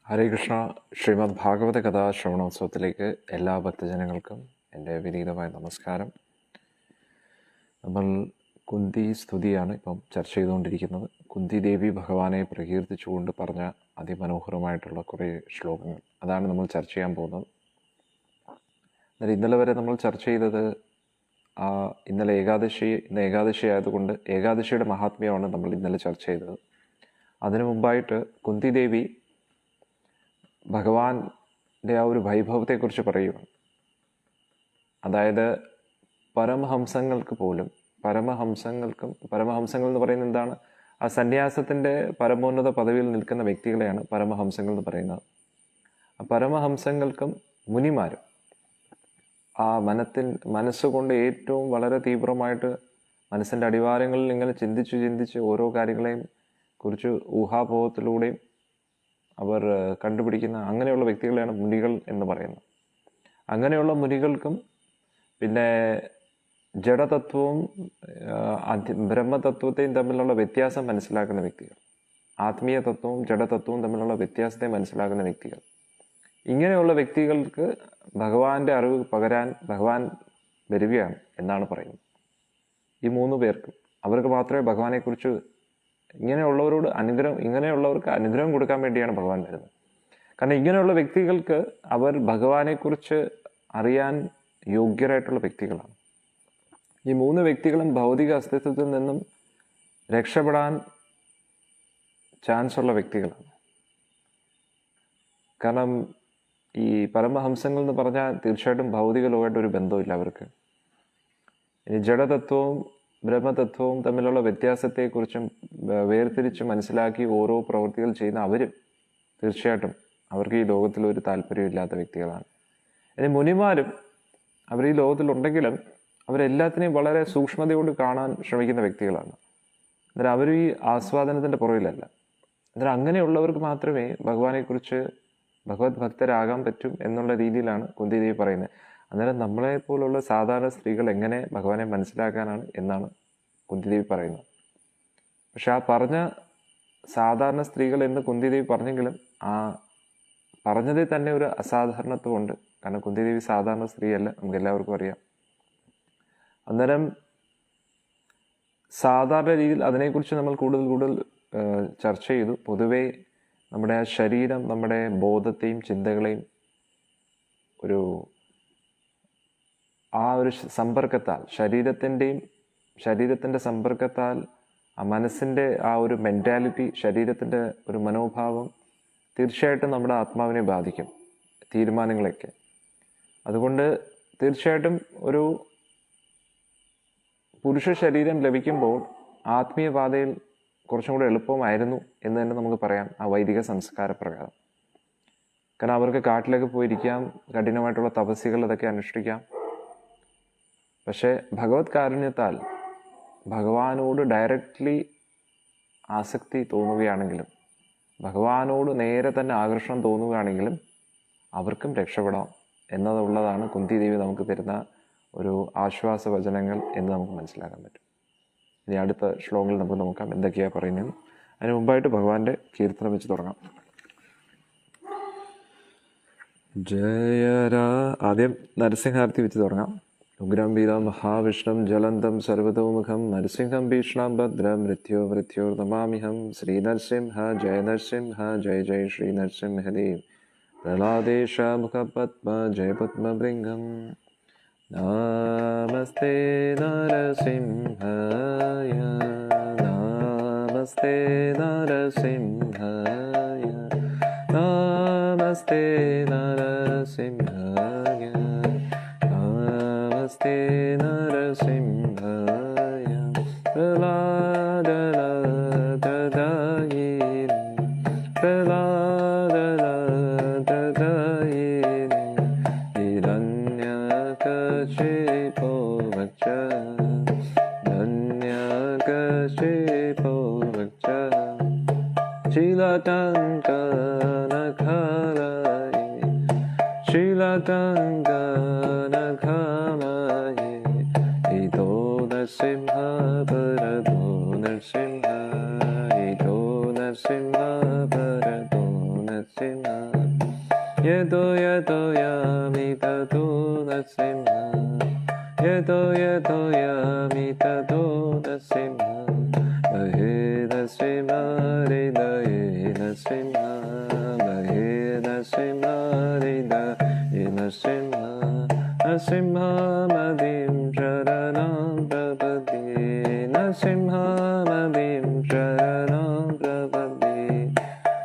ഹരേ കൃഷ്ണ. ശ്രീമദ് ഭാഗവത കഥാ ശ്രവണോത്സവത്തിലേക്ക് എല്ലാ ഭക്തജനങ്ങൾക്കും എൻ്റെ വിനീതമായ നമസ്കാരം. നമ്മൾ കുന്തി സ്തുതിയാണ് ഇപ്പം ചർച്ച ചെയ്തുകൊണ്ടിരിക്കുന്നത്. കുന്തി ദേവി ഭഗവാനെ പ്രകീർത്തിച്ചുകൊണ്ട് പറഞ്ഞ അതിമനോഹരമായിട്ടുള്ള കുറേ ശ്ലോകങ്ങൾ, അതാണ് നമ്മൾ ചർച്ച ചെയ്യാൻ പോകുന്നത്. എന്നാൽ ഇന്നലെ വരെ നമ്മൾ ചർച്ച ചെയ്തത് ഇന്ന് ഏകാദശി ആയതുകൊണ്ട് ഏകാദശിയുടെ മഹാത്മ്യമാണ് നമ്മൾ ഇന്നലെ ചർച്ച ചെയ്തത്. അതിനു മുമ്പായിട്ട് കുന്തി ദേവി ഭഗവാന്റെ ആ ഒരു വൈഭവത്തെക്കുറിച്ച് പറയുകയാണ്. അതായത് പരമഹംസങ്ങൾ എന്ന് പറയുന്നത് എന്താണ്? ആ സന്യാസത്തിൻ്റെ പരമോന്നത പദവിയിൽ നിൽക്കുന്ന വ്യക്തികളെയാണ് പരമഹംസങ്ങൾ എന്ന് പറയുന്നത്. ആ പരമഹംസങ്ങൾക്കും മുനിമാരും ആ മനസ്സുകൊണ്ട് ഏറ്റവും വളരെ തീവ്രമായിട്ട് മനസ്സിൻ്റെ അടിവാരങ്ങളിൽ ഇങ്ങനെ ചിന്തിച്ച് ഓരോ കാര്യങ്ങളെയും കുറിച്ച് ഊഹാപോഹത്തിലൂടെയും അവർ കണ്ടുപിടിക്കുന്ന അങ്ങനെയുള്ള വ്യക്തികളെയാണ് മുനികൾ എന്ന് പറയുന്നത്. അങ്ങനെയുള്ള മുനികൾക്കും പിന്നെ ജഡതത്വവും ബ്രഹ്മതത്വത്തെയും തമ്മിലുള്ള വ്യത്യാസം മനസ്സിലാക്കുന്ന വ്യക്തികൾ, ആത്മീയ തത്വവും ജഡതത്വവും തമ്മിലുള്ള വ്യത്യാസത്തെ മനസ്സിലാക്കുന്ന വ്യക്തികൾ, ഇങ്ങനെയുള്ള വ്യക്തികൾക്ക് ഭഗവാന്റെ അറിവ് പകരാൻ ഭഗവാൻ വരികയാണ് എന്നാണ് പറയുന്നത്. ഈ മൂന്ന് പേർക്കും അവർക്ക് മാത്രമേ ഭഗവാനെക്കുറിച്ച് ഇങ്ങനെയുള്ളവർക്ക് അനുഗ്രഹം കൊടുക്കാൻ വേണ്ടിയാണ് ഭഗവാൻ വരുന്നത്. കാരണം ഇങ്ങനെയുള്ള വ്യക്തികൾക്ക് അവർ ഭഗവാനെക്കുറിച്ച് അറിയാൻ യോഗ്യരായിട്ടുള്ള വ്യക്തികളാണ്. ഈ മൂന്ന് വ്യക്തികളും ഭൗതിക അസ്തിത്വത്തിൽ നിന്നും രക്ഷപ്പെടാൻ ചാൻസ് ഉള്ള വ്യക്തികളാണ്. കാരണം ഈ പരമഹംസങ്ങൾ എന്ന് പറഞ്ഞാൽ തീർച്ചയായിട്ടും ഭൗതിക ലോകമായിട്ട് ഒരു ബന്ധമില്ല അവർക്ക്. ഇനി ജഡതത്വവും ബ്രഹ്മതത്വവും തമ്മിലുള്ള വ്യത്യാസത്തെക്കുറിച്ചും വേർതിരിച്ച് മനസ്സിലാക്കി ഓരോ പ്രവൃത്തികൾ ചെയ്യുന്ന അവരും തീർച്ചയായിട്ടും അവർക്ക് ഈ ലോകത്തിൽ ഒരു താല്പര്യമില്ലാത്ത വ്യക്തികളാണ്. ഇനി മുനിമാരും അവർ ഈ ലോകത്തിലുണ്ടെങ്കിലും അവരെല്ലാത്തിനെയും വളരെ സൂക്ഷ്മതയോട് കാണാൻ ശ്രമിക്കുന്ന വ്യക്തികളാണ്. അന്നേരം അവർ ഈ ആസ്വാദനത്തിൻ്റെ പുറകിലല്ല. അന്നേരം അങ്ങനെയുള്ളവർക്ക് മാത്രമേ ഭഗവാനെക്കുറിച്ച് ഭഗവത് ഭക്തരാകാൻ പറ്റും എന്നുള്ള രീതിയിലാണ് കുന്തി ദേവി പറയുന്നത്. അന്നേരം നമ്മളെപ്പോലുള്ള സാധാരണ സ്ത്രീകൾ എങ്ങനെ ഭഗവാനെ മനസ്സിലാക്കാനാണ് എന്നാണ് കുന്തിദേവി പറയുന്നത്. പക്ഷെ ആ പറഞ്ഞ സാധാരണ സ്ത്രീകൾ എന്ന് കുന്തിദേവി പറഞ്ഞെങ്കിലും ആ പറഞ്ഞതിൽ തന്നെ ഒരു അസാധാരണത്വമുണ്ട്. കാരണം കുന്തിദേവി സാധാരണ സ്ത്രീയല്ല, നമുക്ക് എല്ലാവർക്കും അറിയാം. അന്നേരം സാധാരണ രീതിയിൽ അതിനെക്കുറിച്ച് നമ്മൾ കൂടുതൽ ചർച്ച ചെയ്തു. പൊതുവെ നമ്മുടെ ആ ശരീരം നമ്മുടെ ബോധത്തെയും ചിന്തകളെയും ഒരു സമ്പർക്കത്താൽ ശരീരത്തിൻ്റെ സമ്പർക്കത്താൽ ആ മനസ്സിൻ്റെ ആ ഒരു മെൻറ്റാലിറ്റി, ശരീരത്തിൻ്റെ ഒരു മനോഭാവം തീർച്ചയായിട്ടും നമ്മുടെ ആത്മാവിനെ ബാധിക്കും, തീരുമാനങ്ങളൊക്കെ. അതുകൊണ്ട് തീർച്ചയായിട്ടും ഒരു പുരുഷ ശരീരം ലഭിക്കുമ്പോൾ ആത്മീയപാതയിൽ കുറച്ചും കൂടെ എളുപ്പമായിരുന്നു എന്ന് തന്നെ നമുക്ക് പറയാം, ആ വൈദിക സംസ്കാരപ്രകാരം. കാരണം അവർക്ക് കാട്ടിലൊക്കെ പോയിരിക്കാം, കഠിനമായിട്ടുള്ള തപസ്യകൾ അതൊക്കെ അനുഷ്ഠിക്കാം. പക്ഷേ ഭഗവത് കാരുണ്യത്താൽ ഭഗവാനോട് ഡയറക്റ്റ്ലി ആസക്തി തോന്നുകയാണെങ്കിലും, ഭഗവാനോട് നേരെ തന്നെ ആകർഷണം തോന്നുകയാണെങ്കിലും അവർക്കും രക്ഷപ്പെടാം എന്നതുള്ളതാണ് കുന്തി ദേവി നമുക്ക് തരുന്ന ഒരു ആശ്വാസ വചനങ്ങൾ എന്ന് നമുക്ക് മനസ്സിലാക്കാൻ പറ്റും. ഇനി അടുത്ത ശ്ലോകങ്ങൾ നമുക്ക് നോക്കാം എന്തൊക്കെയാണ് പറയുന്നത്. അതിന് മുമ്പായിട്ട് ഭഗവാന്റെ കീർത്തനം വെച്ച് തുടങ്ങാം. ആദ്യം നരസിംഹാർത്തി വെച്ച് തുടങ്ങാം. ഉഗ്രം വീരം മഹാവിഷ്ണം ജ്വലന്തം സർവതോമുഖം നരസിംഹം ഭീഷണം ഭദ്രം മൃത്യോർനമാമിഹം. ശ്രീനരസിംഹ ജയ നരസിംഹ ജയ ജയ ശ്രീ നരസിംഹദേവ്. പ്രഹ്ലാദേശ മുഖപത്മ ജയ പത്മഭൃംഗം. നമസ്തേ നരസിംഹായ നമസ്തേ നരസിംഹായ നമസ്തേ നരസിംഹായ നമസ്തേ നരസിംഹായ. Shilatanganakhalaye Ito Narsimha Bharado Narsimha Ito Narsimha Bharado Narasimha. Yeto yeto yami tatu Narasimha. Yeto yeto yami tatu Narasimha. Mahe Narasimha Rida Narasimha. Mahe Narasimha Rida Narasimha. Narasimha Madim Sharanam Prapati. Narasimha Madim Sharanam Prapati.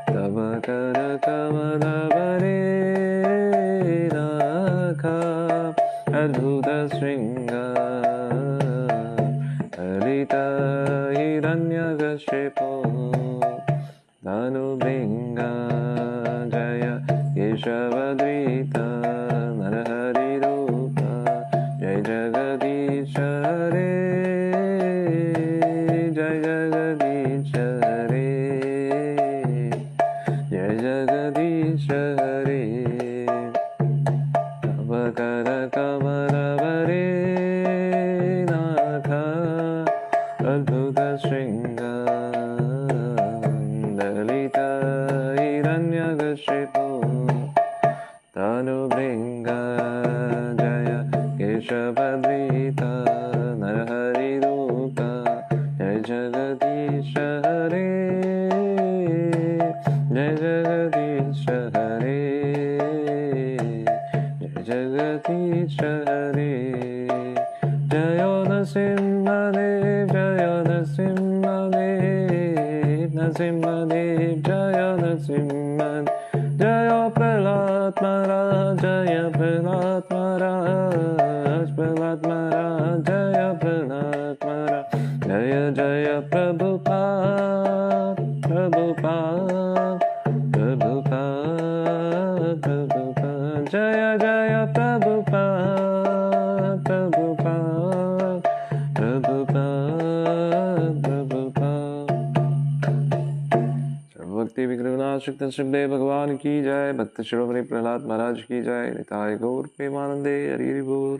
Tava Kara Kamala Varinaka Adhuta Sringa Alita Hiranyakashipu Danu Bringa Jaya Keshavadrita Narahari Rupa Jai Jagadisha Hare Jai Jagadisha Hare Jai Jagadisha Hare Tavakara Kamala Varinaka Adhuta Sringa Dalita Hiranyakashipu Tanu Bringa Jaya Keshavadrita Narahari Rupa Jai Jagadisha Hare Jai Jagadisha Hare Jai Jagadisha Hare Jayo Narasimhadev Jayo Narasimhadev Narasimhadev Jayo Narasimhadev Jayo Prahlad Maharaj Jaya Prahlad Maharaj Prahlad Maharaj Jaya Prahlad Maharaj Jaya Jaya Prabhupada Prabhupada Prabhupada Prabhupada Jaya Jaya Prabhupada Prabhupada Prabhupada Prabhupada भक्ति विग्रहनाथ शुक्तन सुखदेव भगवान की जय। भक्त शिरोमणि प्रहलाद महाराज की जय। निताय गौर प्रेमानंदे हरि हरि बोल।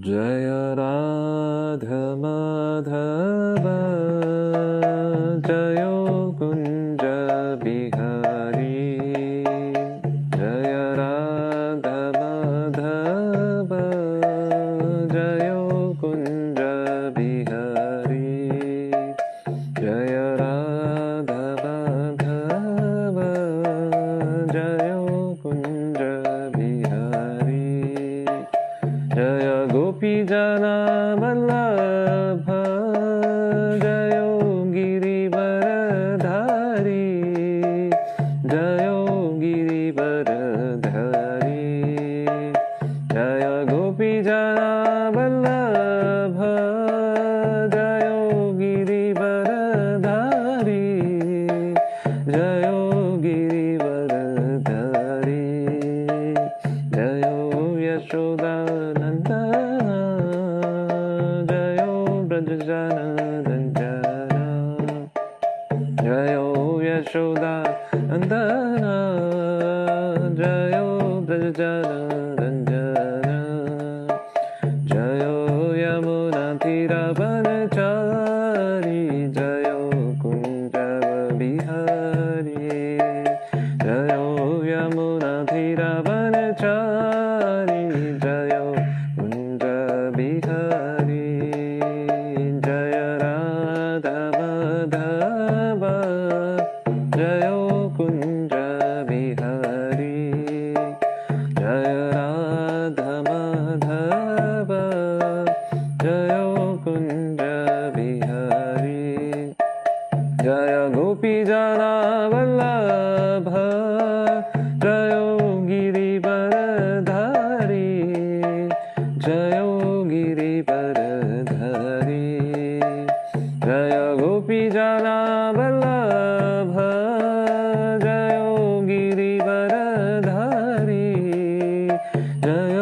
जय राधा माधव जय कुंज बिहारी। जय राधा माधव जय कुंज बिहारी। जय राधा माधव जय कुंज बिहारी। जय गोपी जना वल्लभ जय गिरिवरधारी। जय गिरिवरधारी। जय गोपी जना वल्लभ जय गिरिवरधारी। जय गिरिवरधारी। जय यशोदानंदन जय ब्रजजनरंजन। जय यशोदानंदन जय ब्रजजनरंजन। जय यमुनातीरवनचारी जय कुंज बिहारी। जय यमुनातीरवनचारी जय कुंज बिहारी। जय राधा माधव जय कुंज बिहारी। जय राधा माधव जय कुंज बिहारी। जय गोपी जना वल्लभ जय गिरिवरधारी। जय गिरिवरधारी। जय गोपी जना वल्लभ जय गिरिवरधारी। जय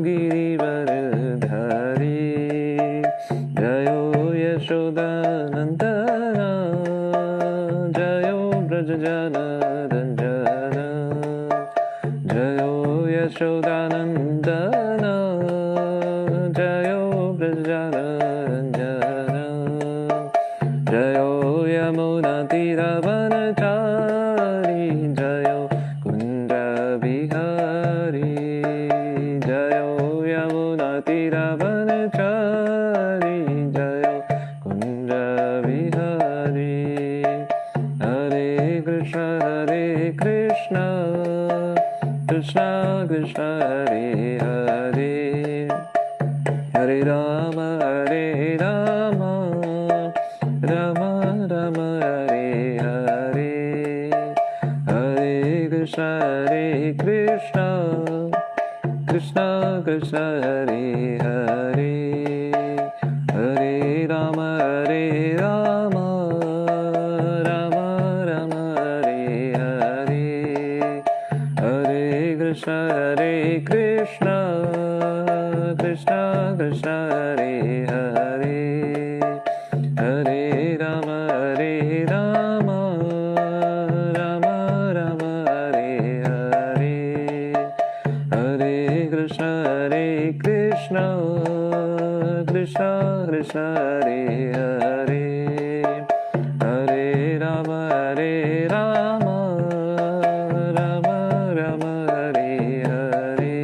गिरिवरधारी। जय यशोदानंदन जय ब्रजजनरंजन। जय यशोदानंदन जय ब्रजजनरंजन। जय यमुनातीरवनचारी Krishna Hare Krishna Krishna Krishna Hare Hare Hare Rama Hare Rama Rama Rama Hare Hare Hare Krishna Hare Krishna Krishna Krishna Hare Hare Hare Rama Hare Rama Rama Rama Hare Hare Hare Krishna Hare Krishna Krishna Krishna Hare Hare Hare Rama Hare Rama Rama Rama Hare Hare Hare Krishna Hare Krishna Krishna Krishna Hare Hare Hare Rama Hare Rama Rama Rama Hare Hare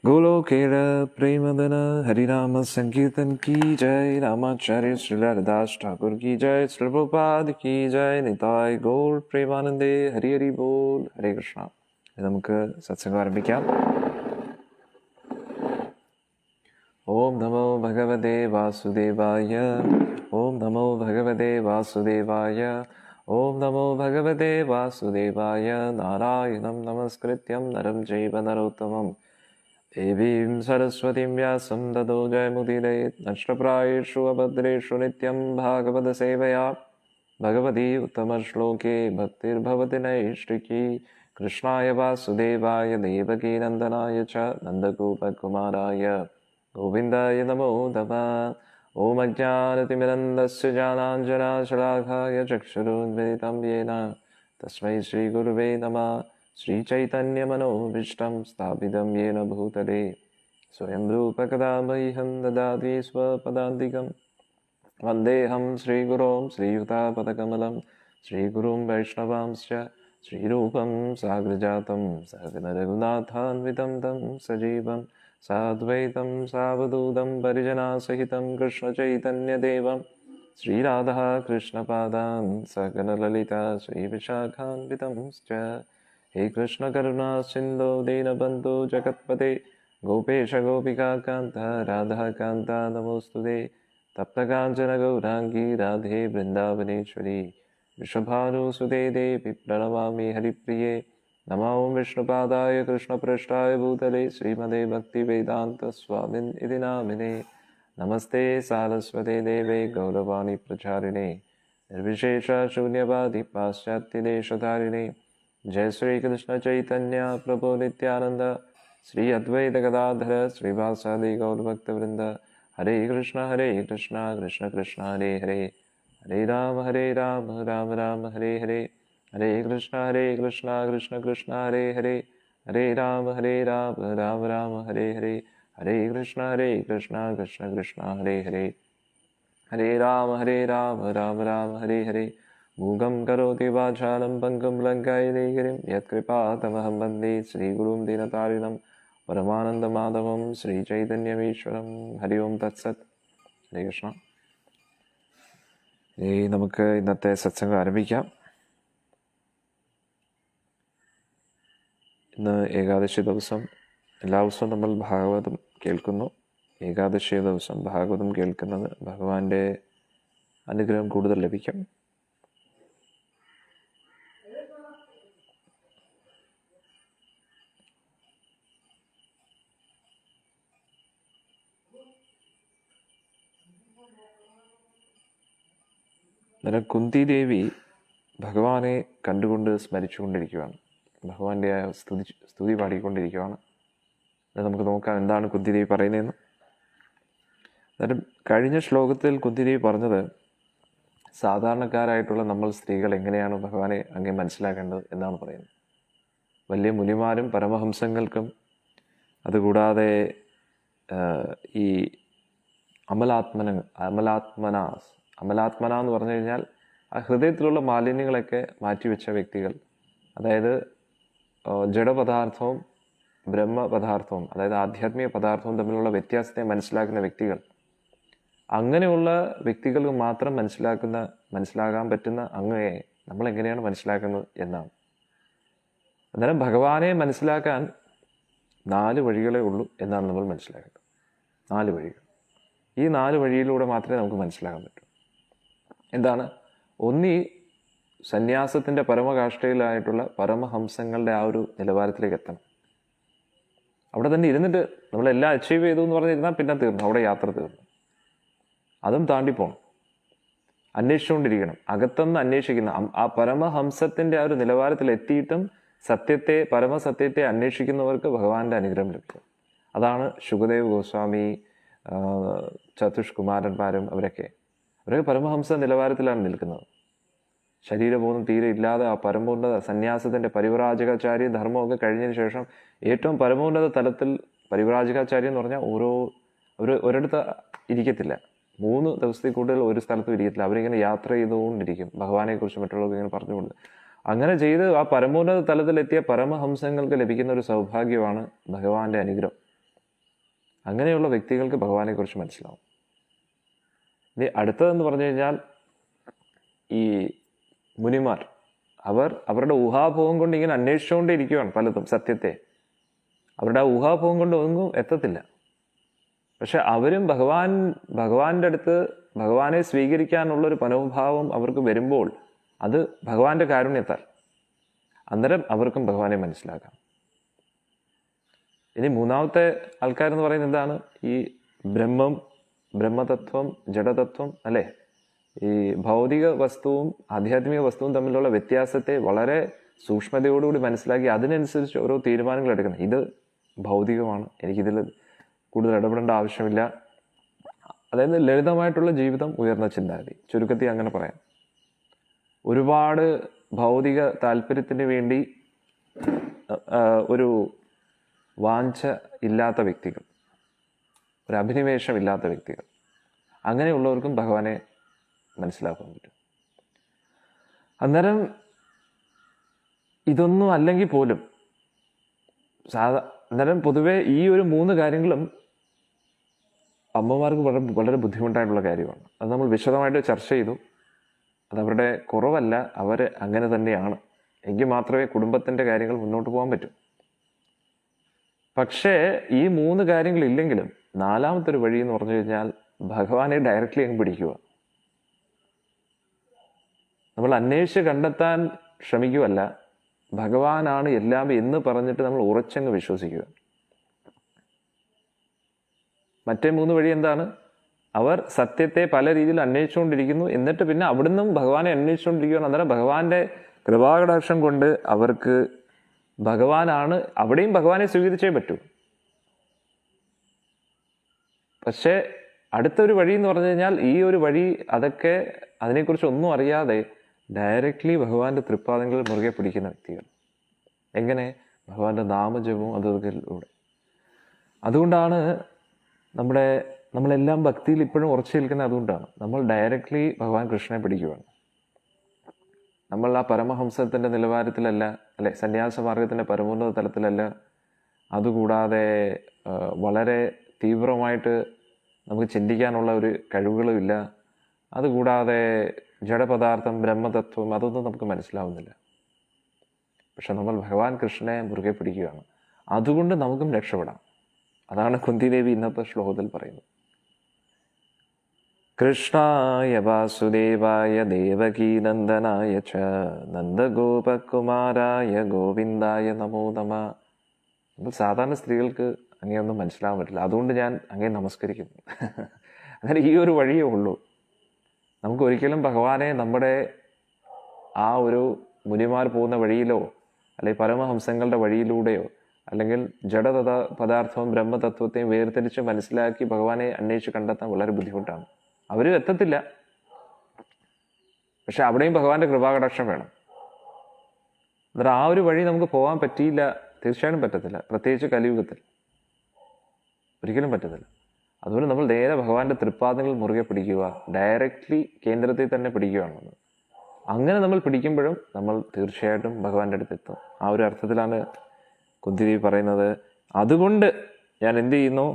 Golokera Premadana Hari Rama Sankirtan Ki Jai Ramacharya Srila Das Thakur Ki Jai Srila Prabhupada Ki Jai Nitai Gaur Premanande Hari Hari Bol Hare Krishna. നമുക്ക് സത്സംഗം ആരംഭിക്കാം. ഓം നമോ ഭഗവതേ വാസുദേവായ ഓം നമോ ഭഗവതേ വാസുദേവായ ഓം നമോ ഭഗവതേ വാസുദേവായ നാരായണം നമസ്കൃത്യം നരം ചൈവ നരോത്തമം ദേവീം സരസ്വതീം വ്യാസം തതോ ജയമുദീരയേത് നഷ്ടപ്രായേഷു അഭദ്രേഷു നിത്യം ഭാഗവത സേവയാ ഭഗവതി ഉത്തമശ്ലോകേ ഭക്തിർഭവതി നൈഷ്ഠികീ കൃഷ്ണായ വാസുദേവായ ദേവകീ നന്ദനായ ച നന്ദഗോപകുമാരായ ഗോവിന്ദായ നമോ നമഃ. ഓം അജ്ഞാനതിമിരന്ദസ്യ ജ്ഞാനാഞ്ജനാശലാഘായ ചക്ഷുരുന്മിലിതം യേന തസ്മൈ ശ്രീഗുരുവേ നമഃ. ശ്രീചൈതന്യമനോഭീഷ്ടം സ്ഥാപിതം യേന ഭൂതലേ സ്വയം രൂപ കദാ മह्यं ദദാതി സ്വപദാന്തികം. വന്ദേഹം ശ്രീഗുരോം ശ്രീയുതാപദകമലം ശ്രീഗുരും വൈഷ്ണവാംശ്ച ശ്രീരൂപം സാഗ്രജാതം സഹഗണ രഘുനാഥാന്വിതം തം സജീവം സാദ്വൈതം സാവധൂതം പരിജനാസഹിതം കൃഷ്ണചൈതന്യദേവം ശ്രീരാധഃ കൃഷ്ണപാദാൻ സഹഗണ ലളിത ശ്രീവിശാഖാന്വിതം ച. ഹേ കൃഷ്ണ കരുണാ സിന്ധോ ദീനബന്ധോ ജഗത്പതേ ഗോപേശ ഗോപികാകാന്ത രാധാകാന്ത നമോസ്തുതേ. തപ്തകാഞ്ചന ഗൗരാംഗീ രാധേ വൃന്ദാവനേശ്വരി വൃഷഭാനുസുതേ ദേവി പ്രണമാമി ഹരിപ്രിയേ. നമോ വിഷ്ണുപാദായ കൃഷ്ണപൃഷ്ഠായ ഭൂതലേ ശ്രീമതേ ഭക്തിവേദാന്ത സ്വാമിൻ ഇതി നാമിനേ. നമസ്തേ സാരസ്വതേ ദേവേ ഗൗരവാണി പ്രചാരിണേ നിർവിശേഷ ശൂന്യവാദി പാശ്ചാത്യദേശധാരിണേ. ജയ ശ്രീകൃഷ്ണ ചൈതന്യ പ്രഭോ നിത്യാനന്ദ ശ്രീ അദ്വൈത ഗദാധര ശ്രീവാസാദി ഗൗരഭക്തവൃന്ദ. ഹരേ കൃഷ്ണ കൃഷ്ണ കൃഷ്ണ ഹരേ ഹരേ ഹരേ രാമ രാമ രാമ ഹരേ ഹരേ. ഹരേ കൃഷ്ണ കൃഷ്ണ കൃഷ്ണ ഹരേ ഹരേ ഹരേ രാമ രാമ രാമ ഹരേ ഹരേ. ഹരേ കൃഷ്ണ കൃഷ്ണ കൃഷ്ണ ഹരേ ഹരേ ഹരേ രാമ രാമ രാമ ഹരേ ഹരേ. മൂകം കരോതി വാചാലം പങ്കും ലങ്കായതേഹരിം യത്കൃപാതമഹം വന്ദേ ശ്രീഗുരും ദീനതാരിണം പരമാനന്ദമാധവം ശ്രീചൈതന്യമീശ്വരം. ഹരി ഓം തത്സത്. ഹരേ കൃഷ്ണ. നമുക്ക് ഇന്നത്തെ സത്സംഗം ആരംഭിക്കാം. ഇന്ന് ഏകാദശി ദിവസം. എല്ലാ ദിവസവും നമ്മൾ ഭാഗവതം കേൾക്കുന്നു. ഏകാദശി ദിവസം ഭാഗവതം കേൾക്കുന്നത് ഭഗവാന്റെ അനുഗ്രഹം കൂടുതൽ ലഭിക്കും. അന്നേരം കുന്തിദേവി ഭഗവാനെ കണ്ടുകൊണ്ട് സ്മരിച്ചുകൊണ്ടിരിക്കുകയാണ്. ഭഗവാന്റെ സ്തുതി പാടിക്കൊണ്ടിരിക്കുകയാണ്. നമുക്ക് നോക്കാം എന്താണ് കുന്തിദേവി പറയുന്നതെന്ന്. അന്നേരം കഴിഞ്ഞ ശ്ലോകത്തിൽ കുന്തിദേവി പറഞ്ഞത് സാധാരണക്കാരായിട്ടുള്ള നമ്മൾ സ്ത്രീകൾ എങ്ങനെയാണ് ഭഗവാനെ അങ്ങേ മനസ്സിലാക്കേണ്ടത് എന്നാണ് പറയുന്നത്. വലിയ മുനിമാരും പരമഹംസങ്ങൾക്കും അതുകൂടാതെ ഈ അമലാത്മന എന്ന് പറഞ്ഞു കഴിഞ്ഞാൽ ആ ഹൃദയത്തിലുള്ള മാലിന്യങ്ങളൊക്കെ മാറ്റിവെച്ച വ്യക്തികൾ, അതായത് ജഡപദാർത്ഥവും ബ്രഹ്മപദാർത്ഥവും അതായത് ആധ്യാത്മിക പദാർത്ഥവും തമ്മിലുള്ള വ്യത്യാസത്തെ മനസ്സിലാക്കുന്ന വ്യക്തികൾ, അങ്ങനെയുള്ള വ്യക്തികൾക്ക് മാത്രം മനസ്സിലാകാൻ പറ്റുന്ന അങ്ങയെ നമ്മൾ എങ്ങനെയാണ് മനസ്സിലാക്കുന്നത് എന്നാണ്. അന്നേരം ഭഗവാനെ മനസ്സിലാക്കാൻ 4 വഴികളേ ഉള്ളൂ എന്നാണ് നമ്മൾ മനസ്സിലാക്കേണ്ടത്. 4 വഴികൾ. ഈ 4 വഴിയിലൂടെ മാത്രമേ നമുക്ക് മനസ്സിലാക്കാൻ പറ്റൂ. എന്താണ്? ഒന്നീ സന്യാസത്തിൻ്റെ പരമകാഷ്ഠയിലായിട്ടുള്ള പരമഹംസങ്ങളുടെ ആ ഒരു നിലവാരത്തിലേക്ക് എത്തണം. അവിടെ തന്നെ ഇരുന്നിട്ട് നമ്മളെല്ലാം അച്ചീവ് ചെയ്തു എന്ന് പറഞ്ഞിരുന്നാൽ പിന്നെ തീർന്നു, അവിടെ യാത്ര തീർന്നു. അതും താണ്ടിപ്പോണം, അന്വേഷിച്ചുകൊണ്ടിരിക്കണം. അകത്തുനിന്ന് അന്വേഷിക്കുന്ന ആ പരമഹംസത്തിൻ്റെ ആ ഒരു നിലവാരത്തിൽ എത്തിയിട്ടും പരമസത്യത്തെ അന്വേഷിക്കുന്നവർക്ക് ഭഗവാന്റെ അനുഗ്രഹം ലഭിക്കും. അതാണ് ശുകദേവ് ഗോസ്വാമി, ചതുഷ് കുമാരന്മാരും അവരൊക്കെ പരമഹംസ നിലവാരത്തിലാണ് നിൽക്കുന്നത്. ശരീരബോധം തീരെ ഇല്ലാതെ ആ പരമോന്നത സന്യാസത്തിൻ്റെ പരിവ്രാജകാചാര്യ ധർമ്മമൊക്കെ കഴിഞ്ഞതിന് ശേഷം ഏറ്റവും പരമോന്നത തലത്തിൽ പരിവ്രാജകാചാര്യം എന്ന് പറഞ്ഞാൽ ഒരിടത്ത് ഇരിക്കത്തില്ല. 3 ദിവസത്തിൽ കൂടുതൽ ഒരു സ്ഥലത്തും ഇരിക്കത്തില്ല. അവരിങ്ങനെ യാത്ര ചെയ്തുകൊണ്ടിരിക്കും, ഭഗവാനെക്കുറിച്ച് മറ്റുള്ളവർക്ക് ഇങ്ങനെ പറഞ്ഞുകൊണ്ട്. അങ്ങനെ ചെയ്ത് ആ പരമോന്നത തലത്തിലെത്തിയ പരമഹംസങ്ങൾക്ക് ലഭിക്കുന്ന ഒരു സൗഭാഗ്യമാണ് ഭഗവാന്റെ അനുഗ്രഹം. അങ്ങനെയുള്ള വ്യക്തികൾക്ക് ഭഗവാനെക്കുറിച്ച് മനസ്സിലാവും. ഇനി അടുത്തതെന്ന് പറഞ്ഞു കഴിഞ്ഞാൽ ഈ മുനിമാർ, അവരുടെ ഊഹാഭോഗം കൊണ്ട് ഇങ്ങനെ അന്വേഷിച്ചുകൊണ്ടേ പലതും സത്യത്തെ. അവരുടെ ആ ഊഹാഭോഗം കൊണ്ട് ഒന്നും എത്തത്തില്ല. പക്ഷെ അവരും ഭഗവാന്റെ അടുത്ത് ഭഗവാനെ സ്വീകരിക്കാനുള്ളൊരു മനോഭാവം അവർക്ക് വരുമ്പോൾ അത് ഭഗവാന്റെ കാരുണ്യത്താൽ അന്നേരം അവർക്കും ഭഗവാനെ മനസ്സിലാക്കാം. ഇനി മൂന്നാമത്തെ ആൾക്കാരെന്ന് പറയുന്നത് എന്താണ്? ഈ ബ്രഹ്മതത്വം, ജഡതത്വം അല്ലേ? ഈ ഭൗതിക വസ്തുവും ആധ്യാത്മിക വസ്തുവും തമ്മിലുള്ള വ്യത്യാസത്തെ വളരെ സൂക്ഷ്മതയോടുകൂടി മനസ്സിലാക്കി അതിനനുസരിച്ച് ഓരോ തീരുമാനങ്ങൾ എടുക്കണം. ഇത് ഭൗതികമാണ്, എനിക്കിതിൽ കൂടുതൽ ഇടപെടേണ്ട ആവശ്യമില്ല. അതായത് ലളിതമായിട്ടുള്ള ജീവിതം, ഉയർന്ന ചിന്താഗതി, ചുരുക്കത്തിൽ അങ്ങനെ പറയാം. ഒരുപാട് ഭൗതിക താല്പര്യത്തിന് വേണ്ടി ഒരു വാഞ്ച ഇല്ലാത്ത വ്യക്തികൾ, ഒരു അഭിനിവേശം ഇല്ലാത്ത വ്യക്തികൾ, അങ്ങനെയുള്ളവർക്കും ഭഗവാനെ മനസ്സിലാക്കാൻ പറ്റും. അന്നേരം ഇതൊന്നും അല്ലെങ്കിൽ പോലും അന്നേരം പൊതുവെ ഈ ഒരു 3 കാര്യങ്ങളും അമ്മമാർക്ക് വളരെ ബുദ്ധിമുട്ടായിട്ടുള്ള കാര്യമാണ്. അത് നമ്മൾ വിശദമായിട്ട് ചർച്ച ചെയ്തു. അതവരുടെ കുറവല്ല, അവർ അങ്ങനെ തന്നെയാണ്. എങ്കിൽ മാത്രമേ കുടുംബത്തിൻ്റെ കാര്യങ്ങൾ മുന്നോട്ട് പോകാൻ പറ്റൂ. പക്ഷേ ഈ 3 കാര്യങ്ങളില്ലെങ്കിലും 4മത്തെ വഴി എന്ന് പറഞ്ഞു കഴിഞ്ഞാൽ ഭഗവാനെ ഡയറക്റ്റ്ലി അങ്ങ് പിടിക്കുക. നമ്മൾ അന്വേഷിച്ച് കണ്ടെത്താൻ ശ്രമിക്കുകയല്ല, ഭഗവാനാണ് എല്ലാം എന്ന് പറഞ്ഞിട്ട് നമ്മൾ ഉറച്ചങ്ങ് വിശ്വസിക്കുക. മറ്റേ 3 വഴി എന്താണ്? അവർ സത്യത്തെ പല രീതിയിൽ അന്വേഷിച്ചുകൊണ്ടിരിക്കുന്നു, എന്നിട്ട് പിന്നെ അവിടുന്ന് ഭഗവാനെ അന്വേഷിച്ചുകൊണ്ടിരിക്കുകയാണ്. അന്നേരം ഭഗവാന്റെ കൃപാകടാക്ഷം കൊണ്ട് അവർക്ക് ഭഗവാനാണ്, അവിടെയും ഭഗവാനെ സ്വീകരിച്ചേ പറ്റൂ. പക്ഷേ അടുത്തൊരു വഴി എന്ന് പറഞ്ഞു കഴിഞ്ഞാൽ ഈ ഒരു വഴി അതിനെക്കുറിച്ച് ഒന്നും അറിയാതെ ഡയറക്റ്റ്ലി ഭഗവാന്റെ തൃപ്പാദങ്ങളിൽ മുറുകെ പിടിക്കുന്ന വ്യക്തികൾ. എങ്ങനെ? ഭഗവാന്റെ നാമജപവും അതിലൂടെ. അതുകൊണ്ടാണ് നമ്മളെല്ലാം ഭക്തിയിൽ ഇപ്പോഴും ഉറച്ചു നിൽക്കുന്നത്. അതുകൊണ്ടാണ് നമ്മൾ ഡയറക്റ്റ്ലി ഭഗവാൻ കൃഷ്ണനെ പിടിക്കുകയാണ്. നമ്മൾ ആ പരമഹംസത്തിൻ്റെ നിലവാരത്തിലല്ല, അല്ലെ, സന്യാസമാർഗത്തിൻ്റെ പരമോന്നത തലത്തിലല്ല. അതുകൂടാതെ വളരെ തീവ്രമായിട്ട് നമുക്ക് ചിന്തിക്കാനുള്ള ഒരു കഴിവുകളും ഇല്ല. അതുകൂടാതെ ജഡപദാർത്ഥം, ബ്രഹ്മതത്വം അതൊന്നും നമുക്ക് മനസ്സിലാവുന്നില്ല. പക്ഷെ നമ്മൾ ഭഗവാൻ കൃഷ്ണനെ മുറുകെ പിടിക്കുകയാണ്. അതുകൊണ്ട് നമുക്കും രക്ഷപ്പെടാം. അതാണ് കുന്തിദേവി ഇന്നത്തെ ശ്ലോകത്തിൽ പറയുന്നത്. കൃഷ്ണായ വാസുദേവായ ദേവകീനന്ദനായ ച നന്ദഗോപകുമാരായ ഗോവിന്ദായ നമോ നമഃ. നമ്മൾ സാധാരണ സ്ത്രീകൾക്ക് അങ്ങനെയൊന്നും മനസ്സിലാവാൻ പറ്റില്ല. അതുകൊണ്ട് ഞാൻ അങ്ങേ നമസ്കരിക്കുന്നു. അങ്ങനെ ഈ ഒരു വഴിയേ ഉള്ളൂ. നമുക്ക് ഒരിക്കലും ഭഗവാനെ നമ്മുടെ ആ ഒരു മുനിമാർ പോകുന്ന വഴിയിലോ അല്ലെങ്കിൽ പരമഹംസങ്ങളുടെ വഴിയിലൂടെയോ അല്ലെങ്കിൽ പദാർത്ഥവും ബ്രഹ്മതത്വത്തെയും വേർതിരിച്ച് മനസ്സിലാക്കി ഭഗവാനെ അന്വേഷിച്ച് കണ്ടെത്താൻ വളരെ ബുദ്ധിമുട്ടാണ്. അവരും എത്തത്തില്ല. പക്ഷെ അവിടെയും ഭഗവാന്റെ കൃപാകടാക്ഷം വേണം. എന്നിട്ട് ആ ഒരു വഴി നമുക്ക് പോകാൻ പറ്റിയില്ല, തീർച്ചയായും പറ്റത്തില്ല. പ്രത്യേകിച്ച് കലിയുഗത്തിൽ ഒരിക്കലും പറ്റത്തില്ല. അതുകൊണ്ട് നമ്മൾ നേരെ ഭഗവാന്റെ തൃപ്പാദങ്ങൾ മുറുകെ പിടിക്കുക, ഡയറക്റ്റ്ലി കേന്ദ്രത്തിൽ തന്നെ പിടിക്കുകയാണ്. അങ്ങനെ നമ്മൾ പിടിക്കുമ്പോഴും നമ്മൾ തീർച്ചയായിട്ടും ഭഗവാന്റെ അടുത്തെത്തും. ആ ഒരു അർത്ഥത്തിലാണ് കുന്തിദേവി പറയുന്നത്. അതുകൊണ്ട് ഞാൻ എന്ത് ചെയ്യുന്നു?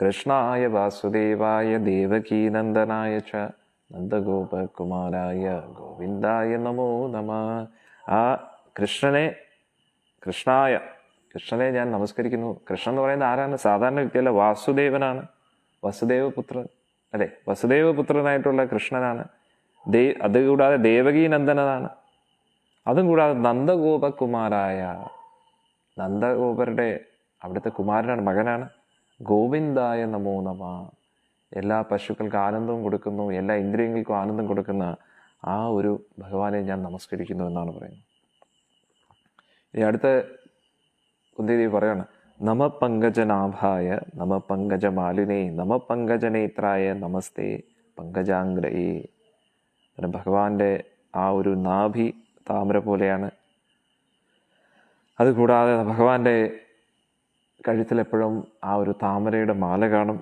കൃഷ്ണായ വാസുദേവായ ദേവകീനന്ദനായ ച നന്ദഗോപകുമാരായ ഗോവിന്ദായ നമോ നമ. ആ കൃഷ്ണനെ ഞാൻ നമസ്കരിക്കുന്നു. കൃഷ്ണൻ എന്ന് പറയുന്നത് ആരാണ്? സാധാരണ വ്യക്തിയല്ല, വാസുദേവനാണ്, വസുദേവപുത്രൻ അല്ലെ, വസുദേവപുത്രനായിട്ടുള്ള കൃഷ്ണനാണ്. അതുകൂടാതെ ദേവകീനന്ദനാണ്. അതും കൂടാതെ നന്ദഗോപകുമാരായ, നന്ദഗോപരുടെ അവിടുത്തെ കുമാരനാണ്, മകനാണ്. ഗോവിന്ദായ നമോ നമ. എല്ലാ പശുക്കൾക്കും ആനന്ദവും കൊടുക്കുന്നു, എല്ലാ ഇന്ദ്രിയങ്ങൾക്കും ആനന്ദം കൊടുക്കുന്ന ആ ഒരു ഭഗവാനെ ഞാൻ നമസ്കരിക്കുന്നു എന്നാണ് പറയുന്നത്. ഇനി അടുത്ത കുന്തിദേവി പറയാണ്, നമ പങ്കജനാഭായ നമ പങ്കജമാലിനേ നമ പങ്കജനേത്രായ നമസ്തേ പങ്കജാംഗ്രയേ. ഭഗവാന്റെ ആ ഒരു നാഭി താമര പോലെയാണ്. അതുകൂടാതെ ഭഗവാന്റെ കഴുത്തിലെപ്പോഴും ആ ഒരു താമരയുടെ മാല കാണും.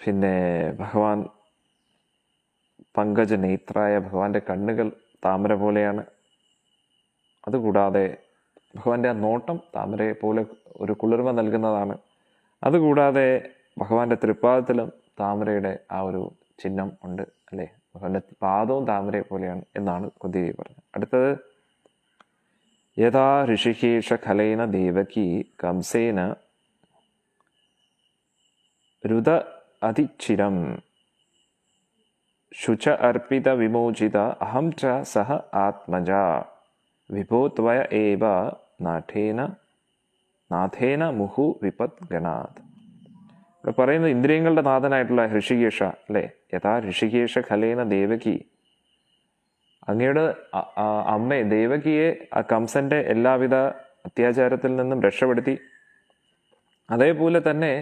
പിന്നെ ഭഗവാൻ പങ്കജനേത്രായ, ഭഗവാന്റെ കണ്ണുകൾ താമര പോലെയാണ്. അതുകൂടാതെ ഭഗവാന്റെ ആ നോട്ടം താമരയെ പോലെ ഒരു കുളിർമ നൽകുന്നതാണ്. അതുകൂടാതെ ഭഗവാന്റെ തൃപ്പാദത്തിലും താമരയുടെ ആ ഒരു ചിഹ്നം ഉണ്ട് അല്ലേ, ഭഗവാന്റെ പാദവും താമരയെ പോലെയാണ് എന്നാണ് കുന്തിദേവി പറഞ്ഞത്. അടുത്തത്, യഥാ ഋഷികേശ ഖലേന ദേവകി കംസേന രുദ അതിച്ചിരം ശുച അർപ്പിത വിമോചിത അഹം ച സഹ ആത്മജ വിഭോ ത്വയ ഏവ നാഥേന മുഹു വിപത് ഗണാത്. ഇവിടെ പറയുന്നത് ഇന്ദ്രിയങ്ങളുടെ നാഥനായിട്ടുള്ള ഋഷികേശ അല്ലേ, യഥാ ഋഷികേശ ഖലേന ദേവകി, അങ്ങയുടെ അമ്മ ദേവകിയെ ആ കംസന്റെ എല്ലാവിധ അത്യാചാരത്തിൽ നിന്നും രക്ഷപ്പെടുത്തി. അതേപോലെ തന്നെ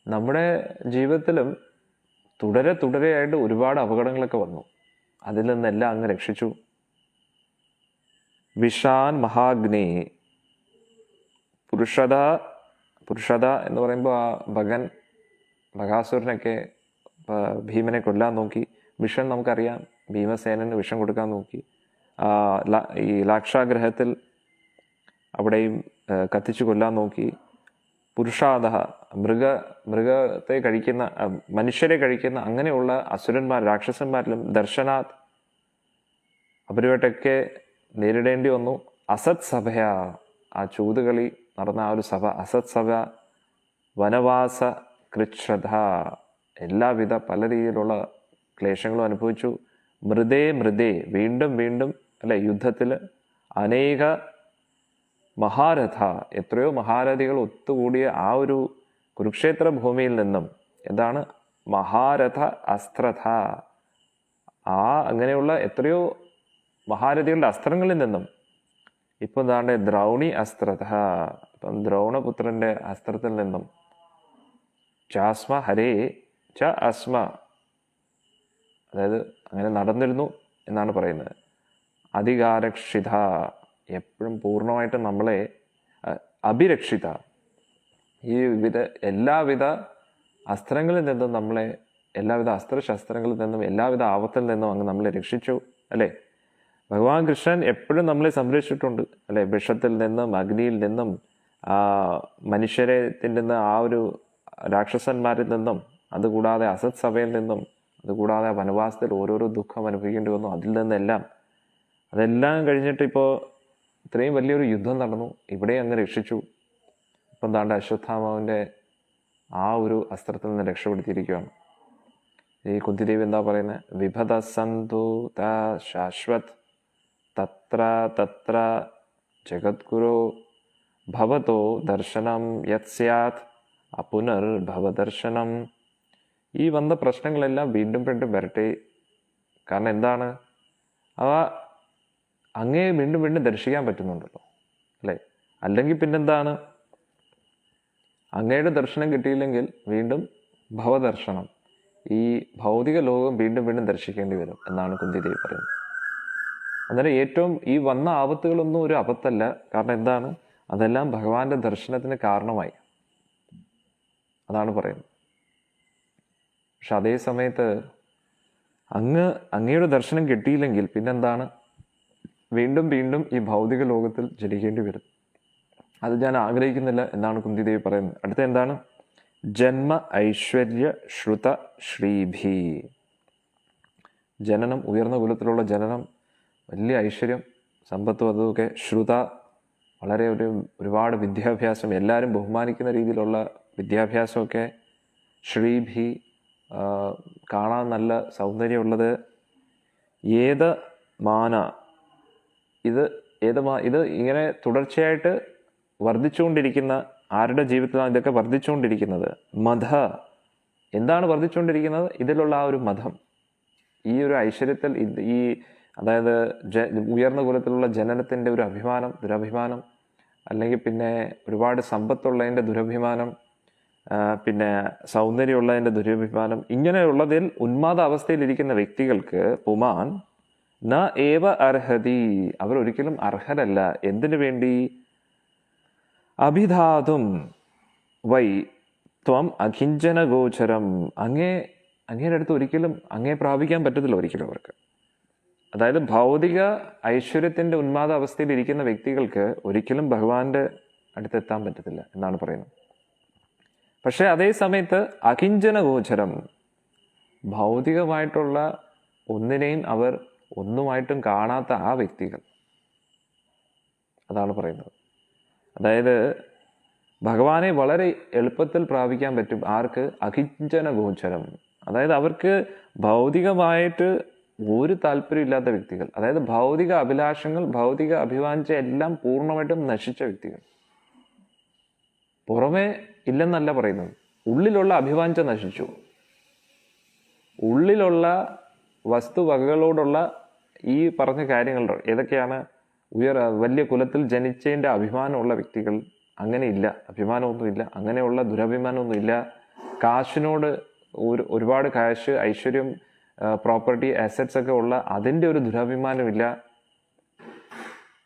നമ്മുടെ ജീവിതത്തിലും തുടരെയായിട്ട് ഒരുപാട് അപകടങ്ങളൊക്കെ വന്നു, അതിൽ നിന്നെല്ലാം അങ്ങ് രക്ഷിച്ചു. വിഷാൻ മഹാഗ്നേ, പുരുഷത എന്ന് പറയുമ്പോൾ ആ ബകാസുരനൊക്കെ ഭീമനെ കൊല്ലാൻ നോക്കി. വിഷൻ നമുക്കറിയാം, ഭീമസേനന് വിഷം കൊടുക്കാൻ നോക്കി. ഈ ലാക്ഷാഗ്രഹത്തിൽ അവിടെയും കത്തിച്ചു കൊല്ലാൻ നോക്കി. പുരുഷാദ, മൃഗത്തെ കഴിക്കുന്ന, മനുഷ്യരെ കഴിക്കുന്ന അങ്ങനെയുള്ള അസുരന്മാർ, രാക്ഷസന്മാരിലും ദർശനാത് അവരുമായിട്ടൊക്കെ നേരിടേണ്ടി വന്നു. അസത് സഭയ, ആ ചൂതുകളി നടന്ന ആ ഒരു സഭ, അസത് സഭ. വനവാസ കൃച്ഛത, എല്ലാവിധ പല രീതിയിലുള്ള ക്ലേശങ്ങളും അനുഭവിച്ചു. മൃതേ, വീണ്ടും അല്ലെ, യുദ്ധത്തിൽ അനേക മഹാരഥ, എത്രയോ മഹാരഥികൾ ഒത്തുകൂടിയ ആ ഒരു കുരുക്ഷേത്ര ഭൂമിയിൽ നിന്നും എന്താണ് മഹാരഥ അസ്ത്രഥ, അങ്ങനെയുള്ള എത്രയോ മഹാരഥികളുടെ അസ്ത്രങ്ങളിൽ നിന്നും ഇപ്പൊ എന്താണ് ദ്രൗണി അസ്ത്രഥ, ഇപ്പം ദ്രൗണപുത്രന്റെ അസ്ത്രത്തിൽ നിന്നും ചാസ്മ ഹരേ ച അസ്മ, അതായത് അങ്ങനെ നടന്നിരുന്നു എന്നാണ് പറയുന്നത്. അധികാരക്ഷിത, എപ്പോഴും പൂർണ്ണമായിട്ടും നമ്മളെ അഭിരക്ഷിത, ഈ എല്ലാവിധ അസ്ത്രങ്ങളിൽ നിന്നും നമ്മളെ, എല്ലാവിധ അസ്ത്രശസ്ത്രങ്ങളിൽ നിന്നും എല്ലാവിധ ആപത്തിൽ നിന്നും അങ്ങ് നമ്മളെ രക്ഷിച്ചു അല്ലേ. ഭഗവാൻ കൃഷ്ണൻ എപ്പോഴും നമ്മളെ സംരക്ഷിച്ചിട്ടുണ്ട് അല്ലെ, വിഷത്തിൽ നിന്നും അഗ്നിയിൽ നിന്നും മനുഷ്യരെ തിന്നുന്ന ആ ഒരു രാക്ഷസന്മാരിൽ നിന്നും, അതുകൂടാതെ അസത് സഭയിൽ നിന്നും, അതുകൂടാതെ വനവാസത്തിൽ ഓരോരോ ദുഃഖം അനുഭവിക്കേണ്ടി വന്നു. അതിൽ അതെല്ലാം കഴിഞ്ഞിട്ട് ഇപ്പോൾ ഇത്രയും വലിയൊരു യുദ്ധം നടന്നു, ഇവിടെ അങ്ങ് രക്ഷിച്ചു. ഇപ്പം എന്താണ്ട് അശ്വത്ഥാമാവിൻ്റെ ആ ഒരു അസ്ത്രത്തിൽ നിന്ന് രക്ഷപ്പെടുത്തിയിരിക്കുകയാണ്. ഈ കുന്തിദേവി എന്താ പറയുന്നത്? വിഭത സന്തു ശാശ്വത് തത്ര ജഗദ്ഗുരു ഭവതോ ദർശനം യത് സ്യാത് അപുനർഭവദർശനം. ഈ വന്ന പ്രശ്നങ്ങളെല്ലാം വീണ്ടും വരട്ടെ. കാരണം എന്താണ്, അവ അങ്ങേ വീണ്ടും ദർശിക്കാൻ പറ്റുന്നുണ്ടല്ലോ അല്ലേ. അല്ലെങ്കിൽ പിന്നെന്താണ്, അങ്ങയുടെ ദർശനം കിട്ടിയില്ലെങ്കിൽ വീണ്ടും ഭവദർശനം, ഈ ഭൗതിക ലോകം വീണ്ടും ദർശിക്കേണ്ടി വരും എന്നാണ് കുന്തിദേവി പറയുന്നത്. അന്നേരം ഏറ്റവും ഈ വന്ന ആപത്തുകളൊന്നും ഒരു ആപത്തല്ല. കാരണം എന്താണ്, അതെല്ലാം ഭഗവാന്റെ ദർശനത്തിന് കാരണമായി, അതാണ് പറയുന്നത്. പക്ഷെ അതേ സമയത്ത് അങ്ങയുടെ ദർശനം കിട്ടിയില്ലെങ്കിൽ പിന്നെന്താണ്, വീണ്ടും ഈ ഭൗതിക ലോകത്തിൽ ജനിക്കേണ്ടി വരും. അത് ഞാൻ ആഗ്രഹിക്കുന്നില്ല എന്നാണ് കുന്തിദേവി പറയുന്നത്. അടുത്ത എന്താണ്, ജന്മ ഐശ്വര്യ ശ്രുത ശ്രീഭി. ജനനം, ഉയർന്ന കുലത്തിലുള്ള ജനനം, വലിയ ഐശ്വര്യം, സമ്പത്തും അതുമൊക്കെ. ശ്രുത, വളരെ ഒരുപാട് വിദ്യാഭ്യാസം, എല്ലാവരും ബഹുമാനിക്കുന്ന രീതിയിലുള്ള വിദ്യാഭ്യാസമൊക്കെ. ശ്രീഭി, കാണാൻ നല്ല സൗന്ദര്യമുള്ളത്. ഏത് മാന, ഇത് ഇങ്ങനെ തുടർച്ചയായിട്ട് വർദ്ധിച്ചുകൊണ്ടിരിക്കുന്ന, ആരുടെ ജീവിതത്തിലാണ് ഇതൊക്കെ വർദ്ധിച്ചുകൊണ്ടിരിക്കുന്നത്? മത, എന്താണ് വർദ്ധിച്ചുകൊണ്ടിരിക്കുന്നത്? ഇതിലുള്ള ആ ഒരു മതം, ഈ ഒരു ഐശ്വര്യത്തിൽ, ഈ അതായത് ഉയർന്ന കുലത്തിലുള്ള ജനനത്തിൻ്റെ ഒരു അഭിമാനം, ദുരഭിമാനം, അല്ലെങ്കിൽ പിന്നെ ഒരുപാട് സമ്പത്തുള്ളതിൻ്റെ ദുരഭിമാനം, പിന്നെ സൗന്ദര്യമുള്ളതിൻ്റെ ദുരഭിമാനം, ഇങ്ങനെയുള്ളതിൽ ഉന്മാദ അവസ്ഥയിലിരിക്കുന്ന വ്യക്തികൾക്ക് പുമാൻ ന ഏവ അർഹതി, അവർ ഒരിക്കലും അർഹരല്ല. എന്തിനു വേണ്ടി? അഭിധാതും വൈ ത്വം അഖിഞ്ചന ഗോചരം, അങ്ങയുടെ അടുത്ത് ഒരിക്കലും അങ്ങേ പ്രാപിക്കാൻ പറ്റത്തില്ല ഒരിക്കലും അവർക്ക്. അതായത് ഭൗതിക ഐശ്വര്യത്തിൻ്റെ ഉന്മാദ അവസ്ഥയിൽ ഇരിക്കുന്ന വ്യക്തികൾക്ക് ഒരിക്കലും ഭഗവാന്റെ അടുത്തെത്താൻ പറ്റത്തില്ല എന്നാണ് പറയുന്നത്. പക്ഷെ അതേ സമയത്ത് അകിഞ്ചന ഗോചരം, ഭൗതികമായിട്ടുള്ള ഒന്നിനെയും അവർ ഒന്നുമായിട്ടും കാണാത്ത ആ വ്യക്തികൾ, അതാണ് പറയുന്നത്. അതായത് ഭഗവാനെ വളരെ എളുപ്പത്തിൽ പ്രാപിക്കാൻ പറ്റും. ആർക്ക്? അകിഞ്ചന ഗോചരം. അതായത് അവർക്ക് ഭൗതികമായിട്ട് ഒരു താല്പര്യമില്ലാത്ത വ്യക്തികൾ, അതായത് ഭൗതിക അഭിലാഷങ്ങൾ, ഭൗതിക അഭിവാഞ്ച എല്ലാം പൂർണ്ണമായിട്ടും നശിച്ച വ്യക്തികൾ. പുറമേ ഇല്ലെന്നല്ല പറയുന്നത്, ഉള്ളിലുള്ള അഭിവാഞ്ച നശിച്ചു. ഉള്ളിലുള്ള വസ്തുവകകളോടുള്ള ഈ പറഞ്ഞ കാര്യങ്ങൾ ഏതൊക്കെയാണ്? വലിയ കുലത്തിൽ ജനിച്ചതിൻ്റെ അഭിമാനമുള്ള വ്യക്തികൾ അങ്ങനെയില്ല, അഭിമാനമൊന്നുമില്ല, അങ്ങനെയുള്ള ദുരഭിമാനമൊന്നുമില്ല. കാശിനോട് ഒരുപാട് കാശ്, ഐശ്വര്യം, പ്രോപ്പർട്ടി, അസറ്റ്സ് ഒക്കെ ഉള്ള അതിൻ്റെ ഒരു ദുരഭിമാനമില്ല.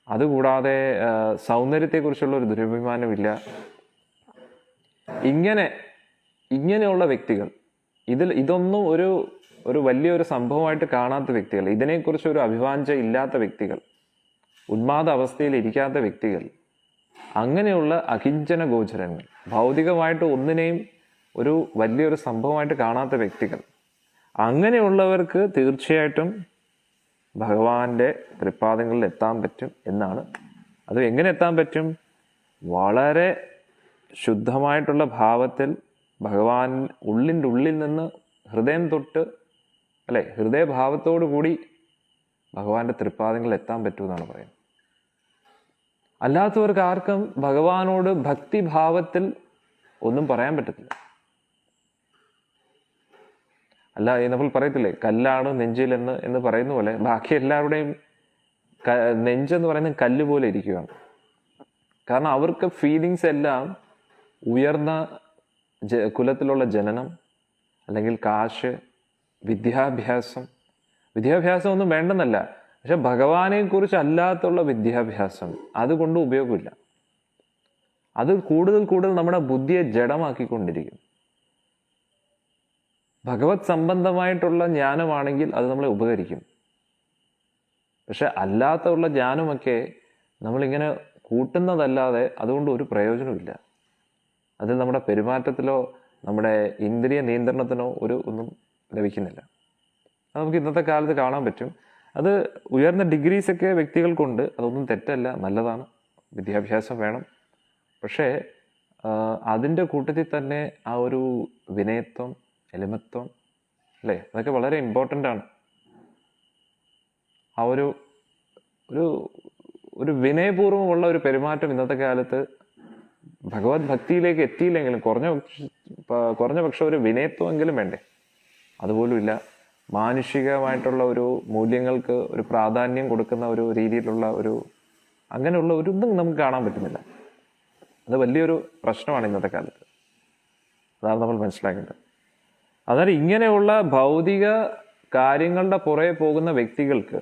അതുകൂടാതെ സൗന്ദര്യത്തെക്കുറിച്ചുള്ള ഒരു ദുരഭിമാനമില്ല. ഇങ്ങനെയുള്ള വ്യക്തികൾ, ഇതൊന്നും ഒരു വലിയൊരു സംഭവമായിട്ട് കാണാത്ത വ്യക്തികൾ, ഇതിനെക്കുറിച്ച് ഒരു അഭിവാഞ്ച ഇല്ലാത്ത വ്യക്തികൾ, ഉന്മാദ അവസ്ഥയിൽ ഇരിക്കാത്ത വ്യക്തികൾ, അങ്ങനെയുള്ള അകിഞ്ചന ഗോചരങ്ങൾ, ഭൗതികമായിട്ട് ഒന്നിനെയും ഒരു വലിയൊരു സംഭവമായിട്ട് കാണാത്ത വ്യക്തികൾ, അങ്ങനെയുള്ളവർക്ക് തീർച്ചയായിട്ടും ഭഗവാന്റെ തൃപ്പാദങ്ങളിൽ എത്താൻ പറ്റും എന്നാണ്. അത് എങ്ങനെ എത്താൻ പറ്റും? വളരെ ശുദ്ധമായിട്ടുള്ള ഭാവത്തിൽ ഭഗവാൻ ഉള്ളിൻ്റെ ഉള്ളിൽ നിന്ന് ഹൃദയം തൊട്ട്, അല്ലെ, ഹൃദയഭാവത്തോടു കൂടി ഭഗവാന്റെ തൃപ്പാദങ്ങളിൽ എത്താൻ പറ്റുമെന്നാണ് പറയുന്നത്. അല്ലാത്തവർക്ക് ആർക്കും ഭഗവാനോട് ഭക്തിഭാവത്തിൽ ഒന്നും പറയാൻ പറ്റത്തില്ല. അല്ല, നമ്മൾ പറയത്തില്ലേ, കല്ലാണ് നെഞ്ചിൽ എന്ന് പറയുന്ന പോലെ ബാക്കി എല്ലാവരുടെയും നെഞ്ചെന്ന് പറയുന്നത് കല്ല് പോലെ ഇരിക്കുകയാണ്. കാരണം അവർക്ക് ഫീലിങ്സ് എല്ലാം ഉയർന്ന കുലത്തിലുള്ള ജനനം, അല്ലെങ്കിൽ കാശ്, വിദ്യാഭ്യാസം ഒന്നും വേണ്ടെന്നല്ല, പക്ഷെ ഭഗവാനെ കുറിച്ച് അല്ലാത്തുള്ള വിദ്യാഭ്യാസം, അതുകൊണ്ട് ഉപയോഗമില്ല. അത് കൂടുതൽ നമ്മുടെ ബുദ്ധിയെ ജഡമാക്കിക്കൊണ്ടിരിക്കും. ഭഗവത് സംബന്ധമായിട്ടുള്ള ജ്ഞാനമാണെങ്കിൽ അത് നമ്മളെ ഉപകരിക്കും. പക്ഷെ അല്ലാത്തുള്ള ജ്ഞാനമൊക്കെ നമ്മളിങ്ങനെ കൂട്ടുന്നതല്ലാതെ അതുകൊണ്ട് ഒരു പ്രയോജനമില്ല. അത് നമ്മുടെ പെരുമാറ്റത്തിലോ നമ്മുടെ ഇന്ദ്രിയ നിയന്ത്രണത്തിനോ ഒന്നും ലഭിക്കുന്നില്ല. അത് നമുക്ക് ഇന്നത്തെ കാലത്ത് കാണാൻ പറ്റും. അത് ഉയർന്ന ഡിഗ്രീസൊക്കെ വ്യക്തികൾക്കുണ്ട്, അതൊന്നും തെറ്റല്ല, നല്ലതാണ്, വിദ്യാഭ്യാസം വേണം. പക്ഷേ അതിൻ്റെ കൂട്ടത്തിൽ തന്നെ ആ ഒരു വിനയത്വം, എളിമത്വം, അല്ലേ, അതൊക്കെ വളരെ ഇമ്പോർട്ടൻ്റ് ആണ്. ആ ഒരു വിനയപൂർവ്വമുള്ള ഒരു പെരുമാറ്റം ഇന്നത്തെ കാലത്ത് ഭഗവത് ഭക്തിയിലേക്ക് എത്തിയില്ലെങ്കിലും കുറഞ്ഞ പക്ഷം ഒരു വിനയത്വമെങ്കിലും വേണ്ടേ? അതുപോലും ഇല്ല. മാനുഷികമായിട്ടുള്ള ഒരു മൂല്യങ്ങൾക്ക് ഒരു പ്രാധാന്യം കൊടുക്കുന്ന ഒരു രീതിയിലുള്ള അങ്ങനെയുള്ള ഒന്നും നമുക്ക് കാണാൻ പറ്റുന്നില്ല. അത് വലിയൊരു പ്രശ്നമാണ് ഇന്നത്തെ കാലത്ത്. അതാണ് നമ്മൾ മനസ്സിലാക്കേണ്ടത്. അതായത് ഇങ്ങനെയുള്ള ഭൗതിക കാര്യങ്ങളുടെ പുറകെ പോകുന്ന വ്യക്തികൾക്ക്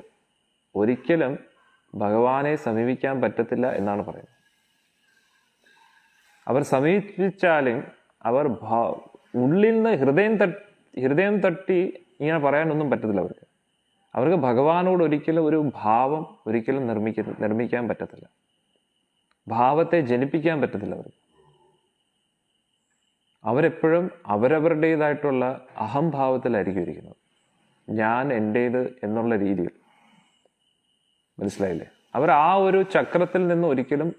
ഒരിക്കലും ഭഗവാനെ സമീപിക്കാൻ പറ്റത്തില്ല എന്നാണ് പറയുന്നത്. അവർ സമീപിച്ചാലും അവർ ഉള്ളിൽ നിന്ന് ഹൃദയം തട്ടി ഇങ്ങനെ പറയാനൊന്നും പറ്റത്തില്ല അവർക്ക് ഭഗവാനോട് ഒരിക്കലും ഒരു ഭാവം ഒരിക്കലും നിർമ്മിക്കാൻ പറ്റത്തില്ല. ഭാവത്തെ ജനിപ്പിക്കാൻ പറ്റത്തില്ല അവർക്ക്. അവരെപ്പോഴും അവരവരുടേതായിട്ടുള്ള അഹംഭാവത്തിലായിരിക്കും ഇരിക്കുന്നത്. ഞാൻ എൻ്റേത് എന്നുള്ള രീതിയിൽ. മനസ്സിലായില്ലേ? അവർ ആ ഒരു ചക്രത്തിൽ നിന്ന് ഒരിക്കലും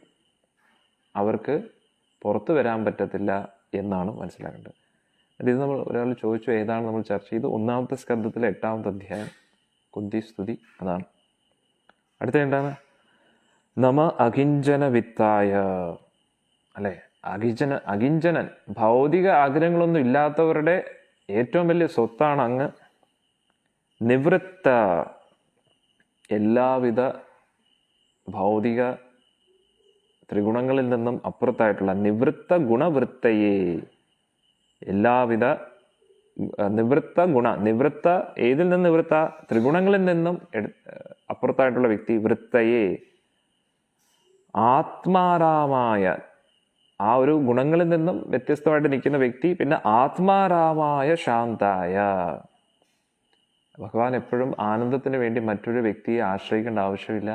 അവർക്ക് പുറത്തു വരാൻ പറ്റത്തില്ല എന്നാണ് മനസ്സിലാക്കേണ്ടത്. ഇത് നമ്മൾ ഒരാൾ ചോദിച്ചു ഏതാണ് നമ്മൾ ചർച്ച ചെയ്ത് 1-ാമത്തെ സ്കന്ധത്തിലെ 8-ാമത്തെ അധ്യായം കുന്തി സ്തുതി. അതാണ് അടുത്ത എന്താണ്? നമ അകിഞ്ചന വിത്തായ, അല്ലെ? അകിഞ്ചനൻ, ഭൗതിക ആഗ്രഹങ്ങളൊന്നും ഇല്ലാത്തവരുടെ ഏറ്റവും വലിയ സ്വത്താണ് അങ്ങ്. നിവൃത്ത, എല്ലാവിധ ഭൗതിക ത്രിഗുണങ്ങളിൽ നിന്നും അപ്പുറത്തായിട്ടുള്ള നിവൃത്ത ഗുണവൃത്തയെ, എല്ലാവിധ നിവൃത്ത ഏതിൽ നിന്ന് നിവൃത്ത? ത്രിഗുണങ്ങളിൽ നിന്നും അപ്പുറത്തായിട്ടുള്ള വ്യക്തി. വൃത്തയെ, ആത്മാരാമായ, ആ ഒരു ഗുണങ്ങളിൽ നിന്നും വ്യത്യസ്തമായിട്ട് നിൽക്കുന്ന വ്യക്തി. പിന്നെ ആത്മാരാമായ ശാന്തായ, ഭഗവാൻ എപ്പോഴും ആനന്ദത്തിന് വേണ്ടി മറ്റൊരു വ്യക്തിയെ ആശ്രയിക്കേണ്ട ആവശ്യമില്ല.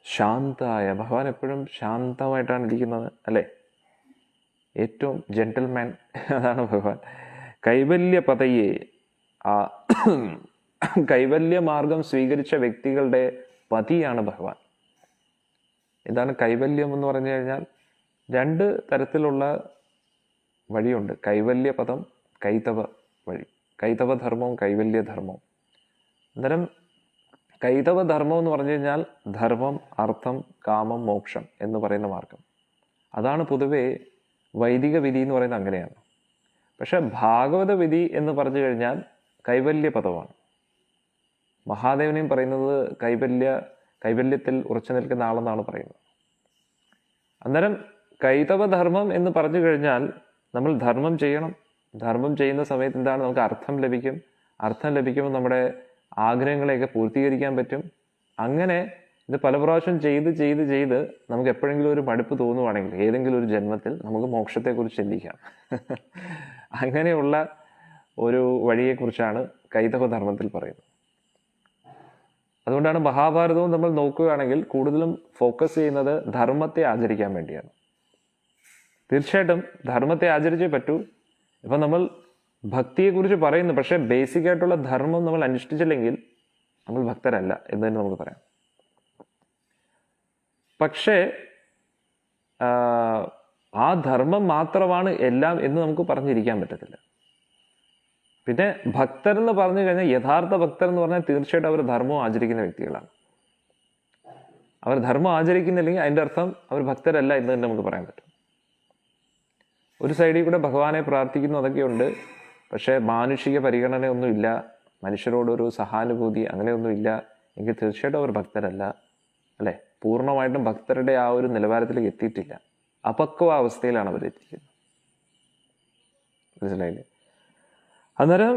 ശാന്തായ, ഭഗവാൻ എപ്പോഴും ശാന്തമായിട്ടാണ് ഇരിക്കുന്നത്, അല്ലേ? ഏറ്റവും ജെന്റിൽമാൻ, അതാണ് ഭഗവാൻ. കൈവല്യപതയെ, ആ കൈവല്യ മാർഗം സ്വീകരിച്ച വ്യക്തികളുടെ പതിയാണ് ഭഗവാൻ. എന്താണ് കൈവല്യം എന്ന് പറഞ്ഞു കഴിഞ്ഞാൽ? 2 തരത്തിലുള്ള വഴിയുണ്ട്. കൈവല്യപദം, കൈതവ വഴി. കൈതവധർമ്മവും കൈവല്യധർമ്മവും. അന്നേരം കൈതവധർമ്മം എന്ന് പറഞ്ഞു കഴിഞ്ഞാൽ ധർമ്മം, അർത്ഥം, കാമം, മോക്ഷം എന്ന് പറയുന്ന മാർഗം. അതാണ് പൊതുവെ വൈദിക വിധി എന്ന് പറയുന്നത്, അങ്ങനെയാണ്. പക്ഷെ ഭാഗവത വിധി എന്ന് പറഞ്ഞു കഴിഞ്ഞാൽ കൈവല്യപദമാണ്. മഹാദേവനെയും പറയുന്നത് കൈവല്യത്തിൽ ഉറച്ചു നിൽക്കുന്ന ആളെന്നാണ് പറയുന്നത്. അന്നേരം കൈതവധർമ്മം എന്ന് പറഞ്ഞു കഴിഞ്ഞാൽ നമ്മൾ ധർമ്മം ചെയ്യണം. ധർമ്മം ചെയ്യുന്ന സമയത്ത് എന്താണ്? നമുക്ക് അർത്ഥം ലഭിക്കും. അർത്ഥം ലഭിക്കുമ്പോൾ നമ്മുടെ ആഗ്രഹങ്ങളെയൊക്കെ പൂർത്തീകരിക്കാൻ പറ്റും. അങ്ങനെ ഇത് പല പ്രാവശ്യം ചെയ്ത് നമുക്ക് എപ്പോഴെങ്കിലും ഒരു മടുപ്പ് തോന്നുവാണെങ്കിൽ ഏതെങ്കിലും ഒരു ജന്മത്തിൽ നമുക്ക് മോക്ഷത്തെക്കുറിച്ച് ചിന്തിക്കാം. അങ്ങനെയുള്ള ഒരു വഴിയെക്കുറിച്ചാണ് കൈതവധർമ്മത്തിൽ പറയുന്നത്. അതുകൊണ്ടാണ് മഹാഭാരതവും നമ്മൾ നോക്കുകയാണെങ്കിൽ കൂടുതലും ഫോക്കസ് ചെയ്യുന്നത് ധർമ്മത്തെ ആചരിക്കാൻ വേണ്ടിയാണ്. തീർച്ചയായിട്ടും ധർമ്മത്തെ ആചരിച്ചേ പറ്റൂ. ഇപ്പം നമ്മൾ ഭക്തിയെക്കുറിച്ച് പറയുന്നു, പക്ഷേ ബേസിക് ആയിട്ടുള്ള ധർമ്മം നമ്മൾ അനുഷ്ഠിച്ചില്ലെങ്കിൽ നമ്മൾ ഭക്തരല്ല എന്ന് തന്നെ നമുക്ക് പറയാം. പക്ഷേ ആ ധർമ്മം മാത്രമാണ് എല്ലാം എന്ന് നമുക്ക് പറഞ്ഞിരിക്കാൻ പറ്റത്തില്ല. പിന്നെ ഭക്തർ എന്ന് പറഞ്ഞു കഴിഞ്ഞാൽ, യഥാർത്ഥ ഭക്തർ എന്ന് പറഞ്ഞാൽ തീർച്ചയായിട്ടും അവർ ധർമ്മം ആചരിക്കുന്ന വ്യക്തികളാണ്. അവർ ധർമ്മം ആചരിക്കുന്നില്ലെങ്കിൽ അതിൻ്റെ അർത്ഥം അവർ ഭക്തരല്ല എന്ന് തന്നെ നമുക്ക് പറയാൻ പറ്റും. ഒരു സൈഡിൽ കൂടെ ഭഗവാനെ പ്രാർത്ഥിക്കുന്നു, അതൊക്കെയുണ്ട്. പക്ഷേ മാനുഷിക പരിഗണനയൊന്നുമില്ല, മനുഷ്യരോടൊരു സഹാനുഭൂതി അങ്ങനെയൊന്നുമില്ല എങ്കിൽ തീർച്ചയായിട്ടും അവർ ഭക്തരല്ല, അല്ലേ? പൂർണ്ണമായിട്ടും ഭക്തരുടെ ആ ഒരു നിലവാരത്തിലേക്ക് എത്തിയിട്ടില്ല. അപക്വാവസ്ഥയിലാണ് അവർ എത്തിക്കുന്നത്. മനസ്സിലായില്ലേ? അന്നേരം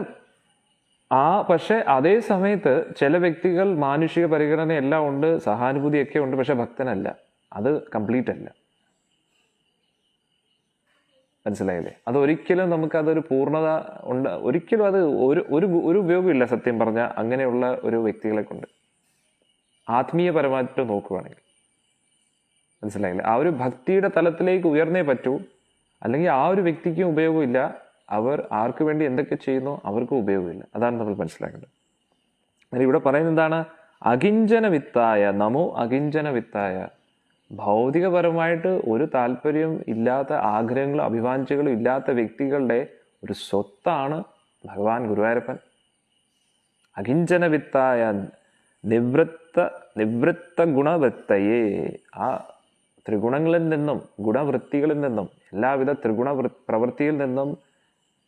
പക്ഷെ അതേ സമയത്ത് ചില വ്യക്തികൾ മാനുഷിക പരിഗണന എല്ലാം ഉണ്ട്, സഹാനുഭൂതിയൊക്കെ ഉണ്ട്, പക്ഷെ ഭക്തനല്ല. അത് കംപ്ലീറ്റ് അല്ല. മനസ്സിലായില്ലേ? അതൊരിക്കലും നമുക്കതൊരു പൂർണ്ണത ഉണ്ട്, ഒരിക്കലും അത് ഒരു ഉപയോഗമില്ല സത്യം പറഞ്ഞാൽ അങ്ങനെയുള്ള ഒരു വ്യക്തികളെ കൊണ്ട്. ആത്മീയപരമായിട്ട് നോക്കുകയാണെങ്കിൽ മനസ്സിലായില്ലേ? ആ ഒരു ഭക്തിയുടെ തലത്തിലേക്ക് ഉയർന്നേ പറ്റൂ, അല്ലെങ്കിൽ ആ ഒരു വ്യക്തിക്കും ഉപയോഗമില്ല. അവർ ആർക്ക് വേണ്ടി എന്തൊക്കെ ചെയ്യുന്നോ അവർക്കും ഉപയോഗമില്ല. അതാണ് നമ്മൾ മനസ്സിലാക്കേണ്ടത്. ഇവിടെ പറയുന്നത് എന്താണ്? അകിഞ്ചന വിത്തായ, നമോ അകിഞ്ചന വിത്തായ, ഭൗതികപരമായിട്ട് ഒരു താല്പര്യം ഇല്ലാത്ത, ആഗ്രഹങ്ങളും അഭിവാഞ്ചകളും ഇല്ലാത്ത വ്യക്തികളുടെ ഒരു സ്വത്താണ് ഭഗവാൻ ഗുരുവായൂരപ്പൻ. അകിഞ്ചന വിത്തായ, നിവൃത്ത ഗുണവൃത്തയെ, ആ ത്രിഗുണങ്ങളിൽ നിന്നും ഗുണവൃത്തികളിൽ നിന്നും എല്ലാവിധ ത്രിഗുണ പ്രവൃത്തിയിൽ നിന്നും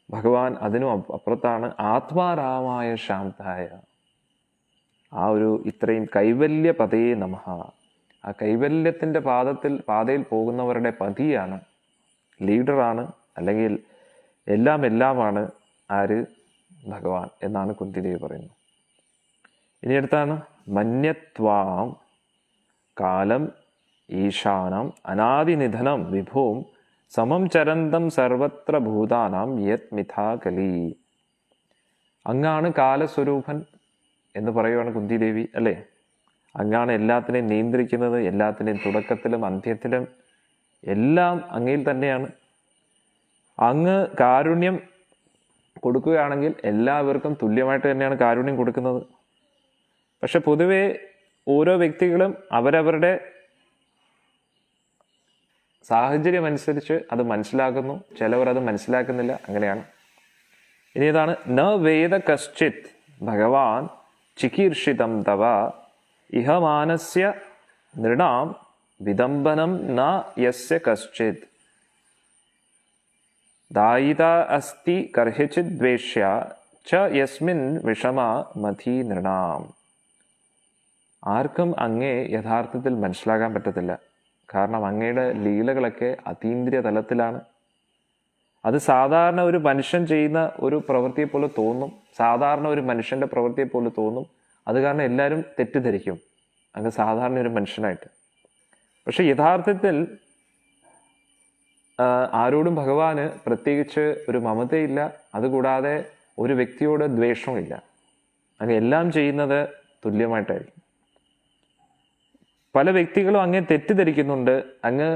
ഭഗവാൻ അതിനും അപ്പുറത്താണ്. ആത്മാരാമായ ശാന്തായ, ആ ഒരു ഇത്രയും കൈവല്യ പതയെ നമഃ, ആ കൈവല്യത്തിൻ്റെ പാതയിൽ പോകുന്നവരുടെ പതിയാണ്, ലീഡറാണ്, അല്ലെങ്കിൽ എല്ലാമാണ് ആര്? ഭഗവാൻ എന്നാണ് കുന്തിദേവി പറയുന്നത്. ഇനി അടുത്താണ് മന്യത്വാം കാലം ഈശാനം അനാദിനിധനം വിഭൂം സമം ചരന്തം സർവത്ര ഭൂതാനാം യത് മിഥാകലി. അങ്ങാണ് കാലസ്വരൂപൻ എന്ന് പറയുവാണ് കുന്തിദേവി, അല്ലേ? അങ്ങാണ് എല്ലാത്തിനെയും നിയന്ത്രിക്കുന്നത്, എല്ലാത്തിനെയും തുടക്കത്തിലും അന്ത്യത്തിലും എല്ലാം അങ്ങയിൽ തന്നെയാണ്. അങ്ങ് കാരുണ്യം കൊടുക്കുകയാണെങ്കിൽ എല്ലാവർക്കും തുല്യമായിട്ട് തന്നെയാണ് കാരുണ്യം കൊടുക്കുന്നത്. പക്ഷെ പൊതുവെ ഓരോ വ്യക്തികളും അവരവരുടെ സാഹചര്യം അനുസരിച്ച് അത് മനസ്സിലാക്കുന്നു, ചിലവർ അത് മനസ്സിലാക്കുന്നില്ല. അങ്ങനെയാണ്. ഇനി ഇതാണ് ന വേദ കശ്ചിത് ഭഗവാൻ ചികീർഷിതം തവ ഇഹമാനസ്യ നൃണാം വിദംബനം ന യസ്യ കശ്ചിത് ദായിത അസ്തി കർഹിച്ചിത് ദ്വേഷ്യ ച യസ്മിൻ വിഷമ മധി നൃണാം. ആർക്കും അങ്ങേ യഥാർത്ഥത്തിൽ മനസ്സിലാക്കാൻ പറ്റത്തില്ല. കാരണം അങ്ങയുടെ ലീലകളൊക്കെ അതീന്ദ്രിയ തലത്തിലാണ്. അത് സാധാരണ ഒരു മനുഷ്യൻ ചെയ്യുന്ന ഒരു പ്രവൃത്തിയെ പോലെ തോന്നും, സാധാരണ ഒരു മനുഷ്യന്റെ പ്രവൃത്തിയെ പോലെ തോന്നും. അത് കാരണം എല്ലാവരും തെറ്റിദ്ധരിക്കും അങ്ങ് സാധാരണ ഒരു മനുഷ്യനായിട്ട്. പക്ഷെ യഥാർത്ഥത്തിൽ ആരോടും ഭഗവാന് പ്രത്യേകിച്ച് ഒരു മമതയില്ല, അതുകൂടാതെ ഒരു വ്യക്തിയോട് ദ്വേഷവും ഇല്ല. അങ്ങ് എല്ലാം ചെയ്യുന്നത് തുല്യമായിട്ടായിരിക്കും. പല വ്യക്തികളും അങ്ങേ തെറ്റിദ്ധരിക്കുന്നുണ്ട്. അങ്ങ്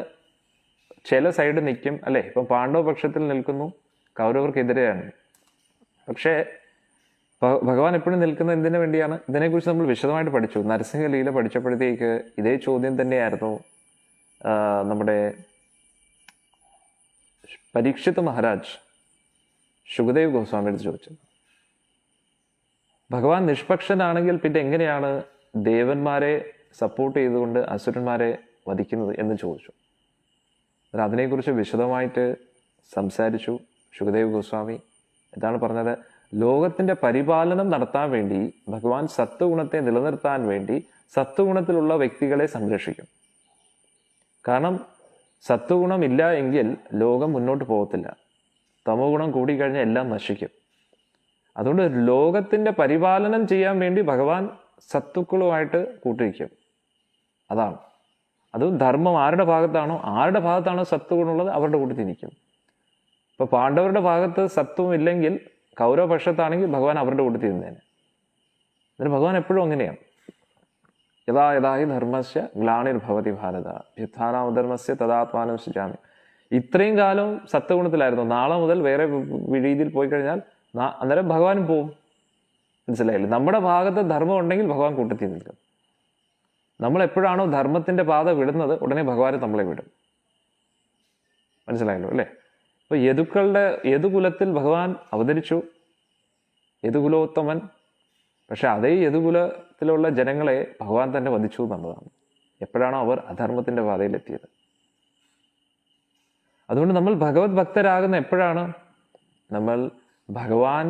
ചില സൈഡ് നിൽക്കും അല്ലേ. ഇപ്പം പാണ്ഡവ പക്ഷത്തിൽ നിൽക്കുന്നു, കൗരവർക്കെതിരെയാണ്. പക്ഷേ ഭഗവാൻ എപ്പോഴും നിൽക്കുന്നത് എന്തിനു വേണ്ടിയാണ്? ഇതിനെക്കുറിച്ച് നമ്മൾ വിശദമായിട്ട് പഠിച്ചു. നരസിംഹലീല പഠിച്ചപ്പോഴത്തേക്ക് ഇതേ ചോദ്യം തന്നെയായിരുന്നു നമ്മുടെ പരീക്ഷിത് മഹാരാജ് ശുകദേവ് ഗോസ്വാമിയുടെ ചോദിച്ചത്. ഭഗവാൻ നിഷ്പക്ഷനാണെങ്കിൽ പിന്നെ എങ്ങനെയാണ് ദേവന്മാരെ സപ്പോർട്ട് ചെയ്തുകൊണ്ട് അസുരന്മാരെ വധിക്കുന്നത് എന്ന് ചോദിച്ചു. അതിനെക്കുറിച്ച് വിശദമായിട്ട് സംസാരിച്ചു ശുകദേവ് ഗോസ്വാമി. എന്താണ് പറഞ്ഞത്? ലോകത്തിന്റെ പരിപാലനം നടത്താൻ വേണ്ടി ഭഗവാൻ സത്വഗുണത്തെ നിലനിർത്താൻ വേണ്ടി സത്വഗുണത്തിലുള്ള വ്യക്തികളെ സംരക്ഷിക്കും. കാരണം സത്വഗുണം ഇല്ല എങ്കിൽ ലോകം മുന്നോട്ട് പോകത്തില്ല. തമോ ഗുണം കൂടിക്കഴിഞ്ഞാൽ എല്ലാം നശിക്കും. അതുകൊണ്ട് ലോകത്തിന്റെ പരിപാലനം ചെയ്യാൻ വേണ്ടി ഭഗവാൻ സത്തുക്കളുമായിട്ട് കൂട്ടിരിക്കും. അതാണ്. അതും ധർമ്മം ആരുടെ ഭാഗത്താണോ സത്വഗുണമുള്ളത് അവരുടെ കൂട്ടത്തിൽ നിൽക്കും. ഇപ്പൊ പാണ്ഡവരുടെ ഭാഗത്ത് സത്വം ഇല്ലെങ്കിൽ കൗരവപക്ഷത്താണെങ്കിൽ ഭഗവാൻ അവരുടെ കൂട്ടത്തിൽ നിന്നേനെ. എന്നിട്ട് ഭഗവാൻ എപ്പോഴും അങ്ങനെയാണ്. യഥാ യഥാ ഹി ധർമ്മസ്യ ഗ്ലാനിർഭവതി ഭാരത യുദ്ധാനാമധർമ്മസ്യ തദാത്മാനം സൃജാമി. ഇത്രയും കാലം സത്വഗുണത്തിലായിരുന്നു. നാളെ മുതൽ വേറെ രീതിയിൽ പോയി കഴിഞ്ഞാൽ അന്നേരം ഭഗവാനും പോവും. മനസ്സിലായില്ലേ? നമ്മുടെ ഭാഗത്ത് ധർമ്മം ഉണ്ടെങ്കിൽ ഭഗവാൻ കൂട്ടത്തിൽ നിൽക്കും. നമ്മൾ എപ്പോഴാണോ ധർമ്മത്തിന്റെ പാത വിടുന്നത് ഉടനെ ഭഗവാൻ നമ്മളെ വിടും. മനസ്സിലായല്ലോ അല്ലേ? അപ്പൊ യദുകുലത്തിൽ ഭഗവാൻ അവതരിച്ചു, യദുകുലോത്തമൻ. പക്ഷെ അതേ യദുകുലത്തിലുള്ള ജനങ്ങളെ ഭഗവാൻ തന്നെ വധിച്ചു എന്നുള്ളതാണ്. എപ്പോഴാണോ അവർ അധർമ്മത്തിന്റെ പാതയിലെത്തിയത്. അതുകൊണ്ട് നമ്മൾ ഭഗവത് ഭക്തരാകുന്ന എപ്പോഴാണ്? നമ്മൾ ഭഗവാൻ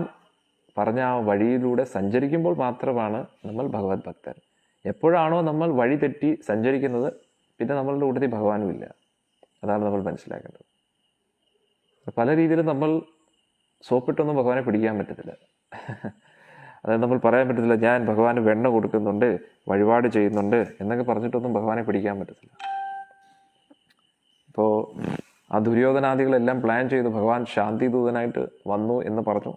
പറഞ്ഞ ആ വഴിയിലൂടെ സഞ്ചരിക്കുമ്പോൾ മാത്രമാണ് നമ്മൾ ഭഗവത് ഭക്തർ. എപ്പോഴാണോ നമ്മൾ വഴി തെറ്റി സഞ്ചരിക്കുന്നത് പിന്നെ നമ്മളുടെ കൂട്ടത്തിൽ ഭഗവാനും ഇല്ല. അതാണ് നമ്മൾ മനസ്സിലാക്കേണ്ടത്. പല രീതിയിലും നമ്മൾ സോപ്പിട്ടൊന്നും ഭഗവാനെ പിടിക്കാൻ പറ്റത്തില്ല. അതായത് നമ്മൾ പറയാൻ പറ്റത്തില്ല ഞാൻ ഭഗവാന് വെണ്ണ കൊടുക്കുന്നുണ്ട്, വഴിപാട് ചെയ്യുന്നുണ്ട് എന്നൊക്കെ പറഞ്ഞിട്ടൊന്നും ഭഗവാനെ പിടിക്കാൻ പറ്റത്തില്ല. ഇപ്പോൾ ആ ദുര്യോധനാദികളെല്ലാം പ്ലാൻ ചെയ്തു ഭഗവാൻ ശാന്തി ദൂതനായിട്ട് വന്നു എന്ന് പറഞ്ഞു.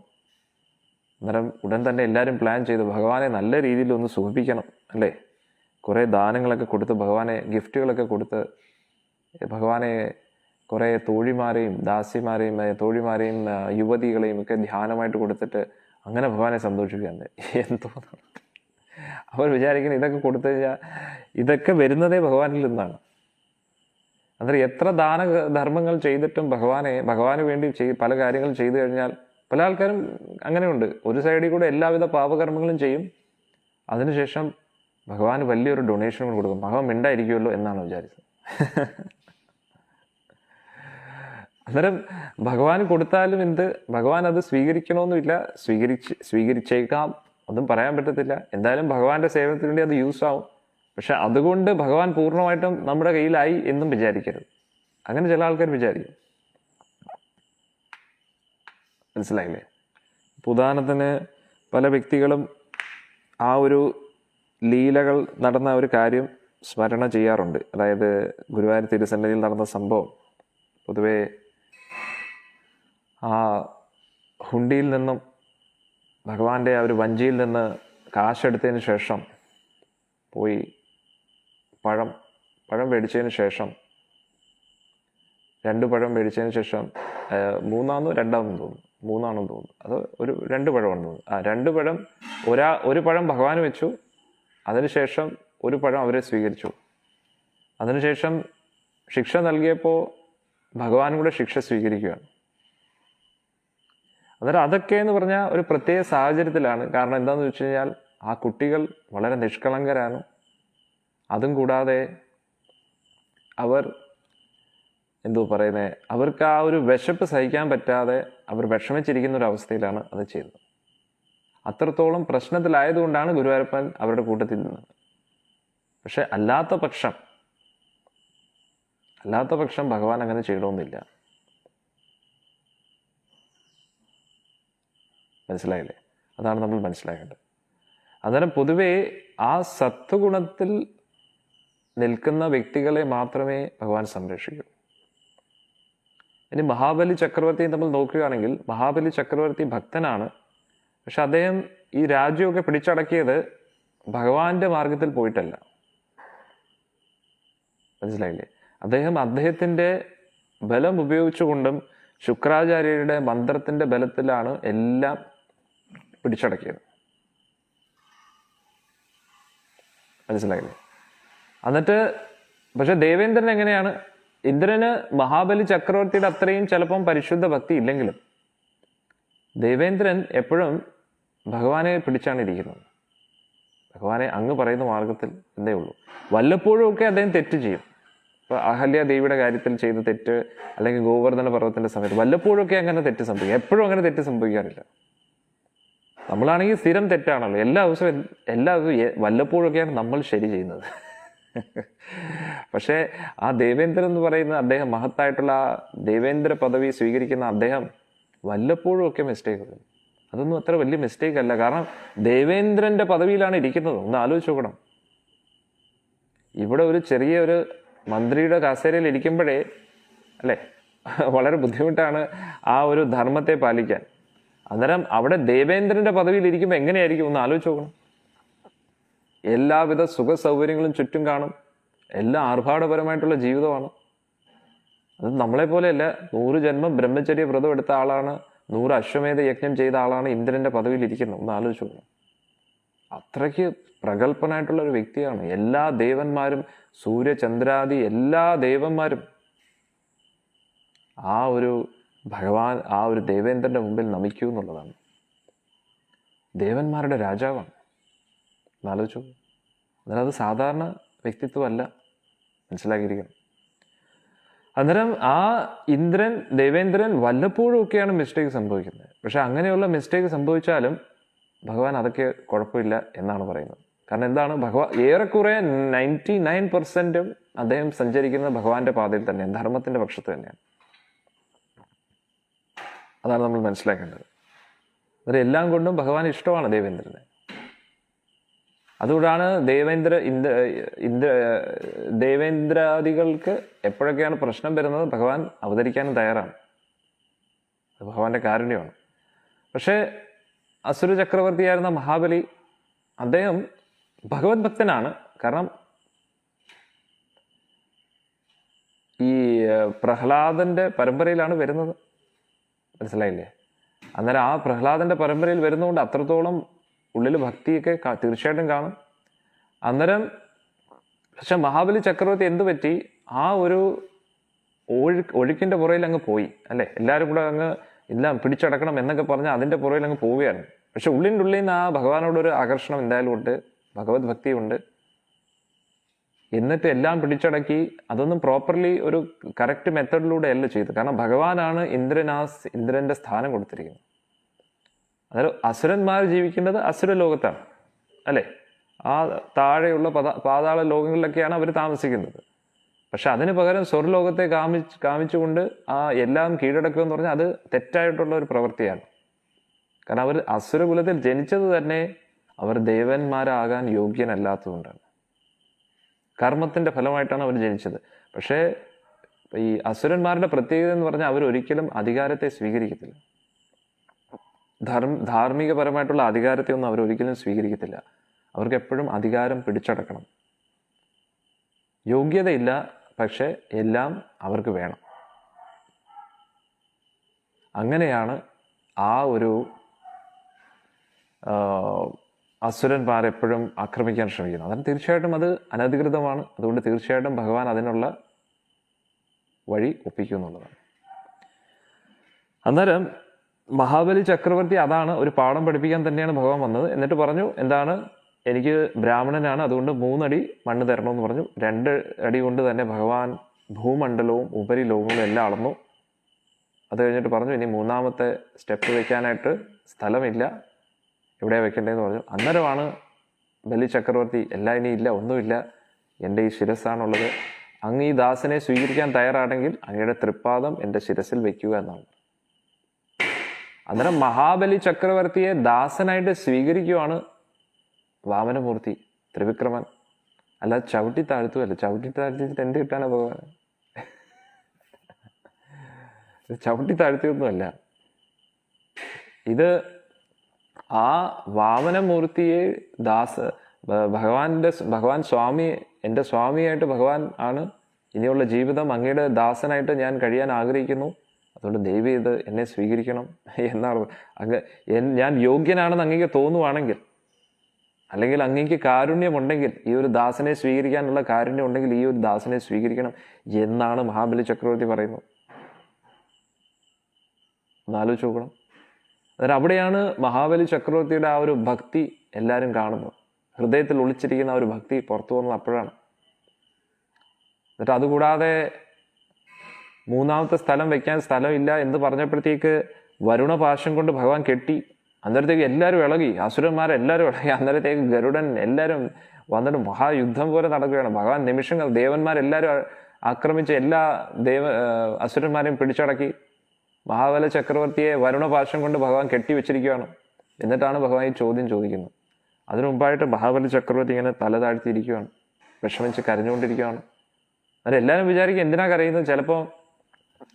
അന്നേരം ഉടൻ തന്നെ എല്ലാവരും പ്ലാൻ ചെയ്തു ഭഗവാനെ നല്ല രീതിയിൽ ഒന്ന് സുഖിപ്പിക്കണം അല്ലേ. കുറേ ദാനങ്ങളൊക്കെ കൊടുത്ത്, ഭഗവാനെ ഗിഫ്റ്റുകളൊക്കെ കൊടുത്ത്, ഭഗവാനെ കുറേ തോഴിമാരെയും ദാസിമാരെയും തോഴിമാരെയും യുവതികളെയും ഒക്കെ ധ്യാനമായിട്ട് കൊടുത്തിട്ട് അങ്ങനെ ഭഗവാനെ സന്തോഷിക്കാൻ. എന്തോ അവർ വിചാരിക്കുന്നത് ഇതൊക്കെ കൊടുത്തു കഴിഞ്ഞാൽ ഇതൊക്കെ വരുന്നതേ ഭഗവാനിൽ നിന്നാണ്. അന്നേരം എത്ര ധർമ്മങ്ങൾ ചെയ്തിട്ടും ഭഗവാന് വേണ്ടി പല കാര്യങ്ങൾ ചെയ്തു കഴിഞ്ഞാൽ പല ആൾക്കാരും അങ്ങനെയുണ്ട്. ഒരു സൈഡിൽ കൂടെ എല്ലാവിധ പാപകർമ്മങ്ങളും ചെയ്യും, അതിനുശേഷം ഭഗവാന് വലിയൊരു ഡൊണേഷൻ കൊടുക്കും. ഭഗവാൻ മിണ്ടായിരിക്കുമല്ലോ എന്നാണ് വിചാരിച്ചത്. അന്നേരം ഭഗവാൻ കൊടുത്താലും ഭഗവാൻ അത് സ്വീകരിക്കണമെന്നില്ല, സ്വീകരിച്ചേക്കാം, ഒന്നും പറയാൻ പറ്റത്തില്ല. എന്തായാലും ഭഗവാന്റെ സേവനത്തിന് വേണ്ടി അത് യൂസ് ആവും. പക്ഷെ അതുകൊണ്ട് ഭഗവാൻ പൂർണ്ണമായിട്ടും നമ്മുടെ കയ്യിലായി എന്നും വിചാരിക്കരുത്. അങ്ങനെ ചില ആൾക്കാർ വിചാരിക്കും. മനസ്സിലായില്ലേ? ഉദാഹരണത്തിന് പല വ്യക്തികളും ആ ഒരു ലീലകൾ നടന്ന ഒരു കാര്യം സ്മരണ ചെയ്യാറുണ്ട്. അതായത് ഗുരുവായൂർ തിരുസന്നിധിയിൽ നടന്ന സംഭവം. പൊതുവെ ആ ഹുണ്ടിയിൽ നിന്നും ഭഗവാന്റെ ആ ഒരു വഞ്ചിയിൽ നിന്ന് കാശെടുത്തതിന് ശേഷം പോയി പഴം മേടിച്ചതിന് ശേഷം 2 പഴം മേടിച്ചതിന് ശേഷം മൂന്നാണെന്നോ രണ്ടാമെന്ന് തോന്നുന്നു, മൂന്നാണെന്ന് തോന്നുന്നു, അത് ഒരു 2 പഴമാണെന്ന് തോന്നുന്നു. 2 പഴം ഒരു പഴം ഭഗവാന് വെച്ചു, അതിനുശേഷം ഒരു പഴം അവരെ സ്വീകരിച്ചു. അതിനുശേഷം ശിക്ഷ നൽകിയപ്പോൾ ഭഗവാനും കൂടെ ശിക്ഷ സ്വീകരിക്കുകയാണ്. അന്നേരം അതൊക്കെ എന്ന് പറഞ്ഞാൽ ഒരു പ്രത്യേക സാഹചര്യത്തിലാണ്. കാരണം എന്താണെന്ന് വെച്ച് കഴിഞ്ഞാൽ ആ കുട്ടികൾ വളരെ നിഷ്കളങ്കരാണ്. അതും കൂടാതെ അവർ അവർക്ക് ആ ഒരു വിശപ്പ് സഹിക്കാൻ പറ്റാതെ അവർ വിഷമിച്ചിരിക്കുന്ന ഒരു അവസ്ഥയിലാണ് അത് ചെയ്തത്. അത്രത്തോളം പ്രശ്നത്തിലായതുകൊണ്ടാണ് ഗുരുവായൂരപ്പൻ അവരുടെ കൂട്ടത്തിൽ നിന്നത്. പക്ഷെ അല്ലാത്ത പക്ഷം ഭഗവാൻ അങ്ങനെ ചെയ്യണമെന്നില്ല. മനസ്സിലായില്ലേ? അതാണ് നമ്മൾ മനസ്സിലാക്കേണ്ടത്. അന്നേരം പൊതുവേ ആ സത്വഗുണത്തിൽ നിൽക്കുന്ന വ്യക്തികളെ മാത്രമേ ഭഗവാൻ സംരക്ഷിക്കൂ. ഇനി മഹാബലി ചക്രവർത്തിയെ നമ്മൾ നോക്കുകയാണെങ്കിൽ, മഹാബലി ചക്രവർത്തി ഭക്തനാണ്. പക്ഷെ അദ്ദേഹം ഈ രാജ്യമൊക്കെ പിടിച്ചടക്കിയത് ഭഗവാന്റെ മാർഗത്തിൽ പോയിട്ടല്ല. മനസ്സിലായില്ലേ? അദ്ദേഹത്തിന്റെ ബലം ഉപയോഗിച്ചുകൊണ്ടും ശുക്രാചാര്യരുടെ മന്ത്രത്തിന്റെ ബലത്തിലാണ് എല്ലാം പിടിച്ചടക്കിയത്. മനസ്സിലായില്ലേ? എന്നിട്ട് പക്ഷെ ദേവേന്ദ്രൻ എങ്ങനെയാണ്? ഇന്ദ്രന് മഹാബലി ചക്രവർത്തിയുടെ അത്രയും ചിലപ്പം പരിശുദ്ധ ഭക്തി ഇല്ലെങ്കിലും ദേവേന്ദ്രൻ എപ്പോഴും ഭഗവാനെ പിടിച്ചാണ് ഇരിക്കുന്നത്. ഭഗവാനെ അങ്ങ് പറയുന്ന മാർഗത്തിൽ എന്തേ ഉള്ളൂ. വല്ലപ്പോഴും ഒക്കെ അദ്ദേഹം തെറ്റ് ചെയ്യും. ഇപ്പൊ അഹല്യ ദേവിയുടെ കാര്യത്തിൽ ചെയ്ത തെറ്റ്, അല്ലെങ്കിൽ ഗോവർദ്ധന പർവ്വത്തിന്റെ സമയത്ത് വല്ലപ്പോഴും ഒക്കെ അങ്ങനെ തെറ്റ് സംഭവിക്കും. എപ്പോഴും അങ്ങനെ തെറ്റ് സംഭവിക്കാറില്ല. നമ്മളാണെങ്കിൽ സ്ഥിരം തെറ്റാണല്ലോ. എല്ലാ ദിവസവും വല്ലപ്പോഴൊക്കെയാണ് നമ്മൾ ശരി ചെയ്യുന്നത്. പക്ഷേ ആ ദേവേന്ദ്രൻ എന്ന് പറയുന്ന അദ്ദേഹം, മഹത്തായിട്ടുള്ള ആ ദേവേന്ദ്ര പദവി സ്വീകരിക്കുന്ന അദ്ദേഹം വല്ലപ്പോഴും ഒക്കെ മിസ്റ്റേക്ക് വരും. അതൊന്നും അത്ര വലിയ മിസ്റ്റേക്ക് അല്ല. കാരണം ദേവേന്ദ്രന്റെ പദവിയിലാണ് ഇരിക്കുന്നത്. ഒന്ന് ആലോചിച്ച് നോക്കണം. ഇവിടെ ഒരു ചെറിയ മന്ത്രിയുടെ കസേരയിൽ ഇരിക്കുമ്പോഴേ അല്ലേ വളരെ ബുദ്ധിമുട്ടാണ് ആ ഒരു ധർമ്മത്തെ പാലിക്കാൻ. അന്നേരം അവിടെ ദേവേന്ദ്രന്റെ പദവിയിൽ ഇരിക്കുമ്പോൾ എങ്ങനെയായിരിക്കും ഒന്ന് ആലോചിച്ച് നോക്കണം. എല്ലാവിധ സുഖ സൗകര്യങ്ങളും ചുറ്റും കാണും. എല്ലാം ആർഭാടപരമായിട്ടുള്ള ജീവിതമാണ്. അത് നമ്മളെ പോലെയല്ല. 100 ജന്മം ബ്രഹ്മചര്യ വ്രതം എടുത്ത ആളാണ്, 100 അശ്വമേധ യജ്ഞം ചെയ്ത ആളാണ് ഇന്ദ്രന്റെ പദവിയിൽ ഇരിക്കുന്നത്. ഒന്ന് ആലോചിച്ച് നോക്കണം. അത്രയ്ക്ക് പ്രഗത്ഭനായിട്ടുള്ള ഒരു വ്യക്തിയാണ്. എല്ലാ ദേവന്മാരും, സൂര്യചന്ദ്രാദി എല്ലാ ദേവന്മാരും ആ ഒരു ഭഗവാൻ, ആ ഒരു ദേവേന്ദ്രന്റെ മുമ്പിൽ നമിക്കൂ എന്നുള്ളതാണ്. ദേവന്മാരുടെ രാജാവാണ്. ആലോചിച്ചു. അന്നേരം അത് സാധാരണ വ്യക്തിത്വമല്ല. മനസ്സിലാക്കിയിരിക്കണം. അന്നേരം ആ ദേവേന്ദ്രൻ വല്ലപ്പോഴും ഒക്കെയാണ് മിസ്റ്റേക്ക് സംഭവിക്കുന്നത്. പക്ഷെ അങ്ങനെയുള്ള മിസ്റ്റേക്ക് സംഭവിച്ചാലും ഭഗവാൻ അതൊക്കെ കുഴപ്പമില്ല എന്നാണ് പറയുന്നത്. കാരണം എന്താണ്? ഏറെക്കുറെ 99% അദ്ദേഹം സഞ്ചരിക്കുന്നത് ഭഗവാന്റെ പാതയിൽ തന്നെയാണ്, ധർമ്മത്തിന്റെ പക്ഷത്ത് തന്നെയാണ്. അതാണ് നമ്മൾ മനസ്സിലാക്കേണ്ടത്. അന്നേരം എല്ലാം കൊണ്ടും ഭഗവാൻ ഇഷ്ടമാണ് ദേവേന്ദ്രനെ. അതുകൊണ്ടാണ് ദേവേന്ദ്രാദികൾക്ക് എപ്പോഴൊക്കെയാണ് പ്രശ്നം വരുന്നത് ഭഗവാൻ അവതരിക്കാനും തയ്യാറാണ്. അത് ഭഗവാന്റെ കാരുണ്യമാണ്. പക്ഷേ അസുര ചക്രവർത്തിയായിരുന്ന മഹാബലി, അദ്ദേഹം ഭഗവത് ഭക്തനാണ്. കാരണം ഈ പ്രഹ്ലാദന്റെ പരമ്പരയിലാണ് വരുന്നത്. മനസ്സിലായില്ലേ? അന്നേരം ആ പ്രഹ്ലാദന്റെ പരമ്പരയിൽ വരുന്നതുകൊണ്ട് അത്രത്തോളം ഉള്ളിൽ ഭക്തിയൊക്കെ തീർച്ചയായിട്ടും കാണും. അന്നേരം പക്ഷെ മഹാബലി ചക്രവർത്തി എന്തു പറ്റി? ആ ഒരു ഒഴുക്കിന്റെ പുറയിൽ അങ്ങ് പോയി അല്ലെ. എല്ലാവരും കൂടെ അങ്ങ് എല്ലാം പിടിച്ചടക്കണം എന്നൊക്കെ പറഞ്ഞ് അതിന്റെ പുറയിൽ അങ്ങ് പോവുകയാണ്. പക്ഷെ ഉള്ളിൻ്റെ ഉള്ളിൽ നിന്ന് ആ ഭഗവാനോടൊരു ആകർഷണം എന്തായാലും ഉണ്ട്, ഭഗവത് ഭക്തിയുണ്ട്. എന്നിട്ട് എല്ലാം പിടിച്ചടക്കി. അതൊന്നും പ്രോപ്പർലി ഒരു കറക്റ്റ് മെത്തഡിലൂടെ അല്ല ചെയ്തത്. കാരണം ഭഗവാനാണ് ഇന്ദ്രന്റെ സ്ഥാനം കൊടുത്തിരിക്കുന്നത്. അതായത് അസുരന്മാർ ജീവിക്കുന്നത് അസുര ലോകത്താണ് അല്ലെ. ആ താഴെയുള്ള പാതാള ലോകങ്ങളിലൊക്കെയാണ് അവർ താമസിക്കുന്നത്. പക്ഷെ അതിന് പകരം സ്വർലോകത്തെ കാമിച്ചുകൊണ്ട് ആ എല്ലാം കീഴടക്കുക എന്ന് പറഞ്ഞാൽ അത് തെറ്റായിട്ടുള്ള ഒരു പ്രവൃത്തിയാണ്. കാരണം അവർ അസുരകുലത്തിൽ ജനിച്ചത് തന്നെ അവർ ദേവന്മാരാകാൻ യോഗ്യനല്ലാത്തതുകൊണ്ടാണ്. കർമ്മത്തിന്റെ ഫലമായിട്ടാണ് അവർ ജനിച്ചത്. പക്ഷേ ഈ അസുരന്മാരുടെ പ്രത്യേകത എന്ന് പറഞ്ഞാൽ അവർ ഒരിക്കലും അധികാരത്തെ സ്വീകരിക്കത്തില്ല. ധാർമ്മികപരമായിട്ടുള്ള അധികാരത്തെ ഒന്നും അവർ ഒരിക്കലും സ്വീകരിക്കത്തില്ല. അവർക്ക് എപ്പോഴും അധികാരം പിടിച്ചടക്കണം. യോഗ്യതയില്ല, പക്ഷെ എല്ലാം അവർക്ക് വേണം. അങ്ങനെയാണ് ആ ഒരു അസുരന്മാരെപ്പോഴും ആക്രമിക്കാൻ ശ്രമിക്കുന്നത്. അതാണ് തീർച്ചയായിട്ടും അത് അനധികൃതമാണ്. അതുകൊണ്ട് തീർച്ചയായിട്ടും ഭഗവാൻ അതിനുള്ള വഴി ഒപ്പിക്കും എന്നുള്ളതാണ്. അന്നേരം മഹാബലി ചക്രവർത്തി അതാണ് ഒരു പാഠം പഠിപ്പിക്കാൻ തന്നെയാണ് ഭഗവാൻ വന്നത്. എന്നിട്ട് പറഞ്ഞു, എന്താണ്, എനിക്ക് ബ്രാഹ്മണനാണ്, അതുകൊണ്ട് 3 അടി മണ്ണ് തരണമെന്ന് പറഞ്ഞു. 2 അടി കൊണ്ട് തന്നെ ഭഗവാൻ ഭൂമണ്ഡലവും ഉപരിലോകവും എല്ലാം അളന്നു. അത് കഴിഞ്ഞിട്ട് പറഞ്ഞു, ഇനി 3ാമത്തെ സ്റ്റെപ്പ് വെക്കാനായിട്ട് സ്ഥലമില്ല, എവിടെ വെക്കേണ്ടതെന്ന് പറഞ്ഞു. അന്നേരമാണ് ബലി ചക്രവർത്തി, എല്ലാം ഇനി ഇല്ല, ഒന്നുമില്ല, എൻ്റെ ഈ ശിരസ്സാണുള്ളത്, അങ്ങ് ഈ ദാസനെ സ്വീകരിക്കാൻ തയ്യാറാണെങ്കിൽ അങ്ങയുടെ തൃപ്പാദം എൻ്റെ ശിരസിൽ വെക്കുക എന്നാണ്. അന്നേരം മഹാബലി ചക്രവർത്തിയെ ദാസനായിട്ട് സ്വീകരിക്കുവാണ് വാമനമൂർത്തി ത്രിവിക്രമൻ. അല്ല ചവിട്ടി താഴ്ത്തുമല്ല. ചവിട്ടി താഴ്ത്തിട്ട് എന്ത് കിട്ടാനാ ഭഗവാൻ? ചവിട്ടി താഴ്ത്തിയൊന്നുമല്ല. ഇത് ആ വാമനമൂർത്തിയെ ഭഗവാൻ സ്വാമി, എൻ്റെ സ്വാമിയായിട്ട് ഭഗവാൻ ആണ്, ഇനിയുള്ള ജീവിതം അങ്ങയുടെ ദാസനായിട്ട് ഞാൻ കഴിയാൻ ആഗ്രഹിക്കുന്നു, അതുകൊണ്ട് ദയവ് ചെയ്ത് എന്നെ സ്വീകരിക്കണം എന്നാണ്. ഞാൻ യോഗ്യനാണെന്ന് അങ്ങേക്ക് തോന്നുവാണെങ്കിൽ, അല്ലെങ്കിൽ അങ്ങേക്ക് കാരുണ്യമുണ്ടെങ്കിൽ, ഈ ഒരു ദാസനെ സ്വീകരിക്കാനുള്ള കാരുണ്യം ഉണ്ടെങ്കിൽ ഈ ഒരു ദാസനെ സ്വീകരിക്കണം എന്നാണ് മഹാബലി ചക്രവർത്തി പറയുന്നത്. ഒന്നാലോചിച്ച് നോക്കണം. അന്നേരം അവിടെയാണ് മഹാബലി ചക്രവർത്തിയുടെ ആ ഒരു ഭക്തി എല്ലാവരും കാണുന്നത്. ഹൃദയത്തിൽ ഒളിച്ചിരിക്കുന്ന ആ ഒരു ഭക്തി പുറത്തു വന്നത് അപ്പോഴാണ്. എന്നിട്ട് അതുകൂടാതെ 3ാമത്തെ സ്ഥലം വെക്കാൻ സ്ഥലമില്ല എന്ന് പറഞ്ഞപ്പോഴത്തേക്ക് വരുണപാശം കൊണ്ട് ഭഗവാൻ കെട്ടി. അന്നേരത്തേക്ക് എല്ലാവരും ഇളകി, അസുരന്മാരെല്ലാവരും ഇളകി. അന്നേരത്തേക്ക് ഗരുഡൻ എല്ലാവരും വന്നിട്ട് മഹായുദ്ധം പോലെ നടക്കുകയാണ്. ഭഗവാൻ നിമിഷങ്ങൾ ദേവന്മാരെല്ലാവരും ആക്രമിച്ച് എല്ലാ അസുരന്മാരെയും പിടിച്ചടക്കി. മഹാബലി ചക്രവർത്തിയെ വരുണപാശം കൊണ്ട് ഭഗവാൻ കെട്ടി വെച്ചിരിക്കുകയാണ്. എന്നിട്ടാണ് ഭഗവാൻ ഈ ചോദ്യം ചോദിക്കുന്നത്. അതിനു മുമ്പായിട്ട് മഹാബലി ചക്രവർത്തി ഇങ്ങനെ തല താഴ്ത്തിയിരിക്കുകയാണ്, വിഷമിച്ച് കരഞ്ഞുകൊണ്ടിരിക്കുകയാണ്. അന്നേരം എല്ലാവരും വിചാരിക്കും എന്തിനാ കരയുന്നത്, ചിലപ്പോൾ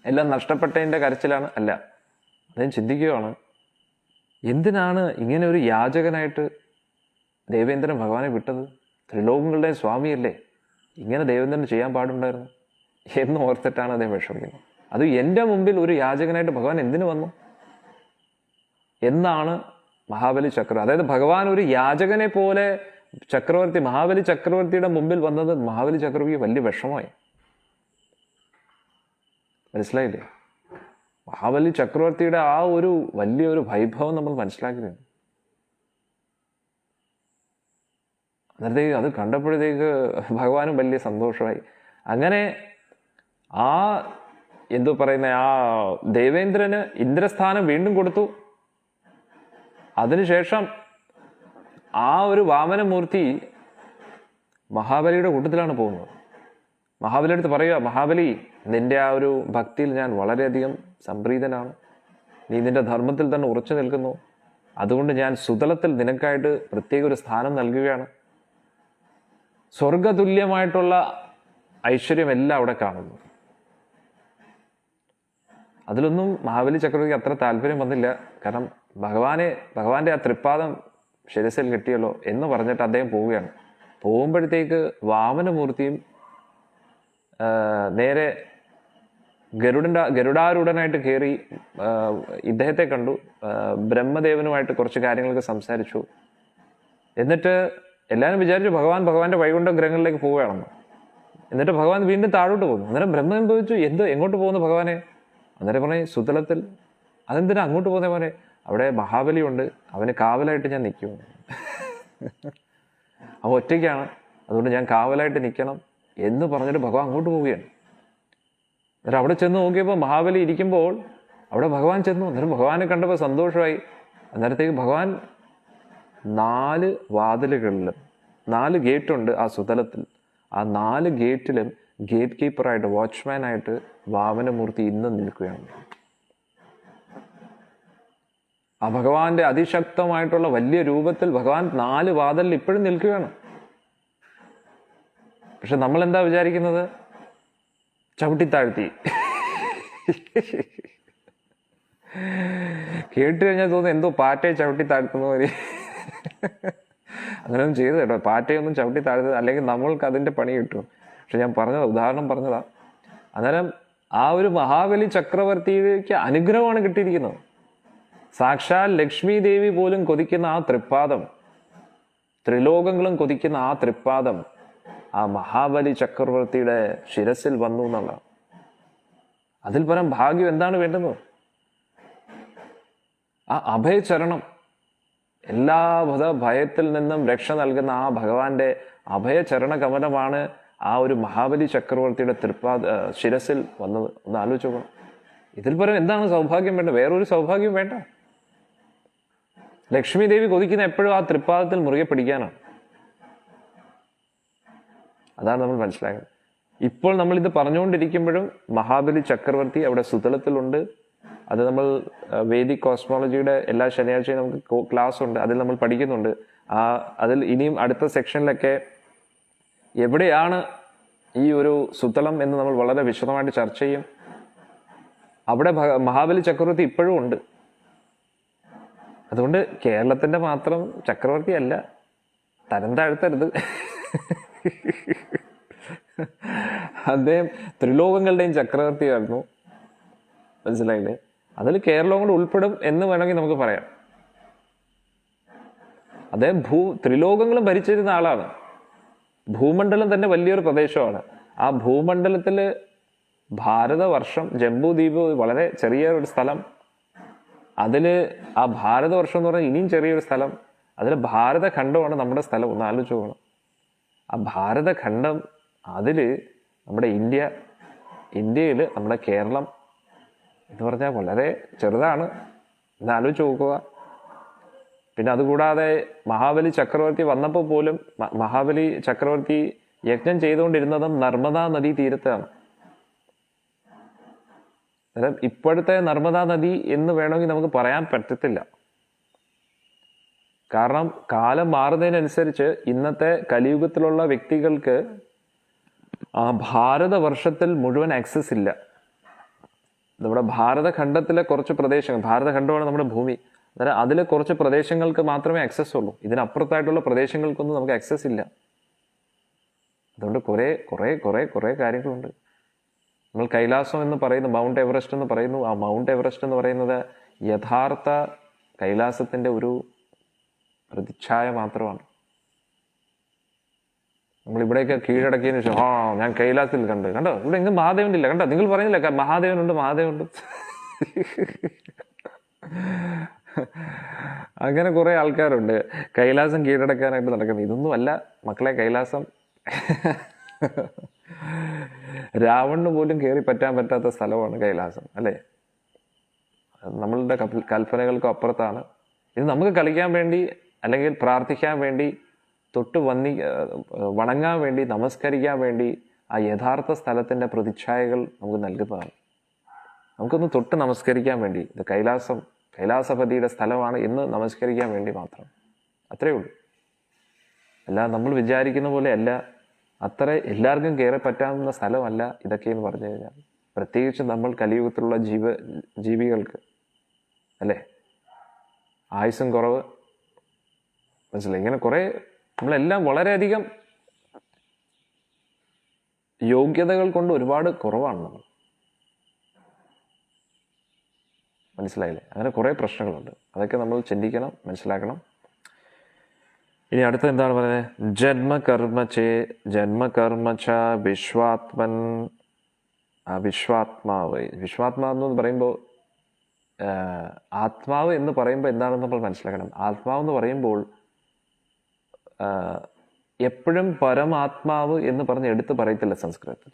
എല്ലാം നഷ്ടപ്പെട്ടതിൻ്റെ കരച്ചിലാണ്. അല്ല, അദ്ദേഹം ചിന്തിക്കുകയാണ്, എന്തിനാണ് ഇങ്ങനെ ഒരു യാചകനായിട്ട് ദേവേന്ദ്രൻ ഭഗവാനെ വിട്ടത്? ത്രിലോകങ്ങളുടെ സ്വാമിയല്ലേ, ഇങ്ങനെ ദേവേന്ദ്രൻ ചെയ്യാൻ പാടുണ്ടായിരുന്നു എന്ന് ഓർത്തിട്ടാണ് അദ്ദേഹം വിഷമിക്കുന്നത്. അത് എൻ്റെ മുമ്പിൽ ഒരു യാചകനായിട്ട് ഭഗവാൻ എന്തിനു വന്നു എന്നാണ് മഹാബലി ചക്രവർത്തി, അതായത് ഭഗവാൻ ഒരു യാചകനെ പോലെ മഹാബലി ചക്രവർത്തിയുടെ മുമ്പിൽ വന്നത് മഹാബലി ചക്രവർത്തിക്ക് വലിയ വിഷമമായി. മനസ്സിലായില്ലേ? മഹാബലി ചക്രവർത്തിയുടെ ആ ഒരു വലിയൊരു വൈഭവം നമ്മൾ മനസ്സിലാക്കിയിരുന്നു. അന്നേരത്തേക്ക് അത് കണ്ടപ്പോഴത്തേക്ക് ഭഗവാനും വലിയ സന്തോഷമായി. അങ്ങനെ ആ ആ ദേവേന്ദ്രന് ഇന്ദ്രസ്ഥാനം വീണ്ടും കൊടുത്തു. അതിനുശേഷം ആ ഒരു വാമനമൂർത്തി മഹാബലിയുടെ കൂട്ടത്തിലാണ് പോകുന്നത്. മഹാബലി അടുത്ത് പറയുക, മഹാബലി, നിന്റെ ആ ഒരു ഭക്തിയിൽ ഞാൻ വളരെയധികം സംപ്രീതനാണ്, നീ നിന്റെ ധർമ്മത്തിൽ തന്നെ ഉറച്ചു നിൽക്കുന്നു, അതുകൊണ്ട് ഞാൻ സുതലത്തിൽ നിനക്കായിട്ട് പ്രത്യേക ഒരു സ്ഥാനം നൽകുകയാണ്. സ്വർഗതുല്യമായിട്ടുള്ള ഐശ്വര്യമെല്ലാം അവിടെ കാണുന്നു. അതിലൊന്നും മഹാബലി ചക്രവർത്തിക്ക് അത്ര താല്പര്യം വന്നില്ല. കാരണം ഭഗവാന്റെ ആ തൃപ്പാദം ശിരസിൽ കിട്ടിയല്ലോ എന്ന് പറഞ്ഞിട്ട് അദ്ദേഹം പോവുകയാണ്. വാമനമൂർത്തിയും നേരെ ഗരുഡാരൂഢനായിട്ട് കയറി ഇദ്ദേഹത്തെ കണ്ടു. ബ്രഹ്മദേവനുമായിട്ട് കുറച്ച് കാര്യങ്ങളൊക്കെ സംസാരിച്ചു. എന്നിട്ട് എല്ലാവരും വിചാരിച്ചു ഭഗവാന്റെ വൈകുണ്ഠ ഗ്രഹങ്ങളിലേക്ക് പോവുകയാണെന്ന്. എന്നിട്ട് ഭഗവാൻ വീണ്ടും താഴോട്ട് പോകുന്നു. അന്നേരം ബ്രഹ്മൻ ചോദിച്ചു, എങ്ങോട്ട് പോകുന്നു ഭഗവാനെ? അന്നേരം പറഞ്ഞേ, സുതലത്തിൽ. അതെന്തിനാ അങ്ങോട്ട് പോകുന്നേ പോലെ? അവിടെ മഹാബലി ഉണ്ട്, അവന് കാവലായിട്ട് ഞാൻ നിൽക്കും. അവൻ ഒറ്റയ്ക്കാണ്, അതുകൊണ്ട് ഞാൻ കാവലായിട്ട് നിൽക്കണം എന്ന് പറഞ്ഞിട്ട് ഭഗവാൻ അങ്ങോട്ട് പോവുകയാണ്. അന്നേരം അവിടെ ചെന്ന് നോക്കിയപ്പോൾ മഹാബലി ഇരിക്കുമ്പോൾ അവിടെ ഭഗവാൻ ചെന്നു. അന്നേരം ഭഗവാനെ കണ്ടപ്പോൾ സന്തോഷമായി. അന്നേരത്തേക്ക് ഭഗവാൻ 4 വാതിലുകളിലും 4 ഗേറ്റുണ്ട് ആ സുതലത്തിൽ. ആ 4 ഗേറ്റിലും ഗേറ്റ് കീപ്പറായിട്ട്, വാച്ച്മാനായിട്ട് വാമനമൂർത്തി ഇന്നും നിൽക്കുകയാണ്. ആ ഭഗവാന്റെ അതിശക്തമായിട്ടുള്ള വലിയ രൂപത്തിൽ ഭഗവാൻ 4 വാതിലിൽ ഇപ്പോഴും നിൽക്കുകയാണ്. പക്ഷെ നമ്മൾ എന്താ വിചാരിക്കുന്നത്? ചവിട്ടിത്താഴ്ത്തി. കേട്ട് കഴിഞ്ഞാൽ തോന്നുന്നു എന്തോ പാറ്റയെ ചവിട്ടി താഴ്ത്തുന്ന പോലെ. അങ്ങനെയൊന്നും ചെയ്തു കേട്ടോ, പാറ്റയൊന്നും ചവിട്ടി താഴ്ത്തത്, അല്ലെങ്കിൽ നമ്മൾക്ക് അതിൻ്റെ പണി കിട്ടും. പക്ഷെ ഞാൻ ഉദാഹരണം പറഞ്ഞതാ. അന്നേരം ആ ഒരു മഹാബലി ചക്രവർത്തിക്ക് അനുഗ്രഹമാണ് കിട്ടിയിരിക്കുന്നത്. സാക്ഷാൽ ലക്ഷ്മി ദേവി പോലും കൊതിക്കുന്ന ആ തൃപ്പാദം, ത്രിലോകങ്ങളും കൊതിക്കുന്ന ആ തൃപ്പാദം ആ മഹാബലി ചക്രവർത്തിയുടെ ശിരസിൽ വന്നു എന്നുള്ള, അതിൽ പരം ഭാഗ്യം എന്താണ് വേണ്ടുന്നത്? ആ അഭയചരണം, എല്ലാവിധ ഭയത്തിൽ നിന്നും രക്ഷ നൽകുന്ന ആ ഭഗവാന്റെ അഭയചരണ കമലമാണ് ആ ഒരു മഹാബലി ചക്രവർത്തിയുടെ ശിരസിൽ വന്നത്. ഒന്ന് ആലോചിച്ച് നോക്കണം. ഇതിൽ പരം എന്താണ് സൗഭാഗ്യം വേണ്ട? വേറൊരു സൗഭാഗ്യം വേണ്ട. ലക്ഷ്മി ദേവി കൊതിക്കുന്ന എപ്പോഴും ആ തൃപ്പാദത്തിൽ മുറുകെ പിടിക്കാനാണ്. അതാണ് നമ്മൾ മനസ്സിലാക്കുന്നത്. ഇപ്പോൾ നമ്മൾ ഇത് പറഞ്ഞുകൊണ്ടിരിക്കുമ്പോഴും മഹാബലി ചക്രവർത്തി അവിടെ സുതലത്തിലുണ്ട്. അത് നമ്മൾ വേദിക് കോസ്മോളജിയുടെ എല്ലാ ശനിയാഴ്ചയും നമുക്ക് ക്ലാസ് ഉണ്ട്, അതിൽ നമ്മൾ പഠിക്കുന്നുണ്ട്. അതിൽ ഇനിയും അടുത്ത സെക്ഷനിലൊക്കെ എവിടെയാണ് ഈ ഒരു സുതലം എന്ന് നമ്മൾ വളരെ വിശദമായിട്ട് ചർച്ച ചെയ്യും. അവിടെ മഹാബലി ചക്രവർത്തി ഇപ്പോഴും ഉണ്ട്. അതുകൊണ്ട് കേരളത്തിന്റെ മാത്രം ചക്രവർത്തി അല്ല, തരം താഴ്ത്തരുത്. അദ്ദേഹം ത്രിലോകങ്ങളുടെയും ചക്രവർത്തിയായിരുന്നു. മനസ്സിലായില്ലേ? അതിൽ കേരളവും കൂടെ ഉൾപ്പെടും എന്ന് വേണമെങ്കിൽ നമുക്ക് പറയാം. അദ്ദേഹം ത്രിലോകങ്ങളും ഭരിച്ചിരുന്ന ആളാണ്. ഭൂമണ്ഡലം തന്നെ വലിയൊരു പ്രദേശമാണ്. ആ ഭൂമണ്ഡലത്തില് ഭാരതവർഷം, ജംബൂദ്വീപ് വളരെ ചെറിയ ഒരു സ്ഥലം, അതില് ആ ഭാരതവർഷം എന്ന് പറഞ്ഞാൽ ഇനിയും ചെറിയൊരു സ്ഥലം, അതിൽ ഭാരതഖണ്ഡമാണ് നമ്മുടെ സ്ഥലം. ഒന്ന് ആലോചിച്ച് പോകണം. ആ ഭാരതഖണ്ഡം, അതില് നമ്മുടെ ഇന്ത്യയിൽ നമ്മുടെ കേരളം എന്ന് പറഞ്ഞാൽ വളരെ ചെറുതാണ്. ഒന്ന് ആലോചിച്ച് നോക്കുക. പിന്നെ അതുകൂടാതെ മഹാബലി ചക്രവർത്തി വന്നപ്പോൾ പോലും മഹാബലി ചക്രവർത്തി യജ്ഞം ചെയ്തുകൊണ്ടിരുന്നതും നർമ്മദാ നദീ തീരത്താണ്. അന്നേരം ഇപ്പോഴത്തെ നർമ്മദാ നദി എന്ന് വേണമെങ്കിൽ നമുക്ക് പറയാൻ പറ്റത്തില്ല. കാരണം കാലം മാറുന്നതിനനുസരിച്ച് ഇന്നത്തെ കലിയുഗത്തിലുള്ള വ്യക്തികൾക്ക് ആ ഭാരതവർഷത്തിൽ മുഴുവൻ ആക്സസ് ഇല്ല. നമ്മുടെ ഭാരതഖണ്ഡത്തിലെ കുറച്ച് പ്രദേശങ്ങൾ, ഭാരതഖണ്ഡമാണ് നമ്മുടെ ഭൂമി, അന്നേരം അതിലെ കുറച്ച് പ്രദേശങ്ങൾക്ക് മാത്രമേ ആക്സസ് ഉള്ളൂ. ഇതിനപ്പുറത്തായിട്ടുള്ള പ്രദേശങ്ങൾക്കൊന്നും നമുക്ക് ആക്സസ് ഇല്ല. അതുകൊണ്ട് കുറേ കുറേ കുറേ കുറേ കാര്യങ്ങളുണ്ട്. നമ്മൾ കൈലാസം എന്ന് പറയുന്നു, മൗണ്ട് എവറസ്റ്റ് എന്ന് പറയുന്നു. ആ മൗണ്ട് എവറസ്റ്റ് എന്ന് പറയുന്നത് യഥാർത്ഥ കൈലാസത്തിന്റെ ഒരു പ്രതിച്ഛായ മാത്രമാണ്. നമ്മൾ ഇവിടെയൊക്കെ കീഴടക്കിയതിനു ശേഷം ഞാൻ കൈലാസത്തിൽ കണ്ടോ ഇവിടെ എങ്ങും മഹാദേവനില്ല, കണ്ടോ നിങ്ങൾ പറയുന്നില്ല മഹാദേവനുണ്ട്. അങ്ങനെ കുറെ ആൾക്കാരുണ്ട് കൈലാസം കീഴടക്കാനായിട്ട് നടക്കുന്നത്. ഇതൊന്നും അല്ല മക്കളെ. കൈലാസം രാവണന് പോലും കയറി പറ്റാത്ത സ്ഥലമാണ് കൈലാസം, അല്ലേ? നമ്മളുടെ കൽപ്പനകൾക്കും അപ്പുറത്താണ്. ഇത് നമുക്ക് കളിക്കാൻ വേണ്ടി അല്ലെങ്കിൽ പ്രാർത്ഥിക്കാൻ വേണ്ടി, വണങ്ങാൻ വേണ്ടി, നമസ്കരിക്കാൻ വേണ്ടി ആ യഥാർത്ഥ സ്ഥലത്തിന്റെ പ്രതിച്ഛായകൾ നമുക്ക് നൽകുന്നതാണ്. നമുക്കൊന്ന് തൊട്ട് നമസ്കരിക്കാൻ വേണ്ടി, ഇത് കൈലാസപതിയുടെ സ്ഥലമാണ് എന്ന് നമസ്കരിക്കാൻ വേണ്ടി മാത്രം. അത്രയേ ഉള്ളൂ. അല്ല നമ്മൾ വിചാരിക്കുന്ന പോലെ അല്ല, അത്ര എല്ലാവർക്കും കയറി പറ്റാവുന്ന സ്ഥലമല്ല ഇതൊക്കെ എന്ന് പറഞ്ഞു കഴിഞ്ഞാൽ. പ്രത്യേകിച്ച് നമ്മൾ കലിയുഗത്തിലുള്ള ജീവികൾക്ക്, അല്ലേ? ആയുസ്സും കുറവ്, മനസ്സിലായി? ഇങ്ങനെ കുറെ നമ്മളെല്ലാം വളരെയധികം യോഗ്യതകൾ കൊണ്ട് ഒരുപാട് കുറവാണ് നമ്മൾ, മനസ്സിലായില്ലേ? അങ്ങനെ കുറെ പ്രശ്നങ്ങളുണ്ട്. അതൊക്കെ നമ്മൾ ചിന്തിക്കണം, മനസ്സിലാക്കണം. ഇനി അടുത്ത എന്താണ് പറയുന്നത്? ജന്മകർമ്മ ച വിശ്വാത്മൻ. വിശ്വാത്മാവ് എന്ന് പറയുമ്പോൾ, ആത്മാവ് എന്ന് പറയുമ്പോൾ എന്താണെന്ന് നമ്മൾ മനസ്സിലാക്കണം. ആത്മാവ് എന്ന് പറയുമ്പോൾ എപ്പോഴും പരമാത്മാവ് എന്ന് പറഞ്ഞ് എടുത്ത് പറയത്തില്ല സംസ്കൃതത്തിൽ.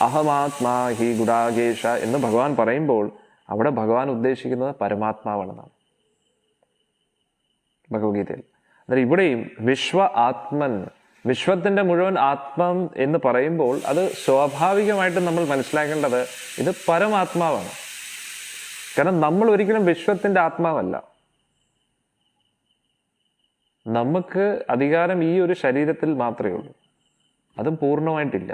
അഹമാത്മാ ഹി ഗുഡാകേശ എന്ന് ഭഗവാൻ പറയുമ്പോൾ അവിടെ ഭഗവാൻ ഉദ്ദേശിക്കുന്നത് പരമാത്മാവാണെന്നാണ് ഭഗവത്ഗീതയിൽ. അന്നേരം ഇവിടെയും ആത്മൻ, വിശ്വത്തിന്റെ മുഴുവൻ ആത്മം എന്ന് പറയുമ്പോൾ അത് സ്വാഭാവികമായിട്ടും നമ്മൾ മനസ്സിലാക്കേണ്ടത് ഇത് പരമാത്മാവാണ്. കാരണം നമ്മൾ ഒരിക്കലും വിശ്വത്തിന്റെ ആത്മാവല്ല. നമുക്ക് അധികാരം ഈ ഒരു ശരീരത്തിൽ മാത്രമേ ഉള്ളൂ, അതും പൂർണ്ണമായിട്ടില്ല.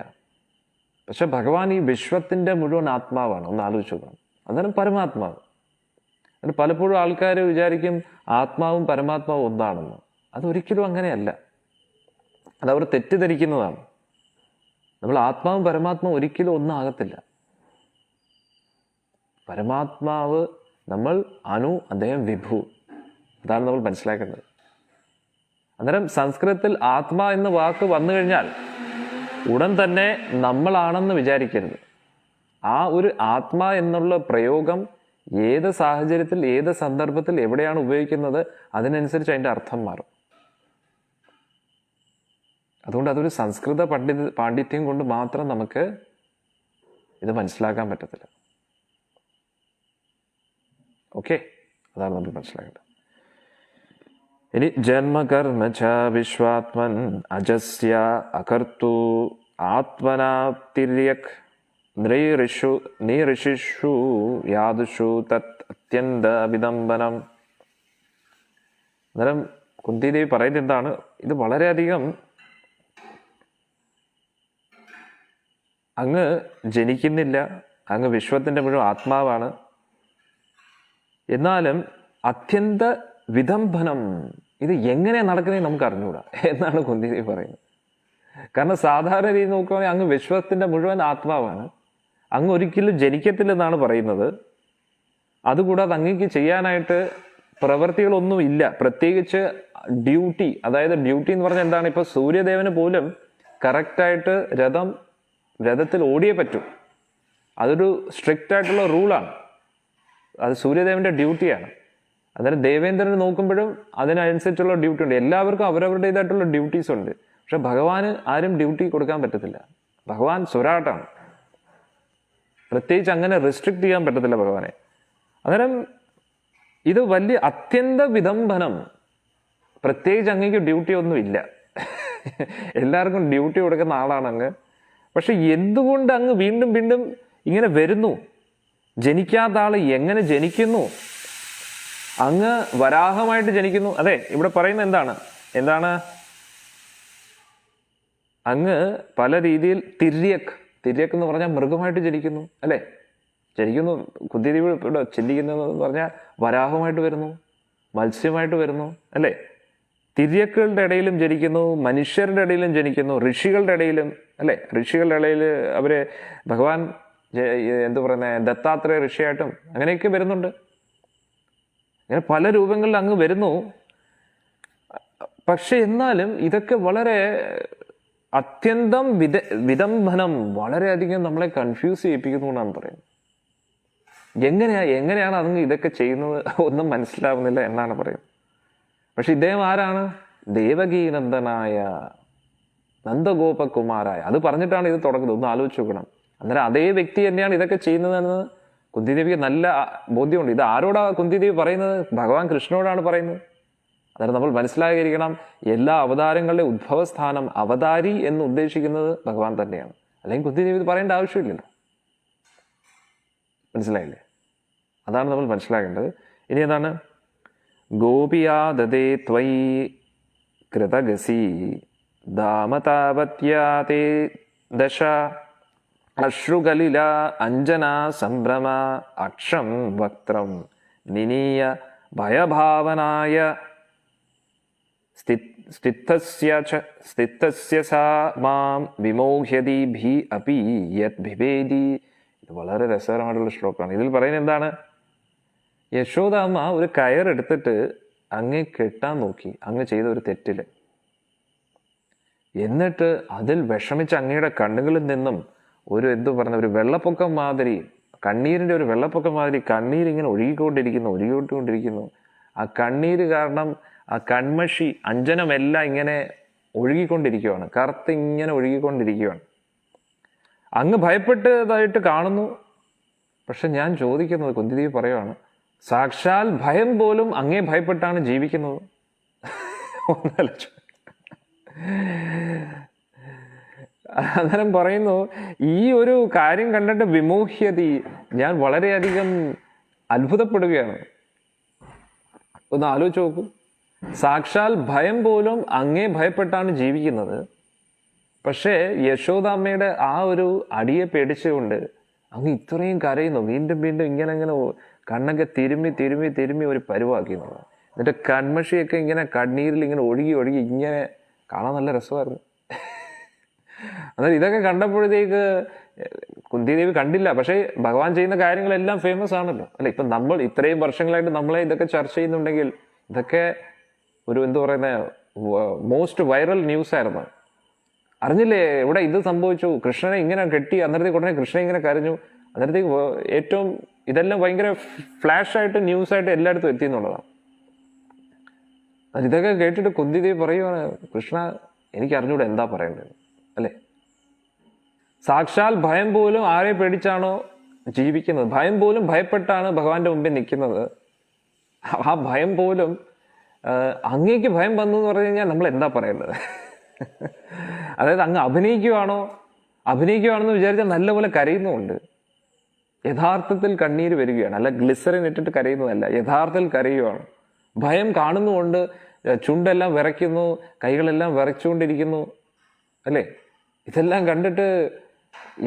പക്ഷെ ഭഗവാൻ ഈ വിശ്വത്തിന്റെ മുഴുവൻ ആത്മാവാണ്. ഒന്ന് ആലോചിച്ച് നോക്കണം. അന്നേരം പരമാത്മാവ്. എന്നിട്ട് പലപ്പോഴും ആൾക്കാർ വിചാരിക്കും ആത്മാവും പരമാത്മാവും ഒന്നാണെന്ന്. അതൊരിക്കലും അങ്ങനെയല്ല. അതവർ തെറ്റിദ്ധരിക്കുന്നതാണ്. നമ്മൾ ആത്മാവും പരമാത്മാവും ഒരിക്കലും ഒന്നാകത്തില്ല. പരമാത്മാവ് നമ്മൾ അനു, അദ്ദേഹം വിഭു. അതാണ് നമ്മൾ മനസ്സിലാക്കേണ്ടത്. അന്നേരം സംസ്കൃതത്തിൽ ആത്മാ എന്ന വാക്ക് വന്നു കഴിഞ്ഞാൽ ഉടൻ തന്നെ നമ്മളാണെന്ന് വിചാരിക്കരുത്. ആ ഒരു ആത്മാ എന്നുള്ള പ്രയോഗം ഏത് സാഹചര്യത്തിൽ, ഏത് സന്ദർഭത്തിൽ, എവിടെയാണ് ഉപയോഗിക്കുന്നത് അതിനനുസരിച്ച് അതിൻ്റെ അർത്ഥം മാറും. അതുകൊണ്ട് അതൊരു സംസ്കൃത പാണ്ഡിത്യം കൊണ്ട് മാത്രം നമുക്ക് ഇത് മനസ്സിലാക്കാൻ പറ്റത്തില്ല. ഓക്കെ, അതാണ് നമ്മൾ മനസ്സിലാക്കേണ്ടത്. ഇനി ജന്മകർമ്മ ച വിശ്വാത്മൻ അജസ്യ അകർത്തു ആത്മനാപ്തിര്യക് നിഋഷിഷു യാദുഷു തത് അത്യന്ത വിദംബനം. അന്നേരം കുന്തിദേവി പറയുന്നത് എന്താണ്? ഇത് വളരെയധികം അങ്ങ് ജനിക്കുന്നില്ല, അങ്ങ് വിശ്വത്തിൻ്റെ മുഴുവൻ ആത്മാവാണ്, എന്നാലും അത്യന്ത വിദംബനം, ഇത് എങ്ങനെയാണ് നടക്കുന്നതെന്ന് നമുക്ക് അറിഞ്ഞുകൂടാ എന്നാണ് കുന്തിദേവി പറയുന്നത്. കാരണം സാധാരണ രീതി നോക്കുകയാണെങ്കിൽ അങ്ങ് വിശ്വത്തിൻ്റെ മുഴുവൻ ആത്മാവാണ്, അങ്ങ് ഒരിക്കലും ജനിക്കത്തില്ലെന്നാണ് പറയുന്നത്. അതുകൂടാതെ അങ്ങേക്ക് ചെയ്യാനായിട്ട് പ്രവൃത്തികളൊന്നും ഇല്ല, പ്രത്യേകിച്ച് ഡ്യൂട്ടി. അതായത് ഡ്യൂട്ടി എന്ന് പറഞ്ഞാൽ എന്താണ്? ഇപ്പൊ സൂര്യദേവന് പോലും കറക്റ്റായിട്ട് രഥത്തിൽ ഓടിയേ പറ്റൂ. അതൊരു സ്ട്രിക്റ്റ് ആയിട്ടുള്ള റൂളാണ്, അത് സൂര്യദേവന്റെ ഡ്യൂട്ടിയാണ്. അന്നേരം ദേവേന്ദ്രന് നോക്കുമ്പോഴും അതിനനുസരിച്ചുള്ള ഡ്യൂട്ടി ഉണ്ട്. എല്ലാവർക്കും അവരവരുടേതായിട്ടുള്ള ഡ്യൂട്ടീസ് ഉണ്ട്. പക്ഷെ ഭഗവാന് ആരും ഡ്യൂട്ടി കൊടുക്കാൻ പറ്റത്തില്ല. ഭഗവാൻ സ്വരാട്ടാണ്, പ്രത്യേകിച്ച് അങ്ങനെ റെസ്ട്രിക്ട് ചെയ്യാൻ പറ്റത്തില്ല ഭഗവാനെ. അന്നേരം ഇത് വലിയ അത്യന്ത വിദംബനം. പ്രത്യേകിച്ച് അങ്ങേക്ക് ഡ്യൂട്ടി ഒന്നും ഇല്ല, എല്ലാവർക്കും ഡ്യൂട്ടി കൊടുക്കുന്ന ആളാണ് അങ്ങ്. പക്ഷെ എന്തുകൊണ്ട് അങ്ങ് വീണ്ടും വീണ്ടും ഇങ്ങനെ വരുന്നു? ജനിക്കാത്ത ആള് എങ്ങനെ ജനിക്കുന്നു? അങ്ങ് വരാഹമായിട്ട് ജനിക്കുന്നു. അതെ, ഇവിടെ പറയുന്നത് എന്താണ്? അങ്ങ് പല രീതിയിൽ തിര്യക് എന്ന് പറഞ്ഞാൽ മൃഗമായിട്ട് ജനിക്കുന്നു, അല്ലെ? ജനിക്കുന്നു. കുന്തിദേവി ഇവിടെ ചിന്തിക്കുന്നതെന്ന് പറഞ്ഞാൽ വരാഹമായിട്ട് വരുന്നു, മത്സ്യമായിട്ട് വരുന്നു, അല്ലെ? തിര്യക്കുകളുടെ ഇടയിലും ജനിക്കുന്നു, മനുഷ്യരുടെ ഇടയിലും ജനിക്കുന്നു, ഋഷികളുടെ ഇടയിലും, അല്ലെ? ഋഷികളുടെ ഇടയിൽ അവര് ഭഗവാൻ ദത്താത്രേയ ഋഷിയായിട്ടും അങ്ങനെയൊക്കെ വരുന്നുണ്ട്. ഇങ്ങനെ പല രൂപങ്ങളിൽ അങ്ങ് വരുന്നു. പക്ഷെ എന്നാലും ഇതൊക്കെ വളരെ അത്യന്തം വിദംബനം, വളരെയധികം നമ്മളെ കൺഫ്യൂസ് ചെയ്യിപ്പിക്കുന്നു എന്നാണ് പറയുന്നത്. എങ്ങനെയാണ് അങ്ങ് ഇതൊക്കെ ചെയ്യുന്നത് ഒന്നും മനസ്സിലാവുന്നില്ല എന്നാണ് പറയുന്നത്. പക്ഷെ ഇദ്ദേഹം ആരാണ്? ദേവകീനന്ദനായ നന്ദഗോപകുമാരായ, അത് പറഞ്ഞിട്ടാണ് ഇത് തുടങ്ങുന്നത്. ഒന്ന് ആലോചിച്ച് നോക്കണം. അന്നേരം അതേ വ്യക്തി തന്നെയാണ് ഇതൊക്കെ ചെയ്യുന്നതെന്ന് കുന്തിദേവിക്ക് നല്ല ബോധ്യമുണ്ട്. ഇത് ആരോടാ കുന്തിദേവി പറയുന്നത്? ഭഗവാൻ കൃഷ്ണനോടാണ് പറയുന്നത്. അന്നേരം നമ്മൾ മനസ്സിലാക്കിയിരിക്കണം, എല്ലാ അവതാരങ്ങളുടെ ഉദ്ഭവസ്ഥാനം, അവതാരി എന്ന് ഉദ്ദേശിക്കുന്നത് ഭഗവാൻ തന്നെയാണ്. അല്ലെങ്കിൽ കുന്തിദേവി ഇത് പറയേണ്ട ആവശ്യമില്ലല്ലോ. മനസ്സിലായില്ലേ? അതാണ് നമ്മൾ മനസ്സിലാക്കേണ്ടത്. ഇനി എന്താണ്? ഗോപിയാ ദദേ ത്വയി കൃതഗസി ദാമതാവത്യാതേ ദശ അശ്രുകലില അഞ്ജന സംഭ്രമ അക്ഷം വക്ത്രം നിനീയ ഭയഭാവനായ സ്ഥിതസ്യ സാ മാം വിമോഹ്യതി ഭി അപി യത് ഭിഭേദി. ഇത് വളരെ രസകരമായിട്ടുള്ള ശ്ലോകമാണ്. ഇതിൽ പറയുന്നത് എന്താണ്? യശോദാമ്മ ഒരു കയറെടുത്തിട്ട് അങ്ങേ കെട്ടാൻ നോക്കി, അങ്ങ് ചെയ്ത ഒരു തെറ്റില്. എന്നിട്ട് അതിൽ വിഷമിച്ച അങ്ങയുടെ കണ്ണുകളിൽ നിന്നും ഒരു ഒരു വെള്ളപ്പൊക്കം മാതിരി, കണ്ണീരിന്റെ ഒരു വെള്ളപ്പൊക്കം മാതിരി കണ്ണീരിങ്ങനെ ഒഴുകിക്കൊണ്ടിരിക്കുന്നു. ആ കണ്ണീര് കാരണം ആ കൺമഷി അഞ്ജനമെല്ലാം ഇങ്ങനെ ഒഴുകിക്കൊണ്ടിരിക്കുകയാണ്, കറുത്തിങ്ങനെ ഒഴുകിക്കൊണ്ടിരിക്കുകയാണ്. അങ്ങ് ഭയപ്പെട്ടതായിട്ട് കാണുന്നു. പക്ഷെ ഞാൻ ചോദിക്കുന്നത്, കുന്തിദേവി പറയുവാണ്, സാക്ഷാൽ ഭയം പോലും അങ്ങേ ഭയപ്പെട്ടാണ് ജീവിക്കുന്നത്. അന്നേരം പറയുന്നു, ഈ ഒരു കാര്യം കണ്ടിട്ട് വിമോഹ്യതി, ഞാൻ വളരെയധികം അത്ഭുതപ്പെടുകയാണ്. ഒന്ന് ആലോചിച്ച് നോക്കൂ. സാക്ഷാൽ ഭയം പോലും അങ്ങേ ഭയപ്പെട്ടാണ് ജീവിക്കുന്നത്. പക്ഷേ യശോദാമ്മയുടെ ആ ഒരു അടിയെ പേടിച്ചുകൊണ്ട് അങ്ങ് ഇത്രയും കരയുന്നു. വീണ്ടും വീണ്ടും ഇങ്ങനെ കണ്ണൊക്കെ തിരുമ്മി ഒരു പരുവാക്കി എന്നുള്ളത്. എന്നിട്ട് കൺമഷിയൊക്കെ ഇങ്ങനെ കണ്ണീരിൽ ഇങ്ങനെ ഒഴുകി ഇങ്ങനെ കാണാൻ നല്ല രസമായിരുന്നു. എന്നാൽ ഇതൊക്കെ കണ്ടപ്പോഴത്തേക്ക് കുന്തിദേവി കണ്ടില്ല, പക്ഷേ ഭഗവാൻ ചെയ്യുന്ന കാര്യങ്ങളെല്ലാം ഫേമസ് ആണല്ലോ അല്ലെ. ഇപ്പം നമ്മൾ ഇത്രയും വർഷങ്ങളായിട്ട് നമ്മളെ ഇതൊക്കെ ചർച്ച ചെയ്യുന്നുണ്ടെങ്കിൽ ഇതൊക്കെ ഒരു എന്താ പറയുന്ന മോസ്റ്റ് വൈറൽ ന്യൂസ് ആയിരുന്നു. അറിഞ്ഞില്ലേ ഇവിടെ ഇത് സംഭവിച്ചു, കൃഷ്ണനെ ഇങ്ങനെ കെട്ടി, അന്നേരത്തേക്ക് ഉടനെ കൃഷ്ണൻ ഇങ്ങനെ കരഞ്ഞു, അന്നേരത്തേക്ക് ഏറ്റവും ഇതെല്ലാം ഭയങ്കര ഫ്ലാഷായിട്ട് ന്യൂസായിട്ട് എല്ലായിടത്തും എത്തി എന്നുള്ളതാണ്. ഇതൊക്കെ കേട്ടിട്ട് കുന്തിദേവി പറയുവാണ്, കൃഷ്ണ എനിക്ക് അറിഞ്ഞൂടെ എന്താ പറയേണ്ടത് അല്ലേ. സാക്ഷാൽ ഭയം പോലും ആരെ പേടിച്ചാണോ ജീവിക്കുന്നത്, ഭയം പോലും ഭയപ്പെട്ടാണ് ഭഗവാന്റെ മുമ്പിൽ നിൽക്കുന്നത്. ആ ഭയം പോലും അങ്ങേക്ക് ഭയം വന്നു എന്ന് പറഞ്ഞു കഴിഞ്ഞാൽ നമ്മൾ എന്താ പറയേണ്ടത്? അതായത് അങ്ങ് അഭിനയിക്കുവാണെന്ന് വിചാരിച്ചാൽ നല്ലപോലെ കരയുന്നുമുണ്ട്. യഥാർത്ഥത്തിൽ കണ്ണീര് വരികയാണ്, അല്ല ഗ്ലിസറിൻ ഇട്ടിട്ട് കരയുന്നതല്ല, യഥാർത്ഥത്തിൽ കരയുവാണ്. ഭയം കാണുന്നുകൊണ്ട് ചുണ്ടെല്ലാം വിറയ്ക്കുന്നു, കൈകളെല്ലാം വിറച്ചുകൊണ്ടിരിക്കുന്നു അല്ലേ. ഇതെല്ലാം കണ്ടിട്ട്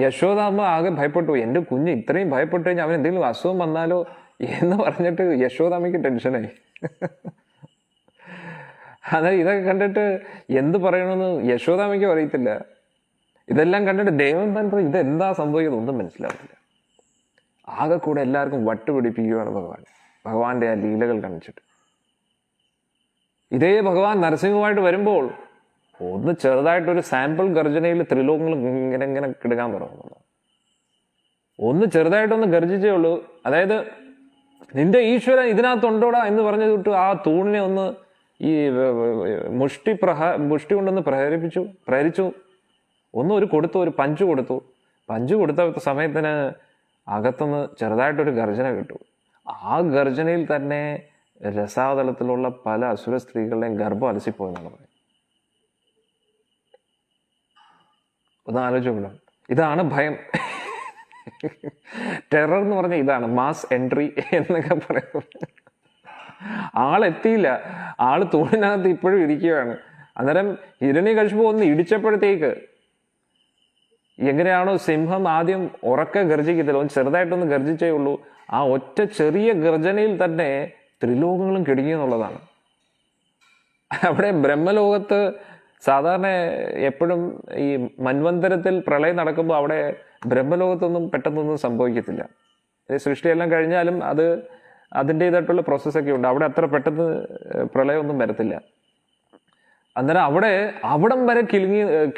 യശോദാമ്മ ആകെ ഭയപ്പെട്ടു. എൻ്റെ കുഞ്ഞ് ഇത്രയും ഭയപ്പെട്ടു കഴിഞ്ഞാൽ അവൻ എന്തെങ്കിലും അസുഖം വന്നാലോ എന്ന് പറഞ്ഞിട്ട് യശോദാമ്മയ്ക്ക് ടെൻഷനായി. അതായത് ഇതൊക്കെ കണ്ടിട്ട് എന്ത് പറയണമെന്ന് യശോദാമ്മയ്ക്ക് അറിയത്തില്ല. ഇതെല്ലാം കണ്ടിട്ട് ദേവൻ താൻ പറയും ഇതെന്താ സംഭവിക്കുന്നത് ഒന്നും മനസ്സിലാവില്ല. ആകെ കൂടെ എല്ലാവർക്കും വട്ടുപിടിപ്പിക്കുകയാണ് ഭഗവാന്റെ ആ ലീലകൾ കാണിച്ചിട്ട്. ഇതേ ഭഗവാൻ നരസിംഹമായിട്ട് വരുമ്പോൾ ഒന്ന് ചെറുതായിട്ടൊരു സാമ്പിൾ ഗർജനയിൽ ത്രിലോകങ്ങൾ ഇങ്ങനെ ഇങ്ങനെ കിടക്കാൻ തുടങ്ങുന്നു. ഒന്ന് ചെറുതായിട്ടൊന്ന് ഗർജിച്ചേ ഉള്ളൂ. അതായത് നിന്റെ ഈശ്വരൻ ഇതിനകത്തുണ്ടോടാ എന്ന് പറഞ്ഞു തൊട്ട് ആ തൂണിനെ ഒന്ന് ഈ മുഷ്ടി കൊണ്ടൊന്ന് പ്രഹരിച്ചു. ഒരു പഞ്ച് കൊടുത്ത സമയത്തിന് അകത്തുനിന്ന് ചെറുതായിട്ടൊരു ഗർജന കിട്ടു. ആ ഗർജനയിൽ തന്നെ രസാതലത്തിലുള്ള പല അസുര സ്ത്രീകളുടെയും ഗർഭം അലസിപ്പോയെന്നാണ് പറയുന്നത്. ഒന്ന് ആലോചിച്ചോളൂ. ഇതാണ് ഭയം. ടെറർ എന്ന് പറഞ്ഞാൽ ഇതാണ്, മാസ് എൻട്രി എന്നൊക്കെ പറയുന്നത്. ആളെത്തിയില്ല, ആള് തൂണിനകത്ത് ഇപ്പോഴും ഇരിക്കുകയാണ്. അന്നേരം ഹിരണ്യകശിപു ഒന്ന് ഇടിച്ചപ്പോഴത്തേക്ക് എങ്ങനെയാണോ സിംഹം ആദ്യം ഉറക്കെ ഗർജിക്കത്തില്ല, ഒന്ന് ചെറുതായിട്ടൊന്ന് ഗർജിച്ചേ ഉള്ളൂ, ആ ഒറ്റ ചെറിയ ഗർജനയിൽ തന്നെ ത്രിലോകങ്ങളും കിടുങ്ങി എന്നുള്ളതാണ്. അവിടെ ബ്രഹ്മലോകത്ത് സാധാരണ എപ്പോഴും ഈ മന്വന്തരത്തിൽ പ്രളയം നടക്കുമ്പോൾ അവിടെ ബ്രഹ്മലോകത്തൊന്നും പെട്ടെന്നൊന്നും സംഭവിക്കത്തില്ല. സൃഷ്ടിയെല്ലാം കഴിഞ്ഞാലും അതിൻ്റെതായിട്ടുള്ള പ്രോസസ്സൊക്കെ ഉണ്ട്. അവിടെ അത്ര പെട്ടെന്ന് പ്രളയമൊന്നും വരത്തില്ല. അന്നേരം അവിടം വരെ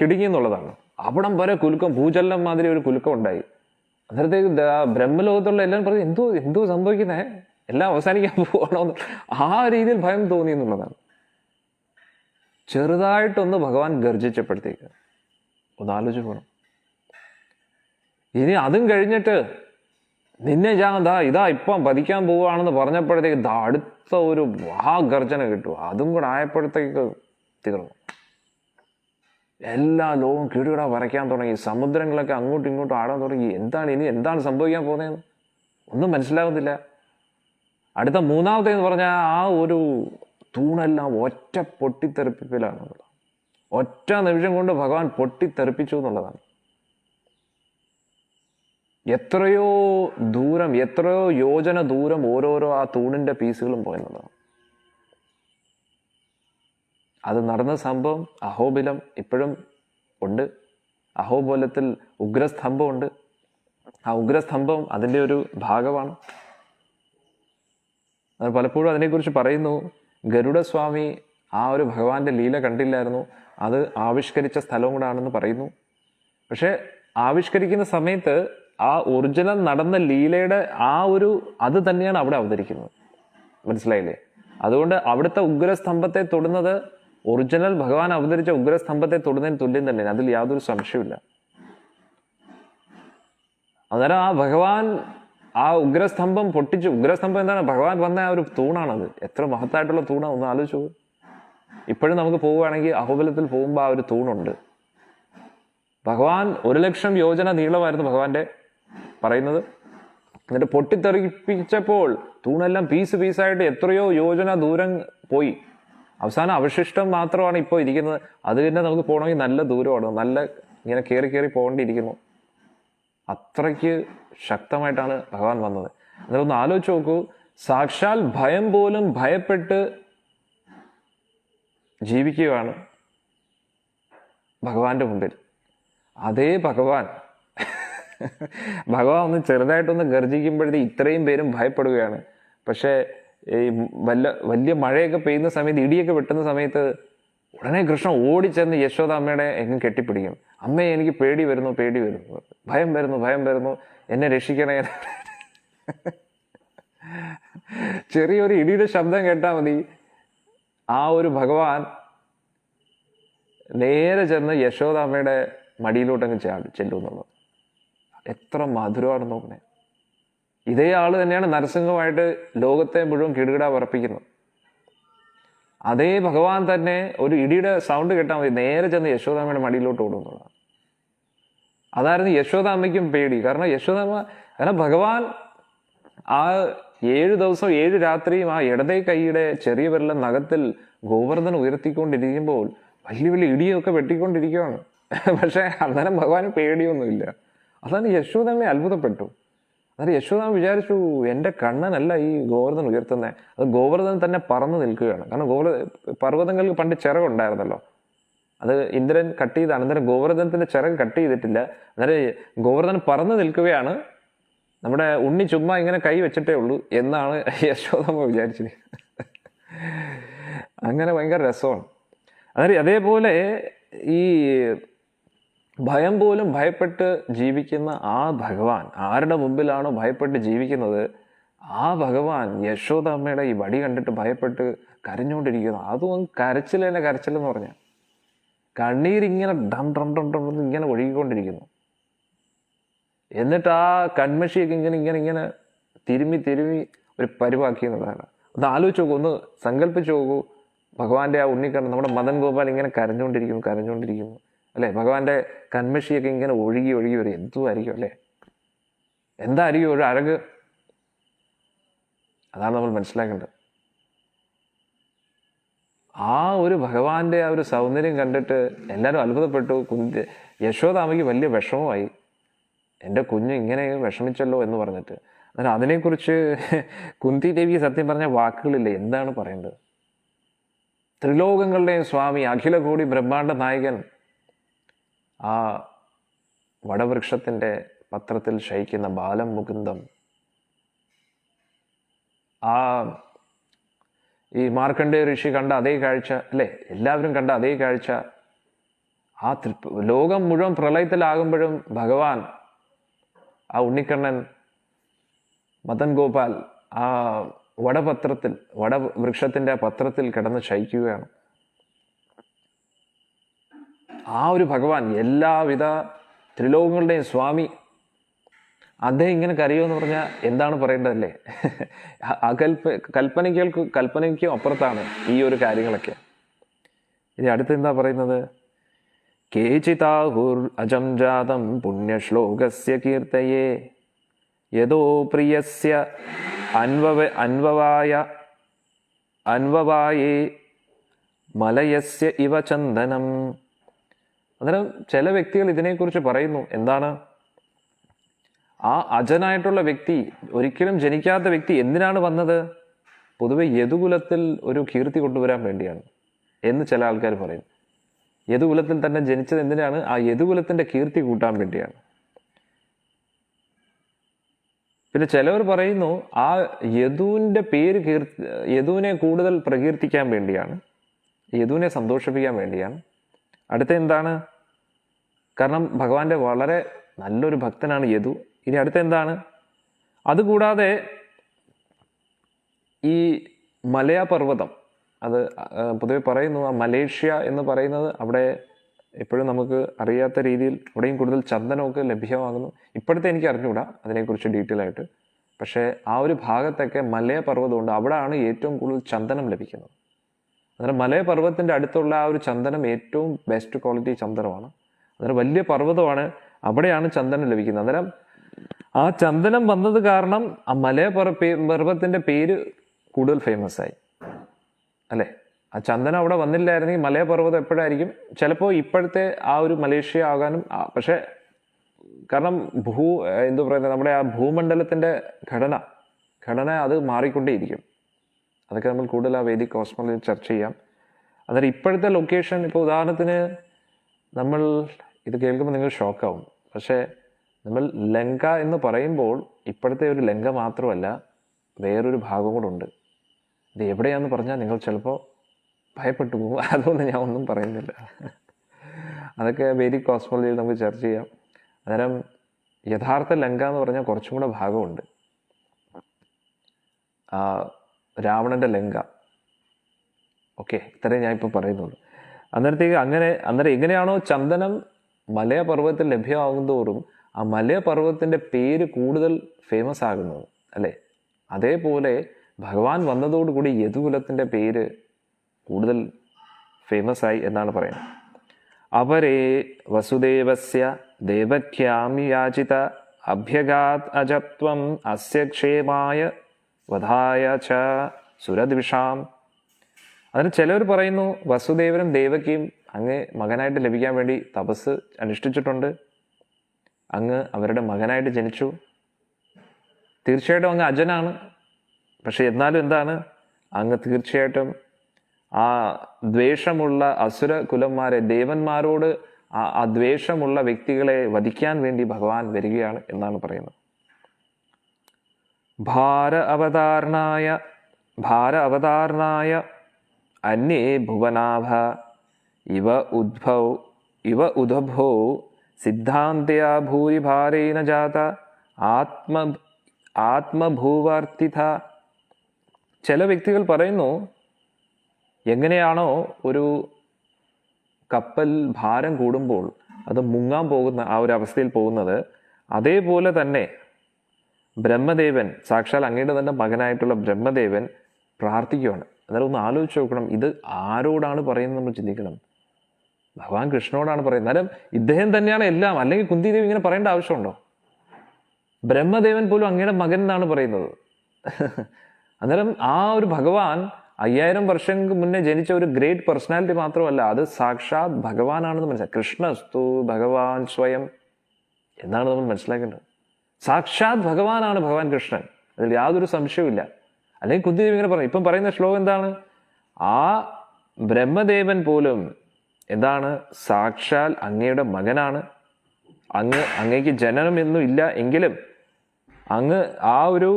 കിടുങ്ങി എന്നുള്ളതാണ്. അവിടം വരെ കുലുക്കം, ഭൂചലനം മാതിരി ഒരു കുലുക്കം ഉണ്ടായി. അന്നേരത്തേക്ക് ബ്രഹ്മലോകത്തുള്ള എല്ലാവരും പറയും എന്തോ സംഭവിക്കുന്നേ, എല്ലാം അവസാനിക്കാൻ പോകണമെന്ന്. ആ രീതിയിൽ ഭയം തോന്നി എന്നുള്ളതാണ്. ചെറുതായിട്ടൊന്ന് ഭഗവാൻ ഗർജിച്ചപ്പോഴത്തേക്ക് ഒന്ന് ആലോചിച്ച് പോകണം. ഇനി അതും കഴിഞ്ഞിട്ട് നിന്നെ ഞാൻ ഇതാ ഇപ്പം വധിക്കാൻ പോവുകയാണെന്ന് പറഞ്ഞപ്പോഴത്തേക്ക് അടുത്ത ഒരു ഗർജന കിട്ടും. അതും കൂടെ ആയപ്പോഴത്തേക്ക് തീർന്നു. എല്ലാ ലോകവും കിടുകിട വരയ്ക്കാൻ തുടങ്ങി, സമുദ്രങ്ങളൊക്കെ അങ്ങോട്ടും ഇങ്ങോട്ടും ആടാൻ തുടങ്ങി. എന്താണ് സംഭവിക്കാൻ പോകുന്നതെന്ന് ഒന്നും മനസ്സിലാകുന്നില്ല. അടുത്ത മൂന്നാമത്തേന്ന് പറഞ്ഞാൽ ആ ഒരു തൂണെല്ലാം ഒറ്റ പൊട്ടിത്തെറിപ്പിക്കലാണുള്ളത്. ഒറ്റ നിമിഷം കൊണ്ട് ഭഗവാൻ പൊട്ടിത്തെറിപ്പിച്ചു എന്നുള്ളതാണ്. എത്രയോ യോജന ദൂരം ഓരോരോ ആ തൂണിന്റെ പീസുകളും പോയെന്നുള്ളതാണ്. അത് നടന്ന സംഭവം അഹോബിലം ഇപ്പോഴും ഉണ്ട്. അഹോബലത്തിൽ ഉഗ്രസ്തംഭം ഉണ്ട്. ആ ഉഗ്രസ്തംഭം അതിൻ്റെ ഒരു ഭാഗമാണ്. അത് പലപ്പോഴും അതിനെക്കുറിച്ച് പറയുന്നു. ഗരുഡസ്വാമി ആ ഒരു ഭഗവാന്റെ ലീല കണ്ടില്ലായിരുന്നു, അത് ആവിഷ്കരിച്ച സ്ഥലവും കൂടാണെന്ന് പറയുന്നു. പക്ഷെ ആവിഷ്കരിക്കുന്ന സമയത്ത് ആ ഒറിജിനൽ നടന്ന ലീലയുടെ അത് തന്നെയാണ് അവിടെ അവതരിക്കുന്നത്. മനസ്സിലായില്ലേ? അതുകൊണ്ട് അവിടുത്തെ ഉഗ്രസ്തംഭത്തെ തൊടുന്നത് ഒറിജിനൽ ഭഗവാൻ അവതരിച്ച ഉഗ്രസ്തംഭത്തെ തൊടുന്നതിന് തുല്യം തന്നെ, അതിൽ യാതൊരു സംശയമില്ല. അന്നേരം ആ ഭഗവാൻ ആ ഉഗ്രസ്തംഭം പൊട്ടിച്ചു. ഉഗ്രസ്തംഭം എന്താണ്? ഭഗവാൻ വന്ന ആ ഒരു തൂണാണത്. എത്ര മഹത്തായിട്ടുള്ള തൂണാണ്, ഒന്ന് ആലോചിച്ചു. ഇപ്പോഴും നമുക്ക് പോവുകയാണെങ്കിൽ അഹോബലത്തിൽ പോകുമ്പോൾ ആ ഒരു തൂണുണ്ട്. ഭഗവാൻ 1,00,000 യോജന നീളമായിരുന്നു ഭഗവാന്റെ പറയുന്നത്. എന്നിട്ട് പൊട്ടിത്തെറിപ്പിച്ചപ്പോൾ തൂണെല്ലാം പീസായിട്ട് എത്രയോ യോജന ദൂരം പോയി. അവസാനം അവശിഷ്ടം മാത്രമാണ് ഇപ്പോൾ ഇരിക്കുന്നത്. അത് തന്നെ നമുക്ക് പോകണമെങ്കിൽ നല്ല ദൂരമാണ്, നല്ല ഇങ്ങനെ കയറി പോകേണ്ടിയിരിക്കുന്നു. അത്രയ്ക്ക് ശക്തമായിട്ടാണ് ഭഗവാൻ വന്നത്. എന്നിട്ടൊന്ന് ആലോചിച്ച് നോക്കൂ. സാക്ഷാൽ ഭയം പോലും ഭയപ്പെട്ട് ജീവിക്കുകയാണ് ഭഗവാന്റെ മുമ്പിൽ. അതേ ഭഗവാൻ ഭഗവാൻ ഒന്ന് ചെറുതായിട്ടൊന്ന് ഗർജിക്കുമ്പോഴത്തേ ഇത്രയും പേരും ഭയപ്പെടുകയാണ്. പക്ഷേ ഈ വലിയ മഴയൊക്കെ പെയ്യുന്ന സമയത്ത്, ഇടിയൊക്കെ വെട്ടുന്ന സമയത്ത് ഉടനെ കൃഷ്ണൻ ഓടിച്ചെന്ന് യശോദാമ്മയുടെ എങ്ങും കെട്ടിപ്പിടിക്കും. അമ്മയെ എനിക്ക് പേടി വരുന്നു, ഭയം വരുന്നു, എന്നെ രക്ഷിക്കണേ. ചെറിയൊരു ഇടിയുടെ ശബ്ദം കേട്ടാൽ മതി, ആ ഒരു ഭഗവാൻ നേരെ ചെന്ന് യശോദാമ്മയുടെ മടിയിലോട്ടങ്ങ് ചെല്ലും എന്നുള്ളത്. എത്ര മധുരമാണ് നോക്കണേ. ഇതേ ആള് തന്നെയാണ് നരസിംഹമായിട്ട് ലോകത്തെ മുഴുവൻ കിടുകിട പറപ്പിക്കുന്നത്. അതേ ഭഗവാൻ തന്നെ ഒരു ഇടിയുടെ സൗണ്ട് കേട്ടാൽ മതി, നേരെ ചെന്ന് യശോദാമ്മയുടെ മടിയിലോട്ട് ഓടും എന്നുള്ളതാണ്. അതായിരുന്നു യശോദാമ്മയ്ക്കും പേടി. കാരണം ഭഗവാൻ ആ 7 ദിവസം 7 രാത്രിയും ആ ഇടതേ കൈയുടെ ചെറിയ വിരലിന്റെ നഖത്തിൽ ഗോവർദ്ധനം ഉയർത്തിക്കൊണ്ടിരിക്കുമ്പോൾ വലിയ വലിയ ഇടിയൊക്കെ വെട്ടിക്കൊണ്ടിരിക്കുകയാണ്. പക്ഷെ അന്നേരം ഭഗവാന് പേടിയൊന്നുമില്ല. അതാണ് യശോദാമ്മയെ അത്ഭുതപ്പെട്ടു. അന്നേരം യശോദാമ്മ വിചാരിച്ചു, എൻ്റെ കണ്ണനല്ല ഈ ഗോവർദ്ധൻ ഉയർത്തുന്നത്, അത് ഗോവർദ്ധൻ തന്നെ പറന്നു നിൽക്കുകയാണ്. കാരണം പർവ്വതങ്ങൾക്ക് പണ്ട് ചിറകുണ്ടായിരുന്നല്ലോ, അത് ഇന്ദ്രൻ കട്ട് ചെയ്താണ്. അന്നേരം ഗോവർദ്ധനത്തിന്റെ ചിറക് കട്ട് ചെയ്തിട്ടില്ല. അന്നേരം ഗോവർദ്ധൻ പറന്നു നിൽക്കുകയാണ്, നമ്മുടെ ഉണ്ണി ചുമ്മാ ഇങ്ങനെ കൈ വെച്ചിട്ടേ ഉള്ളൂ എന്നാണ് യശോദാമ്മ വിചാരിച്ചത്. അങ്ങനെ ഭയങ്കര രസമാണ്. അന്നേരം അതേപോലെ ഈ ഭയം പോലും ഭയപ്പെട്ട് ജീവിക്കുന്ന ആ ഭഗവാൻ, ആരുടെ മുമ്പിലാണോ ഭയപ്പെട്ട് ജീവിക്കുന്നത്, ആ ഭഗവാൻ യശോദാമ്മയുടെ ഈ വടി കണ്ടിട്ട് ഭയപ്പെട്ട് കരഞ്ഞുകൊണ്ടിരിക്കുന്നു. അതും കരച്ചിലെന്ന് പറഞ്ഞാൽ കണ്ണീരിങ്ങനെ ഡം ഡം ഡം ഡം ഇങ്ങനെ ഒഴുകിക്കൊണ്ടിരിക്കുന്നു. എന്നിട്ട് ആ കൺമഷിയൊക്കെ ഇങ്ങനെ തിരുമ്മി ഒരു പരുവാക്കിയെന്നുള്ളതാണ്. ഒന്ന് ആലോചിച്ച് നോക്കൂ, ഒന്ന് സങ്കല്പിച്ച് നോക്കൂ. ഭഗവാന്റെ ആ ഉണ്ണിക്കണ്ണൻ, നമ്മുടെ മദൻ ഗോപാൽ ഇങ്ങനെ കരഞ്ഞുകൊണ്ടിരിക്കുന്നു അല്ലെ. ഭഗവാന്റെ കൺമഷിയൊക്കെ ഇങ്ങനെ ഒഴുകി വരും. എന്തുമായിരിക്കും അല്ലെ, എന്തായിരിക്കും ഒരു അഴക്. അതാണ് നമ്മൾ മനസ്സിലാക്കേണ്ടത്. ആ ഒരു ഭഗവാന്റെ ആ ഒരു സൗന്ദര്യം കണ്ടിട്ട് എല്ലാവരും അത്ഭുതപ്പെട്ടു. യശോദാമ്മയ്ക്ക് വലിയ വിഷമമായി, എൻ്റെ കുഞ്ഞ് ഇങ്ങനെ വിഷമിച്ചല്ലോ എന്ന് പറഞ്ഞിട്ട്. അന്നേരം അതിനെക്കുറിച്ച് കുന്തി ദേവി സത്യം പറഞ്ഞ വാക്കുകളില്ല, എന്താണ് പറയേണ്ടത്. ത്രിലോകങ്ങളുടെയും സ്വാമി, അഖില കോടി ബ്രഹ്മാണ്ഡ നായകൻ, ആ വടവൃക്ഷത്തിന്റെ പത്രത്തിൽ ശയിക്കുന്ന ബാലം മുകുന്ദം, ആ ഈ മാർക്കണ്ഡേയ ഋഷി കണ്ട അതേ കാഴ്ച അല്ലെ, എല്ലാവരും കണ്ട അതേ കാഴ്ച. ആ ലോകം മുഴുവൻ പ്രളയത്തിലാകുമ്പോഴും ഭഗവാൻ, ആ ഉണ്ണിക്കണ്ണൻ മദൻ ഗോപാൽ ആ വടവൃക്ഷത്തിന്റെ പത്രത്തിൽ കിടന്ന് ശയിക്കുകയാണ്. ആ ഒരു ഭഗവാൻ, എല്ലാവിധ ത്രിലോകങ്ങളുടെയും സ്വാമി, അദ്ദേഹം ഇങ്ങനെ കരയുമെന്ന് പറഞ്ഞാൽ എന്താണ് പറയേണ്ടതല്ലേ. കൽപ്പനയ്ക്കും അപ്പുറത്താണ് ഈ ഒരു കാര്യങ്ങളൊക്കെ. ഇനി അടുത്ത് എന്താ പറയുന്നത്, കേചിതാഹുർ അജം ജാതം പുണ്യശ്ലോകസ്യ കീർത്തയേ യദോ പ്രിയസ്യ അൻവവായേ മലയസ്യ ഇവ ചന്ദനം. അന്നേരം ചില വ്യക്തികൾ ഇതിനെക്കുറിച്ച് പറയുന്നു. എന്താണ്, ആ അജനായിട്ടുള്ള വ്യക്തി, ഒരിക്കലും ജനിക്കാത്ത വ്യക്തി എന്തിനാണ് വന്നത്? പൊതുവെ യദുകുലത്തിൽ ഒരു കീർത്തി കൊണ്ടുവരാൻ വേണ്ടിയാണ് എന്ന് ചില ആൾക്കാർ പറയും. യദുകുലത്തിൽ തന്നെ ജനിച്ചത് എന്തിനാണ്? ആ യദുകുലത്തിന്റെ കീർത്തി കൂട്ടാൻ വേണ്ടിയാണ്. പിന്നെ ചിലവർ പറയുന്നു ആ യദുവിന്റെ പേര് യദുവിനെ കൂടുതൽ പ്രകീർത്തിക്കാൻ വേണ്ടിയാണ്, യദുവിനെ സന്തോഷിപ്പിക്കാൻ വേണ്ടിയാണ്. അടുത്ത എന്താണ്, കാരണം ഭഗവാന്റെ വളരെ നല്ലൊരു ഭക്തനാണ് യദു. ഇനി അടുത്ത എന്താണ്, അതുകൂടാതെ ഈ മലയപർവ്വതം, അത് പൊതുവെ പറയുന്നു ആ മലേഷ്യ എന്ന് പറയുന്നത്, അവിടെ എപ്പോഴും നമുക്ക് അറിയാത്ത രീതിയിൽ അവിടെയും കൂടുതൽ ചന്ദനമൊക്കെ ലഭ്യമാകുന്നു. ഇപ്പോഴത്തെ എനിക്ക് അറിഞ്ഞുകൂടാ അതിനെക്കുറിച്ച് ഡീറ്റെയിൽ ആയിട്ട്. പക്ഷേ ആ ഒരു ഭാഗത്തൊക്കെ മലയപർവ്വതമുണ്ട്, അവിടെയാണ് ഏറ്റവും കൂടുതൽ ചന്ദനം ലഭിക്കുന്നത്. അന്നേരം മലയപർവ്വതത്തിന്റെ അടുത്തുള്ള ആ ഒരു ചന്ദനം ഏറ്റവും ബെസ്റ്റ് ക്വാളിറ്റി ചന്ദനമാണ്. അന്നേരം വലിയ പർവ്വതമാണ്, അവിടെയാണ് ചന്ദനം ലഭിക്കുന്നത്. അന്നേരം ആ ചന്ദനം വന്നത് കാരണം ആ മലയപർവ്വതത്തിന്റെ പേര് കൂടുതൽ ഫേമസ് ആയി അല്ലെ. ആ ചന്ദനം അവിടെ വന്നില്ലായിരുന്നെങ്കിൽ മലയപർവ്വതം എപ്പോഴായിരിക്കും, ചിലപ്പോൾ ഇപ്പോഴത്തെ ആ ഒരു മലേഷ്യ ആകാനും. പക്ഷെ കാരണം എന്താ പറയുന്നത്, നമ്മുടെ ആ ഭൂമണ്ഡലത്തിന്റെ ഘടന അത് മാറിക്കൊണ്ടേയിരിക്കും. അതൊക്കെ നമ്മൾ കൂടുതൽ ആ വേദിക് കോസ്മോളജിയിൽ ചർച്ച ചെയ്യാം. അന്നേരം ഇപ്പോഴത്തെ ലൊക്കേഷൻ, ഇപ്പോൾ ഉദാഹരണത്തിന് നമ്മൾ ഇത് കേൾക്കുമ്പോൾ നിങ്ങൾ ഷോക്കാവും. പക്ഷേ നമ്മൾ ലങ്ക എന്ന് പറയുമ്പോൾ ഇപ്പോഴത്തെ ഒരു ലങ്ക മാത്രമല്ല, വേറൊരു ഭാഗം കൂടെ ഉണ്ട്. ഇത് എവിടെയാണെന്ന് പറഞ്ഞാൽ നിങ്ങൾ ചിലപ്പോൾ ഭയപ്പെട്ടു പോകും. അതുകൊണ്ട് ഞാൻ ഒന്നും പറയുന്നില്ല. അതൊക്കെ വേദിക് കോസ്മോളജിയിൽ നമുക്ക് ചർച്ച ചെയ്യാം. അന്നേരം യഥാർത്ഥ ലങ്ക എന്ന് പറഞ്ഞാൽ കുറച്ചും കൂടെ ഭാഗമുണ്ട്. രാവണൻ്റെ ലങ്ക. ഓക്കെ, ഇത്രയും ഞാൻ ഇപ്പോൾ പറയുന്നുള്ളൂ. അന്നേരം എങ്ങനെയാണോ ചന്ദനം മലയപർവ്വതത്തിൽ ലഭ്യമാകുന്തോറും ആ മലയപർവ്വതത്തിൻ്റെ പേര് കൂടുതൽ ഫേമസ് ആകുന്നത് അല്ലേ, അതേപോലെ ഭഗവാൻ വന്നതോടുകൂടി യദുകുലത്തിൻ്റെ പേര് കൂടുതൽ ഫേമസ് ആയി എന്നാണ് പറയുന്നത്. അവരേ വസുദേവസ്യ ദേവക്യാം യാചിത അഭ്യഗാത് അജത്വം അസ്യ ക്ഷേമായ വധായ ച സുരദ്വിഷാം. അതിന് ചിലർ പറയുന്നു വസുദേവനും ദേവകിയും അങ്ങ് മകനായിട്ട് ലഭിക്കാൻ വേണ്ടി തപസ് അനുഷ്ഠിച്ചിട്ടുണ്ട്, അങ്ങ് അവരുടെ മകനായിട്ട് ജനിച്ചു. തീർച്ചയായിട്ടും അങ്ങ് അജനാണ്. പക്ഷെ എന്നാലും എന്താണ്, അങ്ങ് തീർച്ചയായിട്ടും ആ ദ്വേഷമുള്ള അസുര കുലന്മാരെ, ദേവന്മാരോട് ആ ദ്വേഷമുള്ള വ്യക്തികളെ വധിക്കാൻ വേണ്ടി ഭഗവാൻ വരികയാണ് എന്നാണ് പറയുന്നത്. ഭാര അവതാരണായ അന്യേ ഭുവനാഭ ഇവ ഉദ്ഭവോ സിദ്ധാന്തയ ഭൂരിഭാരേണ ജാത ആത്മഭൂവാർത്ഥിത. ചില വ്യക്തികൾ പറയുന്നു, എങ്ങനെയാണോ ഒരു കപ്പൽ ഭാരം കൂടുമ്പോൾ അത് മുങ്ങാൻ പോകുന്ന ആ ഒരു അവസ്ഥയിൽ പോകുന്നത്, അതേപോലെ തന്നെ ബ്രഹ്മദേവൻ, സാക്ഷാൽ അങ്ങയുടെ തന്നെ മകനായിട്ടുള്ള ബ്രഹ്മദേവൻ പ്രാർത്ഥിക്കുകയാണ്. അന്നേരം ഒന്ന് ആലോചിച്ച് നോക്കണം, ഇത് ആരോടാണ് പറയുന്നത് നമ്മൾ ചിന്തിക്കണം. ഭഗവാൻ കൃഷ്ണനോടാണ് പറയുന്നത്. അന്നേരം ഇദ്ദേഹം തന്നെയാണ് എല്ലാം. അല്ലെങ്കിൽ കുന്തിദേവി ഇങ്ങനെ പറയേണ്ട ആവശ്യമുണ്ടോ? ബ്രഹ്മദേവൻ പോലും അങ്ങയുടെ മകൻ എന്നാണ് പറയുന്നത്. അന്നേരം ആ ഒരു ഭഗവാൻ 5000 വർഷങ്ങൾക്ക് മുന്നേ ജനിച്ച ഒരു ഗ്രേറ്റ് പേഴ്സണാലിറ്റി മാത്രമല്ല, അത് സാക്ഷാത് ഭഗവാനാണെന്ന് മനസ്സിലാക്കി. കൃഷ്ണസ്തു ഭഗവാൻ സ്വയം എന്നാണ് നമ്മൾ മനസ്സിലാക്കേണ്ടത്. സാക്ഷാത് ഭഗവാനാണ് ഭഗവാൻ കൃഷ്ണൻ, അതിൽ യാതൊരു സംശയവുമില്ല. അല്ലെങ്കിൽ കുന്തിദേവി ഇങ്ങനെ പറയും. ഇപ്പം പറയുന്ന ശ്ലോകം എന്താണ്? ആ ബ്രഹ്മദേവൻ പോലും എന്താണ്, സാക്ഷാൽ അങ്ങയുടെ മകനാണ്. അങ്ങേക്ക് ജനനമൊന്നും ഇല്ല എങ്കിലും അങ്ങ് ആ ഒരു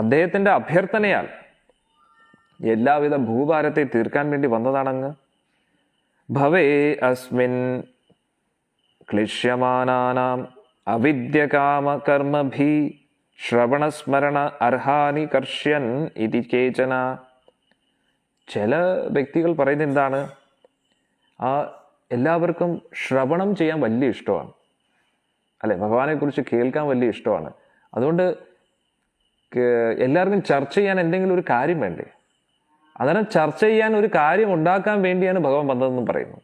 അദ്ദേഹത്തിൻ്റെ അഭ്യർത്ഥനയാൽ എല്ലാവിധ ഭൂഭാരത്തെ തീർക്കാൻ വേണ്ടി വന്നതാണ് അങ്ങ്. ഭവേ അസ്മിൻ ക്ലിശ്യമാനാനാം അവിദ്യകാമ കർമ്മഭി ശ്രവണസ്മരണ അർഹാനി കർഷ്യൻ ഇതി കേചന. ചില വ്യക്തികൾ പറയുന്നത് എന്താണ്, എല്ലാവർക്കും ശ്രവണം ചെയ്യാൻ വലിയ ഇഷ്ടമാണ് അല്ലെ, ഭഗവാനെ കുറിച്ച് കേൾക്കാൻ വലിയ ഇഷ്ടമാണ്. അതുകൊണ്ട് എല്ലാവർക്കും ചർച്ച ചെയ്യാൻ എന്തെങ്കിലും ഒരു കാര്യം വേണ്ടേ? അന്നേരം ചർച്ച ചെയ്യാൻ ഒരു കാര്യം ഉണ്ടാക്കാൻ വേണ്ടിയാണ് ഭഗവാൻ വന്നതെന്നും പറയുന്നു.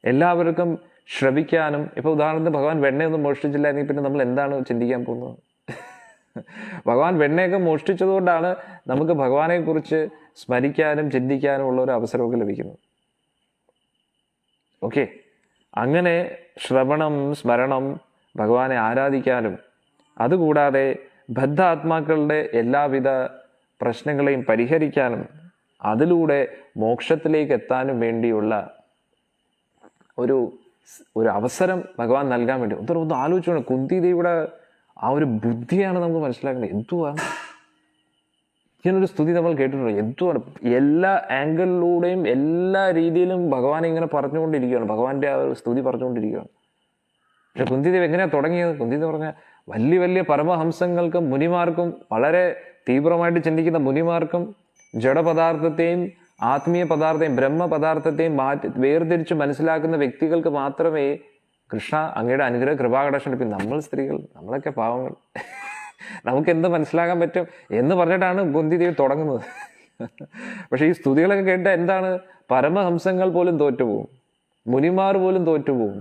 എല്ലാവർക്കും ശ്രവിക്കാനും. ഇപ്പൊ ഉദാഹരണത്തിന് ഭഗവാൻ വെണ്ണയൊന്നും മോഷ്ടിച്ചില്ലായിരുന്നെങ്കിൽ പിന്നെ നമ്മൾ എന്താണ് ചിന്തിക്കാൻ പോകുന്നത്? ഭഗവാൻ വെണ്ണയൊക്കെ മോഷ്ടിച്ചതുകൊണ്ടാണ് നമുക്ക് ഭഗവാനെ കുറിച്ച് സ്മരിക്കാനും ചിന്തിക്കാനും ഉള്ള ഒരു അവസരമൊക്കെ ലഭിക്കുന്നത്. ഓക്കെ, അങ്ങനെ ശ്രവണം, സ്മരണം, ഭഗവാനെ ആരാധിക്കാനും അതുകൂടാതെ ബദ്ധാത്മാക്കളുടെ എല്ലാവിധ പ്രശ്നങ്ങളെയും പരിഹരിക്കാനും അതിലൂടെ മോക്ഷത്തിലേക്ക് എത്താനും വേണ്ടിയുള്ള ഒരു അവസരം ഭഗവാൻ നൽകാൻ വേണ്ടി ഒന്ന് ആലോചിച്ചോണം. കുന്തിദേവിയുടെ ആ ഒരു ബുദ്ധിയാണ് നമുക്ക് മനസ്സിലാക്കേണ്ടത്. എന്തുവാണ് ഇങ്ങനൊരു സ്തുതി നമ്മൾ കേട്ടിട്ടുണ്ടോ? എന്തുവാണ് എല്ലാ ആംഗിളിലൂടെയും എല്ലാ രീതിയിലും ഭഗവാനെ ഇങ്ങനെ പറഞ്ഞുകൊണ്ടിരിക്കുകയാണ്, ഭഗവാന്റെ ആ ഒരു സ്തുതി പറഞ്ഞുകൊണ്ടിരിക്കുകയാണ്. പക്ഷെ കുന്തിദേവി എങ്ങനെയാണ് തുടങ്ങിയത്? കുന്തിദേവി പറഞ്ഞ വലിയ വലിയ പരമഹംസങ്ങൾക്കും മുനിമാർക്കും, വളരെ തീവ്രമായിട്ട് ചിന്തിക്കുന്ന മുനിമാർക്കും, ജഡപദാർത്ഥത്തെയും ആത്മീയ പദാർത്ഥത്തെയും ബ്രഹ്മപദാർത്ഥത്തെയും വേർതിരിച്ച് മനസ്സിലാക്കുന്ന വ്യക്തികൾക്ക് മാത്രമേ കൃഷ്ണ അങ്ങയുടെ അനുഗ്രഹ കൃപാകടാക്ഷം ലഭിക്കും. നമ്മൾ സ്ത്രീകൾ, നമ്മളൊക്കെ പാവങ്ങൾ, നമുക്ക് എന്ത് മനസ്സിലാക്കാൻ പറ്റും എന്ന് പറഞ്ഞിട്ടാണ് കുന്തിദേവി തുടങ്ങുന്നത്. പക്ഷെ ഈ സ്തുതികളൊക്കെ കേട്ട എന്താണ്, പരമഹംസങ്ങൾ പോലും തോറ്റുപോകും, മുനിമാർ പോലും തോറ്റുപോകും.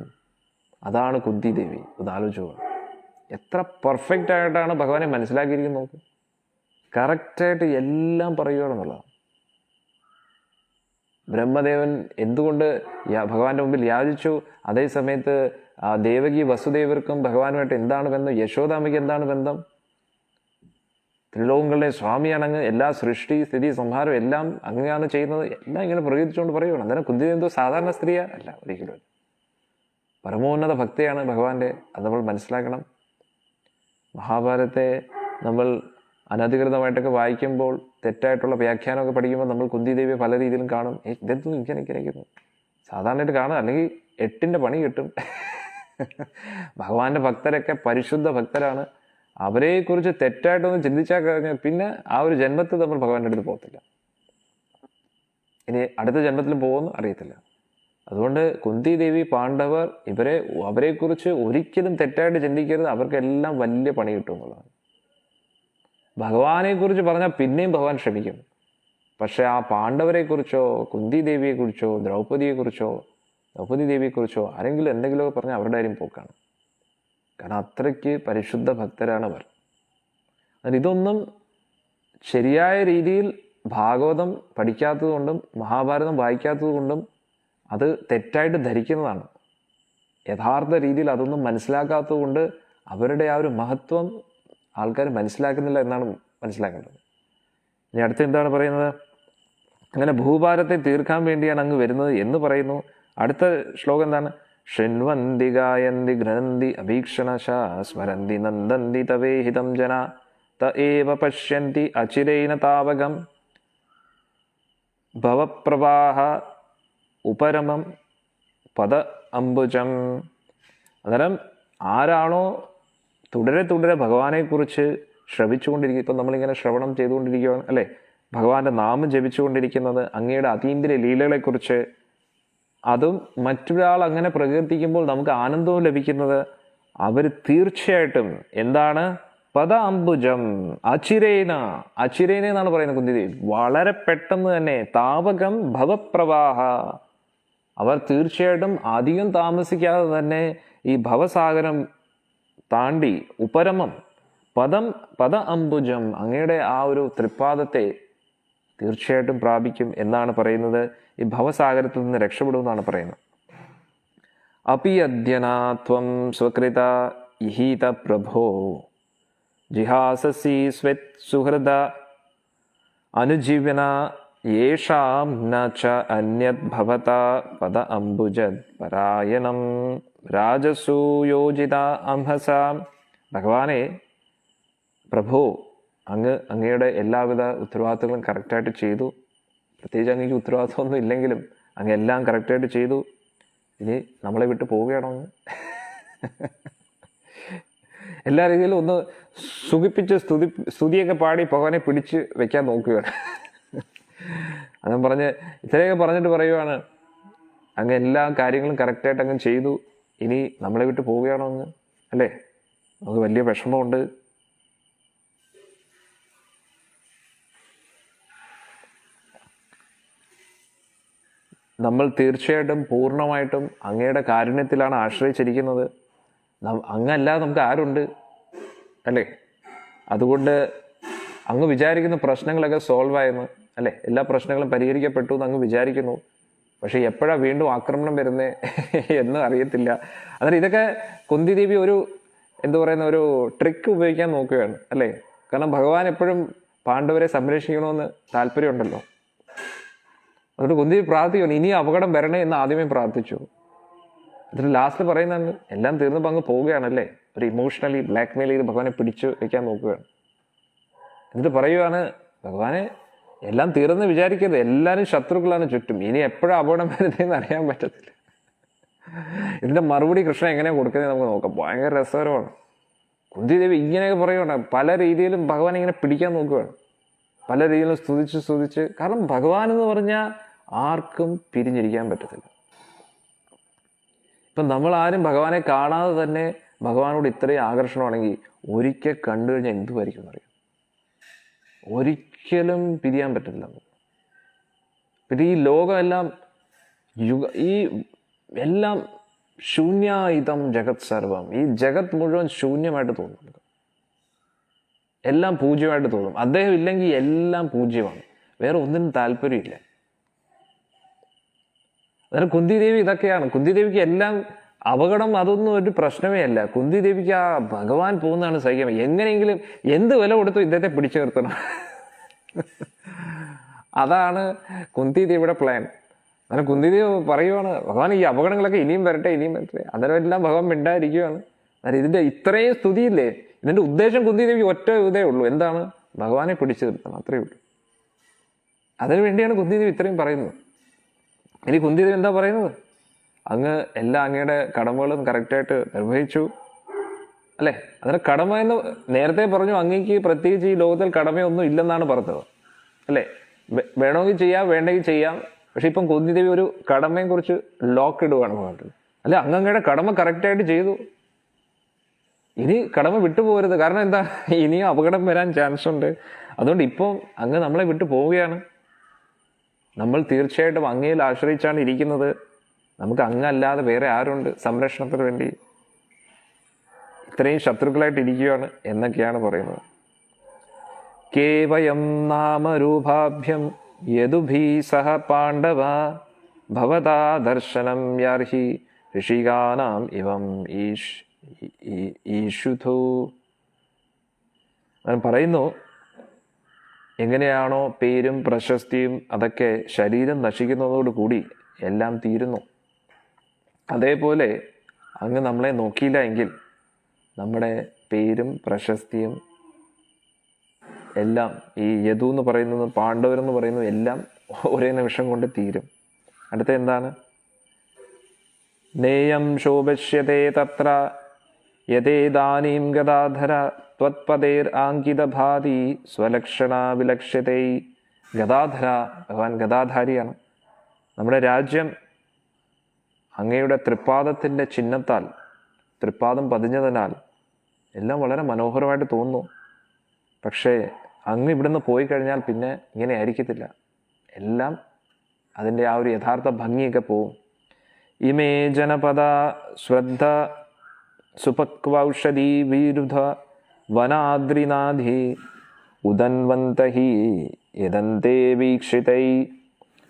അതാണ് കുന്തിദേവി. ഒന്ന് ആലോചിച്ചു പോകണം, എത്ര പെർഫെക്റ്റ് ആയിട്ടാണ് ഭഗവാനെ മനസ്സിലാക്കിയിരിക്കുന്നത്. നോക്ക്, കറക്റ്റായിട്ട് എല്ലാം പറയുകയാണെന്നുള്ളതാണ്. ബ്രഹ്മദേവൻ എന്തുകൊണ്ട് ഭഗവാന്റെ മുമ്പിൽ യാചിച്ചു, അതേ സമയത്ത് ദേവകി വസുദേവർക്കും ഭഗവാനുമായിട്ട് എന്താണ് ബന്ധം, യശോദാമ്മയ്ക്ക് എന്താണ് ബന്ധം, ത്രിലോകങ്ങളുടെ സ്വാമിയാണ് അങ്ങ്, എല്ലാ സൃഷ്ടി സ്ഥിതി സംഹാരം എല്ലാം അങ്ങനെയാണ് ചെയ്യുന്നത്, എല്ലാം ഇങ്ങനെ പ്രകടിച്ചുകൊണ്ട് പറയുകയാണ്. അന്നേരം കുന്തിദേവി എന്തോ സാധാരണ സ്ത്രീയാ? അല്ല, ഒരിക്കലും. പരമോന്നത ഭക്തിയാണ് ഭഗവാന്റെ. അത് നമ്മൾ മനസ്സിലാക്കണം. മഹാഭാരതത്തെ നമ്മൾ അനധികൃതമായിട്ടൊക്കെ വായിക്കുമ്പോൾ, തെറ്റായിട്ടുള്ള വ്യാഖ്യാനമൊക്കെ പഠിക്കുമ്പോൾ നമ്മൾ കുന്തിദേവിയെ പല രീതിയിലും കാണും. ഇതെന്തും ഇരിക്കുന്നു സാധാരണയായിട്ട് കാണുക, അല്ലെങ്കിൽ 8ന്റെ പണി കിട്ടും. ഭഗവാന്റെ ഭക്തരൊക്കെ പരിശുദ്ധ ഭക്തരാണ്. അവരെക്കുറിച്ച് തെറ്റായിട്ടൊന്നും ചിന്തിച്ചാൽ കഴിഞ്ഞാൽ പിന്നെ ആ ഒരു ജന്മത്തിൽ നമ്മൾ ഭഗവാന്റെ അടുത്ത് പോകത്തില്ല. ഇനി അടുത്ത ജന്മത്തിൽ പോകുമെന്ന് അറിയത്തില്ല. അതുകൊണ്ട് കുന്തി ദേവി, പാണ്ഡവർ, അവരെക്കുറിച്ച് ഒരിക്കലും തെറ്റായിട്ട് ചിന്തിക്കരുത്. അവർക്കെല്ലാം വലിയ പണി കിട്ടും എന്നുള്ളതാണ്. ഭഗവാനെ കുറിച്ച് പറഞ്ഞാൽ പിന്നെയും ഭഗവാൻ ക്ഷമിക്കും. പക്ഷെ ആ പാണ്ഡവരെ കുറിച്ചോ, കുന്തി ദേവിയെക്കുറിച്ചോ, ദ്രൗപദി ദേവിയെക്കുറിച്ചോ ആരെങ്കിലും എന്തെങ്കിലുമൊക്കെ പറഞ്ഞാൽ അവരുടെ കാര്യം പോക്കാണ്. കാരണം അത്രയ്ക്ക് പരിശുദ്ധ ഭക്തരാണ് അവർ. ഇതൊന്നും ശരിയായ രീതിയിൽ ഭാഗവതം പഠിക്കാത്തത് കൊണ്ടും മഹാഭാരതം വായിക്കാത്തത് കൊണ്ടും അത് തെറ്റായിട്ട് ധരിക്കുന്നതാണ്. യഥാർത്ഥ രീതിയിൽ അതൊന്നും മനസ്സിലാക്കാത്തത് കൊണ്ട് അവരുടെ ആ ഒരു മഹത്വം ആൾക്കാർ മനസ്സിലാക്കുന്നില്ല എന്നാണ് മനസ്സിലാക്കേണ്ടത്. ഇനി അടുത്ത് എന്താണ് പറയുന്നത്? അങ്ങനെ ഭൂഭാരത്തെ തീർക്കാൻ വേണ്ടിയാണ് അങ്ങ് വരുന്നത് എന്ന് പറയുന്നു. അടുത്ത ശ്ലോകം എന്താണ്? ശൃണ്വന്തി ഗായന്തി ഘ്നന്തി അഭീക്ഷണശാ സ്മരന്തി നന്ദന്തി തവേഹിതം ജന ത ഏവ പശ്യന്തി അചിരേന താവകം ഭവപ്രവാഹ ഉപരമം പദ അംബുജം. അന്നേരം ആരാണോ തുടരെ ഭഗവാനെക്കുറിച്ച് ശ്രവിച്ചുകൊണ്ടിരിക്കുക, ഇപ്പം നമ്മളിങ്ങനെ ശ്രവണം ചെയ്തുകൊണ്ടിരിക്കുകയാണ് അല്ലേ, ഭഗവാന്റെ നാമം ജപിച്ചുകൊണ്ടിരിക്കുന്നത്, അങ്ങയുടെ അതീന്ദ്രിയ ലീലകളെക്കുറിച്ച്, അതും മറ്റൊരാൾ അങ്ങനെ പ്രകീർത്തിക്കുമ്പോൾ നമുക്ക് ആനന്ദവും ലഭിക്കുന്നത്, അവർ തീർച്ചയായിട്ടും എന്താണ്? പദ അംബുജം അചിരേന എന്നാണ് പറയുന്നത് കുന്തിദേവി. വളരെ പെട്ടെന്ന് തന്നെ താവകം ഭവപ്രവാഹ, അവർ തീർച്ചയായിട്ടും അധികം താമസിക്കാതെ തന്നെ ഈ ഭവസാഗരം താണ്ടി ഉപരമം പദ അംബുജം, അങ്ങയുടെ ആ ഒരു തൃപ്പാദത്തെ തീർച്ചയായിട്ടും പ്രാപിക്കും എന്നാണ് പറയുന്നത്. ഈ ഭവസാഗരത്തിൽ നിന്ന് രക്ഷപ്പെടുമെന്നാണ് പറയുന്നത്. അപി അദ്യനാത്വം സ്വകൃത ഇഹീത പ്രഭോ ജിഹാസസി സ്വത് സുഹൃദ അനുജീവന യേഷാം ന ച അന്യത് ഭവത പദ അംബുജത് പരായണം രാജസൂയോജിത അംഹസാം. ഭഗവാനെ, പ്രഭു, അങ്ങയുടെ എല്ലാവിധ ഉത്തരവാദിത്തങ്ങളും കറക്റ്റായിട്ട് ചെയ്തു. പ്രത്യേകിച്ച് അങ്ങേക്ക് ഉത്തരവാദിത്തമൊന്നും ഇല്ലെങ്കിലും അങ്ങ് എല്ലാം കറക്റ്റായിട്ട് ചെയ്തു. ഇനി നമ്മളെ വിട്ട് പോവുകയാണോ? എല്ലാ രീതിയിലും ഒന്ന് സുഖിപ്പിച്ച് സ്തുതിയൊക്കെ പാടി ഭഗവാനെ പിടിച്ച് വെക്കാൻ നോക്കുകയാണ്. അതും പറഞ്ഞ് ഇത്രയൊക്കെ പറഞ്ഞിട്ട് പറയുവാണ്, അങ്ങ് എല്ലാ കാര്യങ്ങളും കറക്റ്റായിട്ട് അങ്ങ് ചെയ്തു, ഇനി നമ്മളെ വിട്ട് പോവുകയാണോ അങ്ങ്? അല്ലേ, നമുക്ക് വലിയ വിഷമമുണ്ട്. നമ്മൾ തീർച്ചയായിട്ടും പൂർണ്ണമായിട്ടും അങ്ങയുടെ കാരുണ്യത്തിലാണ് ആശ്രയിച്ചിരിക്കുന്നത്. അങ്ങല്ലാതെ നമുക്ക് ആരുണ്ട്? അല്ലേ? അതുകൊണ്ട് അങ്ങ് വിചാരിക്കുന്ന പ്രശ്നങ്ങളൊക്കെ സോൾവ് ആയെന്ന്, അല്ലേ, എല്ലാ പ്രശ്നങ്ങളും പരിഹരിക്കപ്പെട്ടു എന്ന് അങ്ങ് വിചാരിക്കുന്നു. പക്ഷെ എപ്പോഴാണ് വീണ്ടും ആക്രമണം വരുന്നേ എന്ന് അറിയത്തില്ല. അന്നേരം ഇതൊക്കെ കുന്തിദേവി ഒരു ഒരു ട്രിക്ക് ഉപയോഗിക്കാൻ നോക്കുകയാണ്, അല്ലേ? കാരണം ഭഗവാൻ എപ്പോഴും പാണ്ഡവരെ സംരക്ഷിക്കണമെന്ന് താല്പര്യമുണ്ടല്ലോ. അതുകൊണ്ട് കുന്തി പ്രാർത്ഥിക്കണം, ഇനി അപകടം വരണേ എന്ന് ആദ്യമേ പ്രാർത്ഥിച്ചു. എന്നിട്ട് ലാസ്റ്റ് പറയുന്നുണ്ട്, എല്ലാം തീർന്നപ്പോൾ അങ്ങ് പോവുകയാണല്ലേ, ഒരു ഇമോഷണലി ബ്ലാക്ക്മെയിൽ ചെയ്ത് ഭഗവാനെ പിടിച്ചു വെക്കാൻ നോക്കുകയാണ്. എന്നിട്ട് പറയുവാണ്, ഭഗവാനെ എല്ലാം തീർന്ന് വിചാരിക്കരുത്, എല്ലാവരും ശത്രുക്കളാണ് ചുറ്റും, ഇനി എപ്പോഴാണ് അപകടം വരുന്നതെന്ന് അറിയാൻ പറ്റത്തില്ല. ഇതിന്റെ മറുപടി കൃഷ്ണൻ എങ്ങനെയാണ് കൊടുക്കുന്നത് നമുക്ക് നോക്കാം. ഭയങ്കര രസകരമാണ്. കുന്തിദേവി ഇങ്ങനെയൊക്കെ പറയുകയാണ്, പല രീതിയിലും ഭഗവാൻ ഇങ്ങനെ പിടിക്കാൻ നോക്കുകയാണ്, പല രീതിയിലും സ്തുതിച്ച്. കാരണം ഭഗവാൻ എന്ന് പറഞ്ഞാൽ ആർക്കും പിരിഞ്ഞിരിക്കാൻ പറ്റത്തില്ല. ഇപ്പം നമ്മൾ ആരും ഭഗവാനെ കാണാതെ തന്നെ ഭഗവാനോട് ഇത്രയും ആകർഷണമാണെങ്കിൽ ഒരിക്കൽ കണ്ടു കഴിഞ്ഞാൽ എന്തുമായിരിക്കും എന്നറിയാം. ഒരിക്കലും പിരിയാൻ പറ്റത്തില്ല. പിന്നെ ഈ ലോകമെല്ലാം ഈ എല്ലാം ശൂന്യായുധം ജഗത് സർവം, ഈ ജഗത് മുഴുവൻ ശൂന്യമായിട്ട് തോന്നും, എല്ലാം പൂജ്യമായിട്ട് തോന്നും. അദ്ദേഹം ഇല്ലെങ്കിൽ എല്ലാം പൂജ്യമാണ്, വേറെ ഒന്നിനും താല്പര്യമില്ല. അന്നേരം കുന്തിദേവി ഇതൊക്കെയാണ്. കുന്തിദേവിക്ക് എല്ലാം അപകടം അതൊന്നും ഒരു പ്രശ്നമേ അല്ല. കുന്തിദേവിക്ക് ആ ഭഗവാൻ പോകുന്നതാണ് സഹിക്കാൻ. എങ്ങനെയെങ്കിലും എന്ത് വില കൊടുത്തു ഇദ്ദേഹത്തെ പിടിച്ചു നിർത്തണം, അതാണ് കുന്തിദേവിയുടെ പ്ലാൻ. അങ്ങനെ കുന്തിദേവ് പറയുവാണ്, ഭഗവാൻ ഈ അപകടങ്ങളൊക്കെ ഇനിയും വരട്ടെ, ഇനിയും വരട്ടെ. അന്നേരം എല്ലാം ഭഗവാൻ മിണ്ടായിരിക്കുകയാണ്. അന്നേരം ഇതിന്റെ ഇത്രയും സ്തുതിയില്ലേ, ഇതിന്റെ ഉദ്ദേശം കുന്തിദേവി ഒറ്റ ഇതേ ഉള്ളൂ, എന്താണ്? ഭഗവാനെ പിടിച്ചു നിർത്തണം, അത്രയേ ഉള്ളൂ. അതിനു വേണ്ടിയാണ് കുന്തിദേവി ഇത്രയും പറയുന്നത്. ഇനി കുന്തിദേവി എന്താ പറയുന്നത്? അങ്ങ് എല്ലാ അങ്ങയുടെ കടമകളും കറക്റ്റായിട്ട് നിർവഹിച്ചു അല്ലേ? അതിന് കടമ എന്ന് നേരത്തെ പറഞ്ഞു, അങ്ങേക്ക് പ്രത്യേകിച്ച് ഈ ലോകത്തിൽ കടമയൊന്നും ഇല്ലെന്നാണ് പറഞ്ഞത് അല്ലേ? വേണമെങ്കിൽ ചെയ്യാം, വേണ്ടെങ്കിൽ ചെയ്യാം. പക്ഷെ ഇപ്പം കുന്തിദേവി ഒരു കടമയെ കുറിച്ച് ലോക്ക് ഇടുവാണ് പറഞ്ഞത്. അല്ല, അങ്ങയുടെ കടമ കറക്റ്റായിട്ട് ചെയ്തു, ഇനി കടമ വിട്ടുപോകരുത്. കാരണം എന്താ, ഇനിയും അപകടം വരാൻ ചാൻസ് ഉണ്ട്. അതുകൊണ്ട് ഇപ്പം അങ്ങ് നമ്മളെ വിട്ടു പോവുകയാണ്. നമ്മൾ തീർച്ചയായിട്ടും അങ്ങയിൽ ആശ്രയിച്ചാണ് ഇരിക്കുന്നത്. നമുക്ക് അങ്ങല്ലാതെ വേറെ ആരുണ്ട് സംരക്ഷണത്തിന് വേണ്ടി? ഇത്രയും ശത്രുക്കളായിട്ട് ഇരിക്കുകയാണ് എന്നൊക്കെയാണ് പറയുന്നത്. കേവയം നാമരൂപാഭ്യം യദുഭീ സഹ പാണ്ഡവ ഭവതാ ദർശനം യാർഹി ഋഷികാനാം ഇവം ഈശുധോ. അവൻ പറയുന്നു, എങ്ങനെയാണോ പേരും പ്രശസ്തിയും അതൊക്കെ ശരീരം നശിക്കുന്നതോടുകൂടി എല്ലാം തീരുന്നു, അതേപോലെ അങ്ങ് നമ്മളെ നോക്കിയില്ല എങ്കിൽ നമ്മുടെ പേരും പ്രശസ്തിയും എല്ലാം, ഈ യദു എന്ന് പറയുന്നത്, പാണ്ഡവരെന്ന് പറയുന്നത് എല്ലാം ഒരേ നിമിഷം കൊണ്ട് തീരും. അടുത്ത എന്താണ്? നേയം ശോഭഷ്യതേ തത്ര യഥേദാനീം ഗദാധര ത്വത്പദേർ ആങ്കിത ഭാതി സ്വലക്ഷണ വിലക്ഷ്യതേ. ഗദാധര, ഭഗവാൻ ഗദാധാരിയാണ്. നമ്മുടെ രാജ്യം അങ്ങയുടെ തൃപ്പാദത്തിൻ്റെ ചിഹ്നത്താൽ, തൃപ്പാദം പതിഞ്ഞതിനാൽ എല്ലാം വളരെ മനോഹരമായിട്ട് തോന്നുന്നു. പക്ഷേ അങ്ങ് ഇവിടുന്ന് പോയി കഴിഞ്ഞാൽ പിന്നെ ഇങ്ങനെ ആയിരിക്കത്തില്ല. എല്ലാം അതിൻ്റെ ആ ഒരു യഥാർത്ഥ ഭംഗിയൊക്കെ പോവും. ഇമേ ജനപദ ശ്രദ്ധ സുപക്വൗഷധി വിരുദ്ധ വനാദ്രിനാധി ഉദൻവന്തഹി യദന്തേ വീക്ഷിതൈ.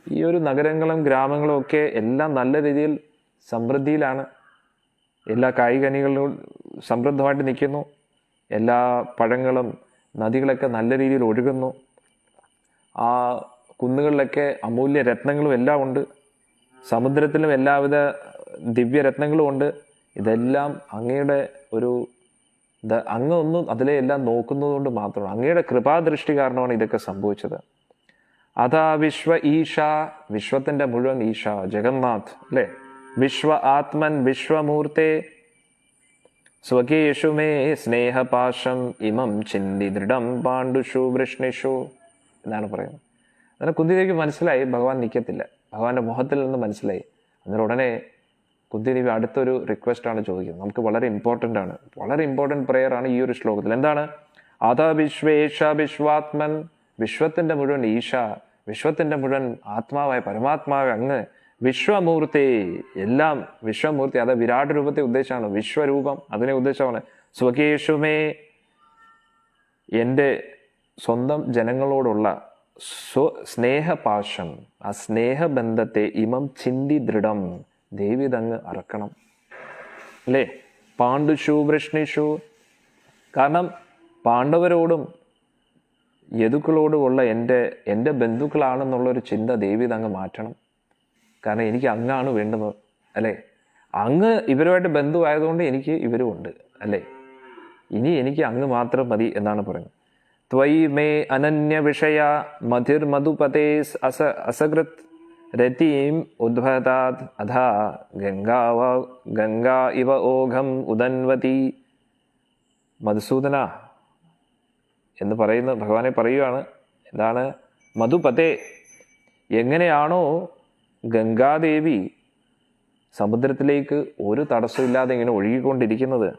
ഈ ഒരു നഗരങ്ങളും ഗ്രാമങ്ങളും ഒക്കെ എല്ലാം നല്ല രീതിയിൽ സമൃദ്ധിയിലാണ്. എല്ലാ കായ്കനികളും സമൃദ്ധമായിട്ട് നിൽക്കുന്നു. എല്ലാ പഴങ്ങളും നദികളൊക്കെ നല്ല രീതിയിൽ ഒഴുകുന്നു. ആ കുന്നുകളിലൊക്കെ അമൂല്യ രത്നങ്ങളും എല്ലാം ഉണ്ട്. സമുദ്രത്തിലും എല്ലാവിധ ദിവ്യരത്നങ്ങളും ഉണ്ട്. ഇതെല്ലാം അങ്ങയുടെ ഒരു അങ്ങ് ഒന്നും അതിലെ എല്ലാം നോക്കുന്നത് കൊണ്ട് മാത്രമാണ്, അങ്ങയുടെ കൃപാദൃഷ്ടി കാരണമാണ് ഇതൊക്കെ സംഭവിച്ചത്. അതാ വിശ്വ ഈശ, വിശ്വത്തിന്റെ മുഴുവൻ ഈശ ജഗന്നാഥ് അല്ലേ? വിശ്വ ആത്മൻ വിശ്വമൂർത്തേ സ്വകേഷു മേ സ്നേഹപാശം ഇമം ചിന്തി ദൃഢം പാണ്ഡുഷു വൃഷ്ണിഷു എന്നാണ് പറയുന്നത്. അങ്ങനെ കുന്തിദേവിക്ക് മനസ്സിലായി ഭഗവാൻ നിൽക്കത്തില്ല, ഭഗവാന്റെ മുഖത്തിൽ നിന്ന് മനസ്സിലായി. അന്നേരം ഉടനെ കുന്തിദേവി അടുത്തൊരു റിക്വസ്റ്റാണ് ചോദിക്കുന്നത്. നമുക്ക് വളരെ ഇമ്പോർട്ടൻ്റ് ആണ്, വളരെ ഇമ്പോർട്ടൻ്റ് പ്രെയർ ആണ് ഈ ഒരു ശ്ലോകത്തിൽ. എന്താണ്? അത വിശ്വേഷ വിശ്വാത്മൻ, വിശ്വത്തിന്റെ മുഴുവൻ ഈശ, വിശ്വത്തിന്റെ മുഴുവൻ ആത്മാവായ പരമാത്മാവ് അങ്ങ്, വിശ്വമൂർത്തി, എല്ലാം വിശ്വമൂർത്തി, അത് വിരാട് രൂപത്തെ ഉദ്ദേശമാണ്, വിശ്വരൂപം അതിനെ ഉദ്ദേശമാണ്. സ്വകേഷുമേ, എൻ്റെ സ്വന്തം ജനങ്ങളോടുള്ള സ്നേഹപാശം, ആ സ്നേഹബന്ധത്തെ ഇമം ചിന്തി ദൃഢം, ദേവി ഇതങ്ങ് അറക്കണം അല്ലേ? പാണ്ഡുഷു വൃഷ്ണിഷു, കാരണം പാണ്ഡവരോടും യദുക്കളോടുമുള്ള എൻ്റെ ബന്ധുക്കളാണെന്നുള്ളൊരു ചിന്ത ദേവി ഇതങ്ങ് മാറ്റണം. കാരണം എനിക്ക് അങ്ങാണ് വേണ്ടുന്നത് അല്ലേ? അങ്ങ് ഇവരുമായിട്ട് ബന്ധുവായതുകൊണ്ട് എനിക്ക് ഇവരും ഉണ്ട് അല്ലേ? ഇനി എനിക്ക് അങ്ങ് മാത്രം മതി എന്നാണ് പറയുന്നത്. ത്വയി മേ അനന്യ വിഷയ മധിർ മധുപതേ അസകൃത് രതീം ഉദ്ഭതാത് അധാ ഗംഗാ ഇവ ഓഘം ഉദൻവതി. മധുസൂദന എന്ന് പറയുന്ന ഭഗവാനെ പറയുകയാണ്. എന്താണ്? മധുപതേ, എങ്ങനെയാണോ ഗംഗാദേവി സമുദ്രത്തിലേക്ക് ഒരു തടസ്സമില്ലാതെ ഇങ്ങനെ ഒഴുകിക്കൊണ്ടിരിക്കുന്നത്,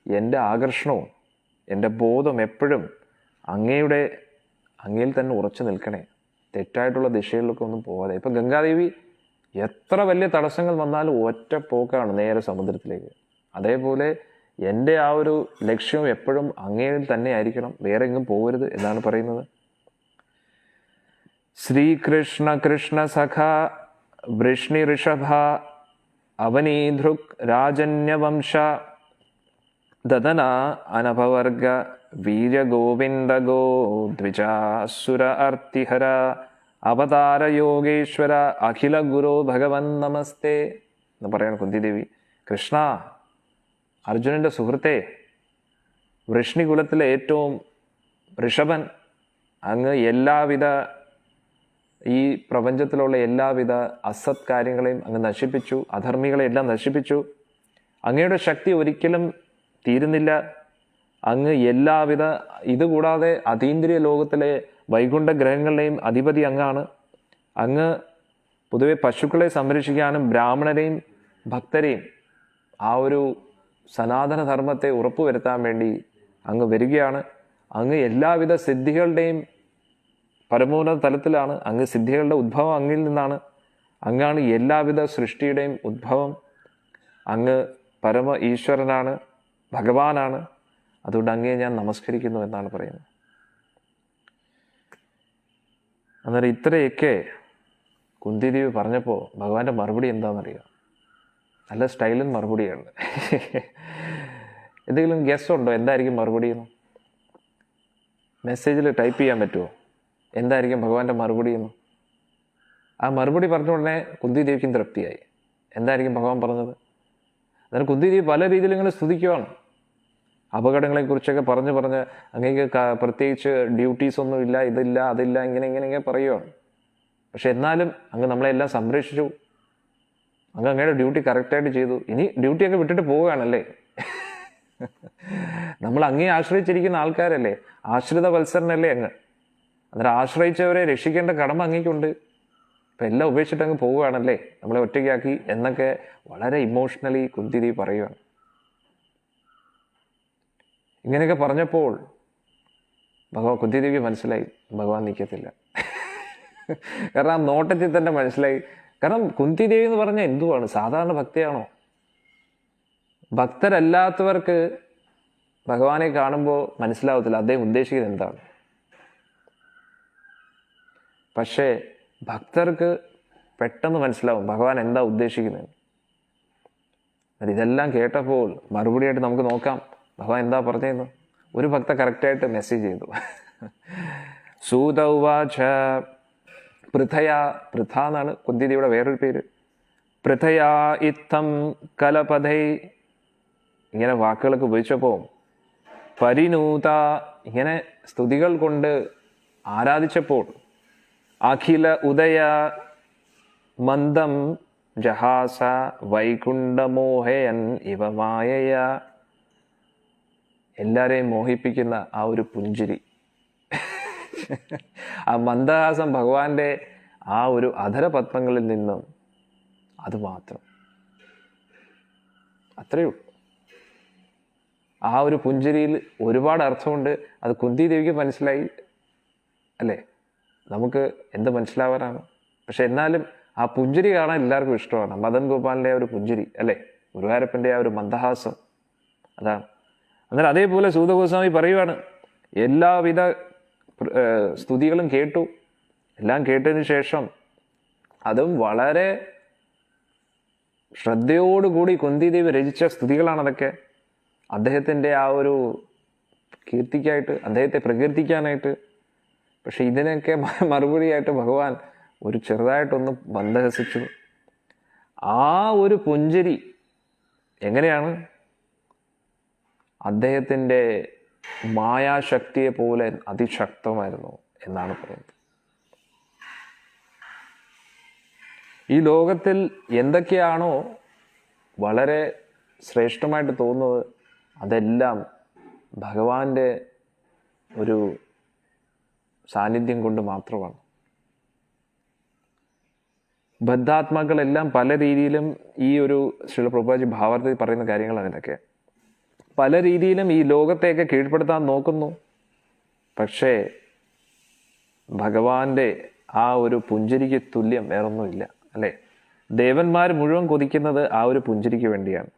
എൻ്റെ ആകർഷണവും എൻ്റെ ബോധം എപ്പോഴും അങ്ങയിൽ തന്നെ ഉറച്ചു നിൽക്കണേ, തെറ്റായിട്ടുള്ള ദിശകളിലൊക്കെ ഒന്നും പോവാതെ. ഇപ്പം ഗംഗാദേവി എത്ര വലിയ തടസ്സങ്ങൾ വന്നാലും ഒറ്റ പോക്കാണ് നേരെ സമുദ്രത്തിലേക്ക്. അതേപോലെ എൻ്റെ ആ ഒരു ലക്ഷ്യം എപ്പോഴും അങ്ങയിൽ തന്നെ ആയിരിക്കണം, വേറെ എങ്ങും പോകരുത് എന്നാണ് പറയുന്നത്. ശ്രീകൃഷ്ണ കൃഷ്ണ സഖ വൃഷ്ണി ഋഷഭ അവനീധൃക് രാജന്യവംശ ദദന അനഭവർഗ വീര്യഗോവിന്ദ ഗോ ദ്വിജാസുര അർത്തിഹര അവതാര യോഗേശ്വര അഖില ഗുരു ഭഗവൻ നമസ്തേ എന്ന് പറയാണ് കുന്തിദേവി. കൃഷ്ണ, അർജുനന്റെ സുഹൃത്തെ, വൃഷ്ണികുലത്തിലെ ഏറ്റവും ഋഷഭൻ, അങ്ങ് എല്ലാവിധ ഈ പ്രപഞ്ചത്തിലുള്ള എല്ലാവിധ അസത് കാര്യങ്ങളെയും അങ്ങ് നശിപ്പിച്ചു, അധർമ്മികളെ എല്ലാം നശിപ്പിച്ചു. അങ്ങയുടെ ശക്തി ഒരിക്കലും തീരുന്നില്ല. അങ്ങ് എല്ലാവിധ, ഇതുകൂടാതെ അതീന്ദ്രിയ ലോകത്തിലെ വൈകുണ്ഠ ഗ്രഹങ്ങളുടെയും അധിപതി അങ്ങാണ്. അങ്ങ് പൊതുവെ പശുക്കളെ സംരക്ഷിക്കാനും ബ്രാഹ്മണരെയും ഭക്തരെയും ആ ഒരു സനാതന ധർമ്മത്തെ ഉറപ്പുവരുത്താൻ വേണ്ടി അങ്ങ് വരികയാണ്. അങ്ങ് എല്ലാവിധ സിദ്ധികളുടെയും പരമോന്നത തലത്തിലാണ്. അങ്ങ് സിദ്ധികളുടെ ഉദ്ഭവം അങ്ങിൽ നിന്നാണ്. അങ്ങാണ് എല്ലാവിധ സൃഷ്ടിയുടെയും ഉദ്ഭവം. അങ്ങ് പരമ ഈശ്വരനാണ്, ഭഗവാനാണ്. അതുകൊണ്ട് അങ്ങയെ ഞാൻ നമസ്കരിക്കുന്നു എന്നാണ് പറയുന്നത്. അന്നേരം ഇത്രയൊക്കെ കുന്തിദേവി പറഞ്ഞപ്പോൾ ഭഗവാന്റെ മറുപടി എന്താണെന്നറിയാം? നല്ല സ്റ്റൈലും മറുപടിയാണ്. എന്തെങ്കിലും ഗസ് ഉണ്ടോ എന്തായിരിക്കും മറുപടി എന്ന്? മെസ്സേജിൽ ടൈപ്പ് ചെയ്യാൻ പറ്റുമോ എന്തായിരിക്കും ഭഗവാന്റെ മറുപടി എന്ന്? ആ മറുപടി പറഞ്ഞ ഉടനെ കുന്തിദേവിക്കും തൃപ്തിയായി. എന്തായിരിക്കും ഭഗവാൻ പറഞ്ഞത്? അന്നേരം കുന്തിദേവി പല രീതിയിൽ ഇങ്ങനെ സ്തുതിക്കുവാണ്. അപകടങ്ങളെക്കുറിച്ചൊക്കെ പറഞ്ഞ് അങ്ങേക്ക് പ്രത്യേകിച്ച് ഡ്യൂട്ടീസ് ഒന്നും ഇല്ല, ഇതില്ല, അതില്ല, ഇങ്ങനെ പറയുവാണ്. പക്ഷെ എന്നാലും അങ്ങ് നമ്മളെല്ലാം സംരക്ഷിച്ചു. അങ്ങയുടെ ഡ്യൂട്ടി കറക്റ്റായിട്ട് ചെയ്തു. ഇനി ഡ്യൂട്ടിയൊക്കെ വിട്ടിട്ട് പോവുകയാണല്ലേ. നമ്മൾ അങ്ങേ ആശ്രയിച്ചിരിക്കുന്ന ആൾക്കാരല്ലേ, ആശ്രിത വത്സരനല്ലേ അങ്ങ്. അന്നേരം ആശ്രയിച്ചവരെ രക്ഷിക്കേണ്ട കടമ അങ്ങേക്കുണ്ട്. ഇപ്പം എല്ലാം ഉപേക്ഷിച്ചിട്ട് അങ്ങ് പോവുകയാണല്ലേ, നമ്മളെ ഒറ്റയ്ക്കാക്കി എന്നൊക്കെ വളരെ ഇമോഷണലി കുന്തിദേവി പറയുകയാണ്. ഇങ്ങനെയൊക്കെ പറഞ്ഞപ്പോൾ കുന്തിദേവിക്ക് മനസ്സിലായി ഭഗവാൻ നിൽക്കത്തില്ല. കാരണം ആ നോട്ടത്തിൽ തന്നെ മനസ്സിലായി. കാരണം കുന്തിദേവി എന്ന് പറഞ്ഞാൽ എന്തുവാണ്? സാധാരണ ഭക്തയാണോ? ഭക്തരല്ലാത്തവർക്ക് ഭഗവാനെ കാണുമ്പോൾ മനസ്സിലാവത്തില്ല അദ്ദേഹം ഉദ്ദേശിക്കുന്നത് എന്താണ്. പക്ഷേ ഭക്തർക്ക് പെട്ടെന്ന് മനസ്സിലാവും ഭഗവാൻ എന്താ ഉദ്ദേശിക്കുന്നത്. ഇതെല്ലാം കേട്ടപ്പോൾ മറുപടിയായിട്ട് നമുക്ക് നോക്കാം ഭഗവാൻ എന്താ പറഞ്ഞതെന്ന്. ഒരു ഭക്ത കറക്റ്റായിട്ട് മെസ്സേജ് ചെയ്തു. സൂത ഉവാച പൃഥയാ, പൃഥ എന്നാണ് കുന്തിദേവിയുടെ വേറൊരു പേര്. പൃഥയാ ഇത്തം കലപഥൈ, ഇങ്ങനെ വാക്കുകളൊക്കെ ഉപയോഗിച്ചപ്പോൾ പരിനൂത, ഇങ്ങനെ സ്തുതികൾ കൊണ്ട് ആരാധിച്ചപ്പോൾ അഖില ഉദയ മന്ദം ജഹാസ വൈകുണ്ഠമോഹയൻ ഇവ മായയ, എല്ലാരെയും മോഹിപ്പിക്കുന്ന ആ ഒരു പുഞ്ചിരി, ആ മന്ദഹാസം ഭഗവാന്റെ ആ ഒരു അധരപത്മങ്ങളിൽ നിന്നും, അത് മാത്രം, അത്രയേ ഉള്ളൂ. ആ ഒരു പുഞ്ചിരിയിൽ ഒരുപാട് അർത്ഥമുണ്ട്. അത് കുന്തിദേവിക്ക് മനസ്സിലായി അല്ലേ? നമുക്ക് എന്ത് മനസ്സിലാവാനാണ്? പക്ഷെ എന്നാലും ആ പുഞ്ചിരി കാണാൻ എല്ലാവർക്കും ഇഷ്ടമാണ്. മദൻ ഗോപാലിൻ്റെ ആ ഒരു പുഞ്ചിരി അല്ലേ, ഗുരുവായൂരപ്പൻ്റെ ആ ഒരു മന്ദഹാസം, അതാണ്. അന്നേരം അതേപോലെ സൂതഗോസ്വാമി പറയുവാണ്, എല്ലാവിധ സ്തുതികളും കേട്ടു. എല്ലാം കേട്ടതിന് ശേഷം അതും വളരെ ശ്രദ്ധയോടുകൂടി കുന്തിദേവി രചിച്ച സ്തുതികളാണ് അതൊക്കെ. അദ്ദേഹത്തിൻ്റെ ആ ഒരു കീർത്തിക്കായിട്ട്, അദ്ദേഹത്തെ പ്രകീർത്തിക്കാനായിട്ട്. പക്ഷെ ഇതിനൊക്കെ മറുപടിയായിട്ട് ഭഗവാൻ ഒരു ചെറുതായിട്ടൊന്ന് മന്ദഹസിച്ചു. ആ ഒരു പുഞ്ചിരി എങ്ങനെയാണ്? അദ്ദേഹത്തിൻ്റെ മായാശക്തിയെ പോലെ അതിശക്തമായിരുന്നു എന്നാണ് പറയുന്നത്. ഈ ലോകത്തിൽ എന്തൊക്കെയാണോ വളരെ ശ്രേഷ്ഠമായിട്ട് തോന്നുന്നത് അതെല്ലാം ഭഗവാന്റെ ഒരു സാന്നിധ്യം കൊണ്ട് മാത്രമാണ്. ബദ്ധാത്മാക്കളെല്ലാം പല രീതിയിലും ഈ ഒരു ശ്രീല പ്രഭുപാദി ഭാവാർത്ഥത്തിൽ പറയുന്ന കാര്യങ്ങളാണ് ഇതൊക്കെ. പല രീതിയിലും ഈ ലോകത്തെയൊക്കെ കീഴ്പ്പെടുത്താൻ നോക്കുന്നു. പക്ഷേ ഭഗവാന്റെ ആ ഒരു പുഞ്ചിരിക്ക് തുല്യം വേറൊന്നുമില്ല അല്ലേ? ദേവന്മാർ മുഴുവൻ കൊതിക്കുന്നത് ആ ഒരു പുഞ്ചിരിക്ക് വേണ്ടിയാണ്.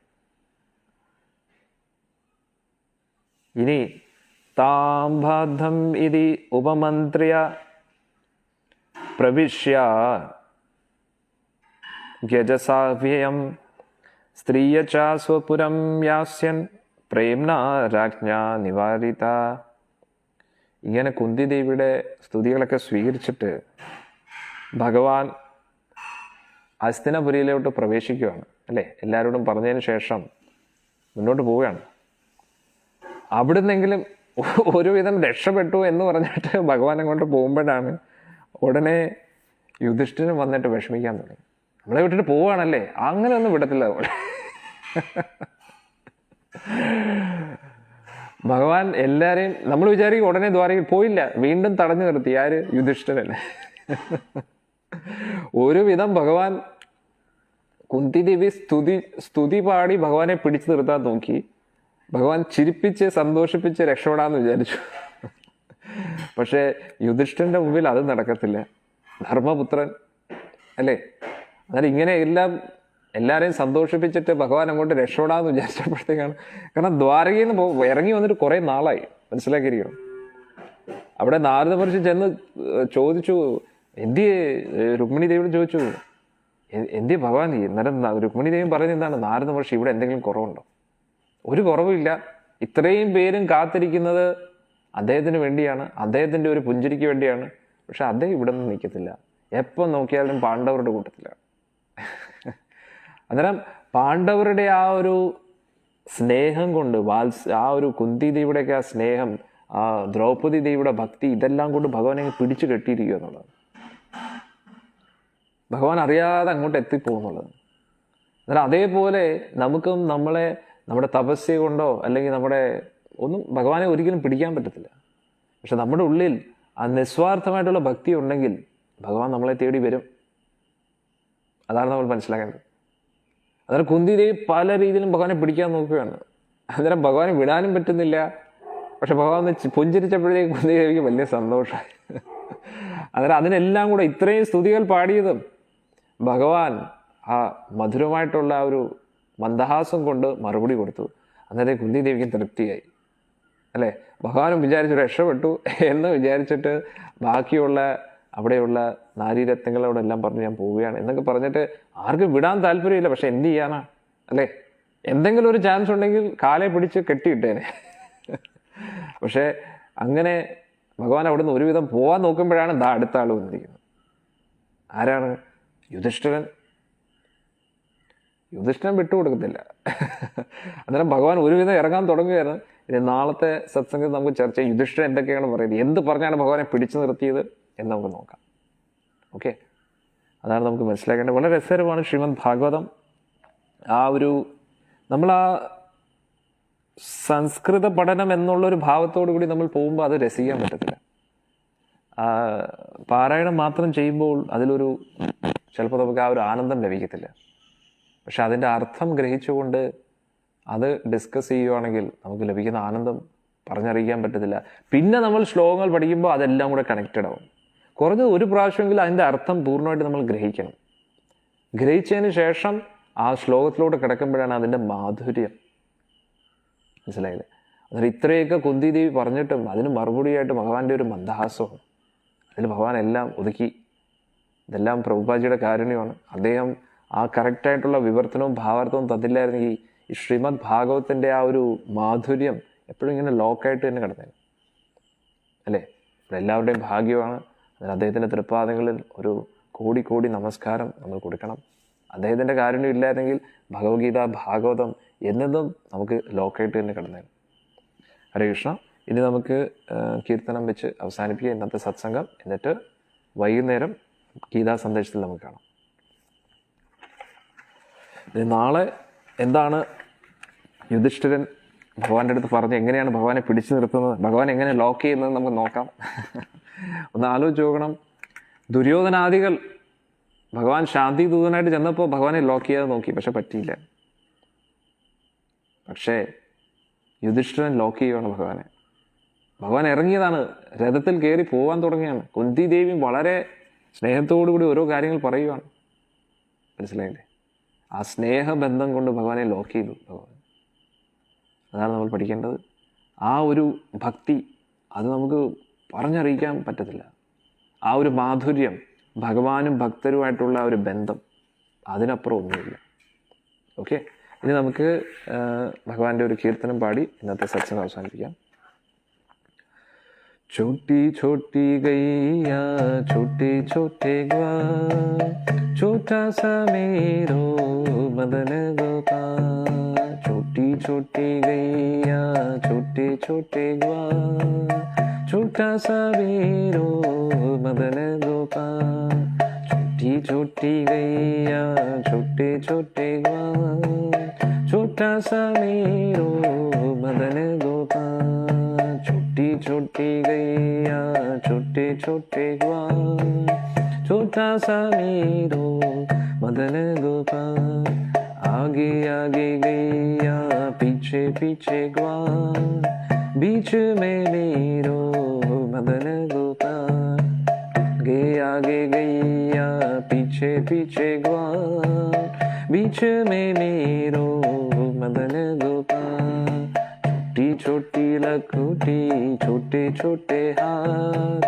ഇനി താംബാധം ഇതി ഉപമന്ത്രിയ പ്രവിശ്യ ഗജസാവ്യയം സ്ത്രീയ ച സ്വപുരം യാസ്യൻ പ്രേംന രാജ്ഞ നിവാരിത. ഇങ്ങനെ കുന്തിദേവിയുടെ സ്തുതികളൊക്കെ സ്വീകരിച്ചിട്ട് ഭഗവാൻ ഹസ്തിനപുരിയിലോട്ട് പ്രവേശിക്കുകയാണ് അല്ലേ? എല്ലാവരോടും പറഞ്ഞതിന് ശേഷം മുന്നോട്ട് പോവുകയാണ്. അവിടുന്നെങ്കിലും ഒരുവിധം രക്ഷപ്പെട്ടു എന്ന് പറഞ്ഞിട്ട് ഭഗവാൻ അങ്ങോട്ട് പോകുമ്പോഴാണ് ഉടനെ യുധിഷ്ഠിരൻ വന്നിട്ട് വിഷമിക്കാൻ തുടങ്ങി. നമ്മളെ വിട്ടിട്ട് പോവുകയാണല്ലേ, അങ്ങനെ ഒന്നും വിടത്തില്ല നമ്മൾ. ഭഗവാൻ എല്ലാരെയും നമ്മൾ വിചാരിക്കും ഉടനെ ദ്വാരകയിൽ പോയില്ല, വീണ്ടും തടഞ്ഞു നിർത്തി. ആര്? യുധിഷ്ഠിരൻ. ഒരുവിധം ഭഗവാൻ കുന്തിദേവി സ്തുതി പാടി ഭഗവാനെ പിടിച്ചു നിർത്താൻ നോക്കി. ഭഗവാൻ ചിരിപ്പിച്ച് സന്തോഷിപ്പിച്ച് രക്ഷപ്പെടാന്ന് വിചാരിച്ചു. പക്ഷെ യുധിഷ്ഠിരന്റെ മുമ്പിൽ അത് നടക്കത്തില്ല. ധർമ്മപുത്രൻ അല്ലേ? എന്നാൽ ഇങ്ങനെ എല്ലാരെയും സന്തോഷിപ്പിച്ചിട്ട് ഭഗവാൻ അങ്ങോട്ട് രക്ഷപ്പെടാന്ന് വിചാരിച്ചപ്പോഴത്തേക്കാണ്, കാരണം ദ്വാരകയിൽ നിന്ന് ഇറങ്ങി വന്നിട്ട് കുറെ നാളായി, മനസ്സിലാക്കിയിരിക്കണം. അവിടെ നാരദ മഹർഷി ചെന്ന് ചോദിച്ചു, എന്തിയെ രുക്മിണി ദേവിയോട് ചോദിച്ചു, എന്തിയെ ഭഗവാൻ? അന്നേരം രുക്മിണി ദേവി പറയുന്നത് എന്താണ്? നാരദ മഹർഷി, ഇവിടെ എന്തെങ്കിലും കുറവുണ്ടോ? ഒരു കുറവുമില്ല. ഇത്രയും പേരും കാത്തിരിക്കുന്നത് അദ്ദേഹത്തിന് വേണ്ടിയാണ്, അദ്ദേഹത്തിന്റെ ഒരു പുഞ്ചിരിക്ക് വേണ്ടിയാണ്. പക്ഷെ അദ്ദേഹം ഇവിടെ നിന്ന് നിൽക്കത്തില്ല, എപ്പം നോക്കിയാലും പാണ്ഡവരുടെ കൂട്ടത്തിലാണ്. അന്നേരം പാണ്ഡവരുടെ ആ ഒരു സ്നേഹം കൊണ്ട്, ആ ഒരു കുന്തി ദേവിയുടെയൊക്കെ ആ സ്നേഹം, ആ ദ്രൗപദി ദേവിയുടെ ഭക്തി, ഇതെല്ലാം കൊണ്ട് ഭഗവാനെ പിടിച്ചു കെട്ടിയിരിക്കുക എന്നുള്ളത്. ഭഗവാൻ അറിയാതെ അങ്ങോട്ട് എത്തിപ്പോകുന്നുള്ളത്. എന്നാൽ അതേപോലെ നമുക്കും നമ്മുടെ തപസ്യ കൊണ്ടോ അല്ലെങ്കിൽ നമ്മുടെ ഒന്നും ഭഗവാനെ ഒരിക്കലും പിടിക്കാൻ പറ്റത്തില്ല. പക്ഷെ നമ്മുടെ ഉള്ളിൽ ആ നിസ്വാർത്ഥമായിട്ടുള്ള ഭക്തി ഉണ്ടെങ്കിൽ ഭഗവാൻ നമ്മളെ തേടി വരും. അതാണ് നമ്മൾ മനസ്സിലാക്കേണ്ടത്. അന്നേരം കുന്തി ദേവി പല രീതിയിലും ഭഗവാനെ പിടിക്കാൻ നോക്കുകയാണ്. അന്നേരം ഭഗവാനെ വിടാനും പറ്റുന്നില്ല. പക്ഷെ ഭഗവാൻ പുഞ്ചിരിച്ചപ്പോഴേക്കും കുന്തി ദേവിക്ക് വലിയ സന്തോഷമായി. അന്നേരം അതിനെല്ലാം കൂടെ ഇത്രയും സ്തുതികൾ പാടിയതും ഭഗവാൻ ആ മധുരമായിട്ടുള്ള ആ ഒരു മന്ദഹാസം കൊണ്ട് മറുപടി കൊടുത്തു. അന്നേരം കുന്തി ദേവിക്ക് തൃപ്തിയായി അല്ലേ? ഭഗവാനും വിചാരിച്ചു രക്ഷപ്പെട്ടു എന്ന് വിചാരിച്ചിട്ട് ബാക്കിയുള്ള അവിടെയുള്ള നാരീരത്നങ്ങളോട് എല്ലാം പറഞ്ഞ് ഞാൻ പോവുകയാണ് എന്നൊക്കെ പറഞ്ഞിട്ട് ആർക്കും വിടാൻ താല്പര്യമില്ല. പക്ഷെ എന്ത് ചെയ്യാനാ അല്ലേ? എന്തെങ്കിലും ഒരു ചാൻസ് ഉണ്ടെങ്കിൽ കാലെ പിടിച്ച് കെട്ടിയിട്ടേനെ. പക്ഷെ അങ്ങനെ ഭഗവാൻ അവിടുന്ന് ഒരുവിധം പോവാൻ നോക്കുമ്പോഴാണ് അടുത്ത ആൾ വന്നിരിക്കുന്നത്. ആരാണ്? യുധിഷ്ഠിരൻ. യുധിഷ്ഠിരൻ വിട്ടുകൊടുക്കത്തില്ല. അന്നേരം ഭഗവാൻ ഒരുവിധം ഇറങ്ങാൻ തുടങ്ങുകയായിരുന്നു. ഇനി നാളത്തെ സത്സംഗത്തിൽ നമുക്ക് ചർച്ച ചെയ്യാം, യുധിഷ്ഠിരൻ എന്തൊക്കെയാണ് പറയുന്നത്, എന്ത് പറഞ്ഞാണ് ഭഗവാനെ പിടിച്ചു നിർത്തിയത് എന്ന് നമുക്ക് നോക്കാം. ഓക്കെ, അതാണ് നമുക്ക് മനസ്സിലാക്കേണ്ടത്. വളരെ രസകരമാണ് ശ്രീമദ് ഭാഗവതം. നമ്മൾ ആ സംസ്കൃത പഠനം എന്നുള്ളൊരു ഭാവത്തോടു കൂടി നമ്മൾ പോകുമ്പോൾ അത് രസിക്കാൻ പറ്റത്തില്ല. പാരായണം മാത്രം ചെയ്യുമ്പോൾ അതിലൊരു ചിലപ്പോൾ നമുക്ക് ആ ഒരു ആനന്ദം ലഭിക്കത്തില്ല. പക്ഷെ അതിൻ്റെ അർത്ഥം ഗ്രഹിച്ചുകൊണ്ട് അത് ഡിസ്കസ് ചെയ്യുകയാണെങ്കിൽ നമുക്ക് ലഭിക്കുന്ന ആനന്ദം പറഞ്ഞറിയിക്കാൻ പറ്റത്തില്ല. പിന്നെ നമ്മൾ ശ്ലോകങ്ങൾ പഠിക്കുമ്പോൾ അതെല്ലാം കൂടെ കണക്റ്റഡ് ആവും. കുറഞ്ഞത് ഒരു പ്രാവശ്യമെങ്കിലും അതിൻ്റെ അർത്ഥം പൂർണ്ണമായിട്ട് നമ്മൾ ഗ്രഹിക്കണം. ഗ്രഹിച്ചതിന് ശേഷം ആ ശ്ലോകത്തിലോട്ട് കിടക്കുമ്പോഴാണ് അതിൻ്റെ മാധുര്യം. മനസ്സിലായില്ലേ? അന്നേരം ഇത്രയൊക്കെ കുന്തി ദേവി പറഞ്ഞിട്ടും അതിന് മറുപടിയായിട്ട് ഭഗവാന്റെ ഒരു മന്ദഹാസമാണ്. അതിൽ ഭഗവാൻ എല്ലാം ഒതുക്കി. ഇതെല്ലാം പ്രഭുപാജിയുടെ കാരുണ്യമാണ്. അദ്ദേഹം ആ കറക്റ്റായിട്ടുള്ള വിവർത്തനവും ഭാവാർത്ഥവും തന്നില്ലായിരുന്നെങ്കിൽ ഈ ശ്രീമദ് ഭാഗവത്തിൻ്റെ ആ ഒരു മാധുര്യം എപ്പോഴും ഇങ്ങനെ ലോക്കായിട്ട് തന്നെ കിടന്നേനെ അല്ലേ? ഇവിടെ എല്ലാവരുടെയും ഭാഗ്യമാണ്. അതിന് അദ്ദേഹത്തിൻ്റെ തൃപ്പാദങ്ങളിൽ ഒരു കോടി നമസ്കാരം നമ്മൾ കൊടുക്കണം. അദ്ദേഹത്തിൻ്റെ കാരുണ്യം ഇല്ലായിരുന്നെങ്കിൽ ഭഗവത്ഗീത ഭാഗവതം എന്നെന്നും നമുക്ക് ലോക്കായിട്ട് തന്നെ കിടന്നേനെ. ഹരേ കൃഷ്ണ. ഇനി നമുക്ക് കീർത്തനം വെച്ച് അവസാനിപ്പിക്കുക ഇന്നത്തെ സത്സംഗം. എന്നിട്ട് വൈകുന്നേരം ഗീതാ സന്ദേശത്തിൽ നമുക്ക് കാണാം. നാളെ എന്താണ് യുധിഷ്ഠിരൻ ഭഗവാന്റെ അടുത്ത് പറഞ്ഞ് എങ്ങനെയാണ് ഭഗവാനെ പിടിച്ചു നിർത്തുന്നത്, ഭഗവാൻ എങ്ങനെ ലോക്ക് ചെയ്യുന്നത് നമുക്ക് നോക്കാം. ഒന്ന് ആലോചിച്ച് നോക്കണം. ദുര്യോധനാദികൾ ഭഗവാൻ ശാന്തി ദൂതനായിട്ട് ചെന്നപ്പോൾ ഭഗവാനെ ലോക്ക് ചെയ്യാതെ നോക്കി, പക്ഷെ പറ്റിയില്ല. പക്ഷേ യുധിഷ്ഠിരൻ ലോക്ക് ചെയ്യുകയാണ് ഭഗവാനെ. ഭഗവാൻ ഇറങ്ങിയതാണ്, രഥത്തിൽ കയറി പോകാൻ തുടങ്ങിയാണ്. കുന്തി ദേവിയും വളരെ സ്നേഹത്തോടു കൂടി ഓരോ കാര്യങ്ങൾ പറയുകയാണ്. മനസ്സിലായില്ലേ? ആ സ്നേഹബന്ധം കൊണ്ട് ഭഗവാനെ ലോക്ക് ചെയ്തു ഭഗവാൻ. അതാണ് നമ്മൾ പഠിക്കേണ്ടത്. ആ ഒരു ഭക്തി അത് നമുക്ക് പറഞ്ഞറിയിക്കാൻ പറ്റത്തില്ല. ആ ഒരു മാധുര്യം, ഭഗവാനും ഭക്തരുമായിട്ടുള്ള ആ ഒരു ബന്ധം, അതിനപ്പുറം ഒന്നുമില്ല. ഓക്കെ, ഇനി നമുക്ക് ഭഗവാന്റെ ഒരു കീർത്തനം പാടി ഇന്നത്തെ സത്സംഗം അവസാനിപ്പിക്കാം. छोटी छोटी गैया छोटे छोटे ग्वाल, छोटा सा मेरो मदन गोपाल। छोटी छोटी गैया छोटे छोटे ग्वाल, छोटा सा मेरो मदन गोपाल। छोटी छोटी गैया छोटे छोटे ग्वाल, छोटा सा मेरो मदन गोपाल। छोटी छोटी गैया छोटे छोटे ग्वाल, छोटा सा मेरो मदन गोपाल। आगे आगे गैया पीछे पीछे ग्वाल, बीच में मेरो मदन गोपाल। आगे गैया पीछे पीछे ग्वाल, बीच में मेरो मदन गोपाल। छोटी छोटी लखोटी छोटे छोटे हाथ,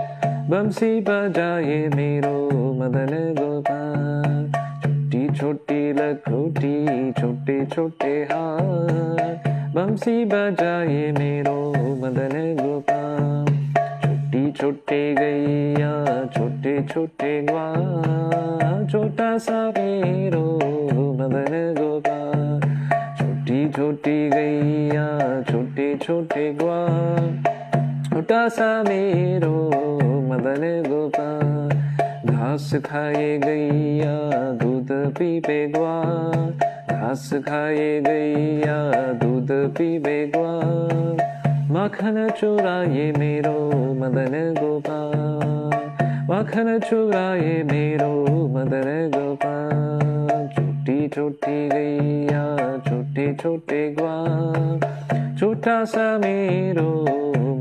बंसी बजाए मेरो मदन गोपाल। छोटी छोटी लखोटी छोटे छोटे हाथ, बंसी बजाए मेरो मदन गोपाल। छोटी छोटी गैया छोटे छोटे ग्वाल, छोटा सा मेरो मदन गोपाल। छोटी छोटी गैया छोटे छोटे ग्वाल, छोटा सा मेरो मदन गोपाल। घास खाए गैया दूध पीबे ग्वाल, घास खाए गैया दूध पीबे ग्वाल। माखन चुराए मेरो मदन गोपाल, माखन चुराए मेरो मदन गोपाल। छोटी छोटी गैया छोटे छोटे ग्वाल, छोटा सा मेरो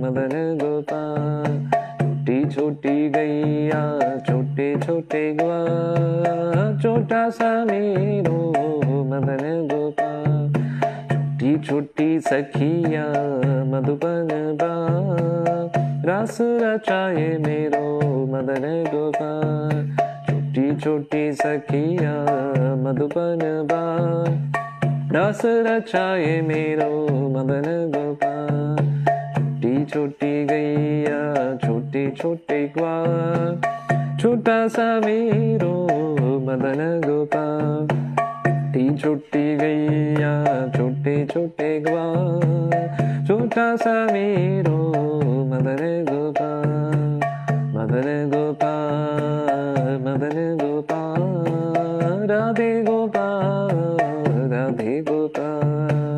मदन गोपाल। छोटी छोटी गैया छोटे छोटे ग्वाल, छोटा सा मेरो मदन गोपाल। छोटी छोटी सखिया मधुबन बाग, रास रचाए मेरो मदन गोपाल। छोटी छोटी सखिया मधुबन बाग, रास रचाए मेरो मदन गोपाल। छोटी छोटी गैया छोटे छोटे ग्वाल, छोटा सा मेरो मदन गोपाल। छोटी छोटी गैया छोटे छोटे ग्वाल, छोटा सा मेरो मदन गोपाल। मदन गोपाल मदन गोपाल, राधे गोपाल राधे गोपाल।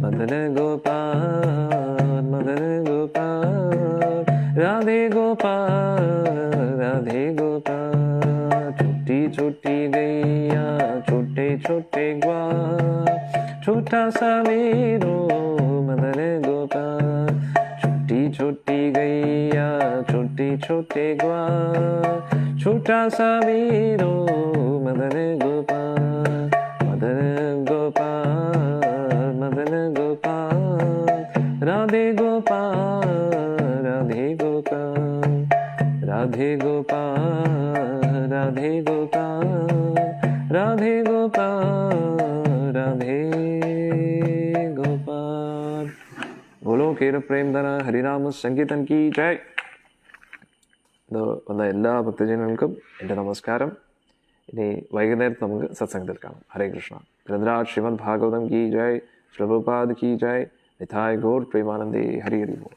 मदन गोपाल मदन गोपाल, राधे गोपाल राधे गोपाल। छोटी छोटी गैया छोटे छोटे ग्वाल, छोटा सा मेरो मदन गोपाल। छोटी छोटी गैया छोटे छोटे ग्वाल, छोटा सा मेरो मदन गोपाल। मदन गोपाल मदन गोपाल, राधे गोपाल राधे गोपाल। राधे गोपाल राधे गोपाल, राधे गोपाल राधे गोपाल। बोलो केर प्रेमधന ഹരിനാമ സംഗീതം की जय. ഇത് വന്ന എല്ലാ ഭക്തജനങ്ങൾക്കും എൻ്റെ നമസ്കാരം. ഇനി വൈകുന്നേരത്ത് നമുക്ക് സത്സംഗത്തിൽ കാണാം. ഹരേ കൃഷ്ണ. ഗ്രന്ഥരാജ് ശ്രീമദ് ഭാഗവതം की जय, प्रभुपाद की जय, निताय गौर प्रेमानंदे. हरि हरि बोल.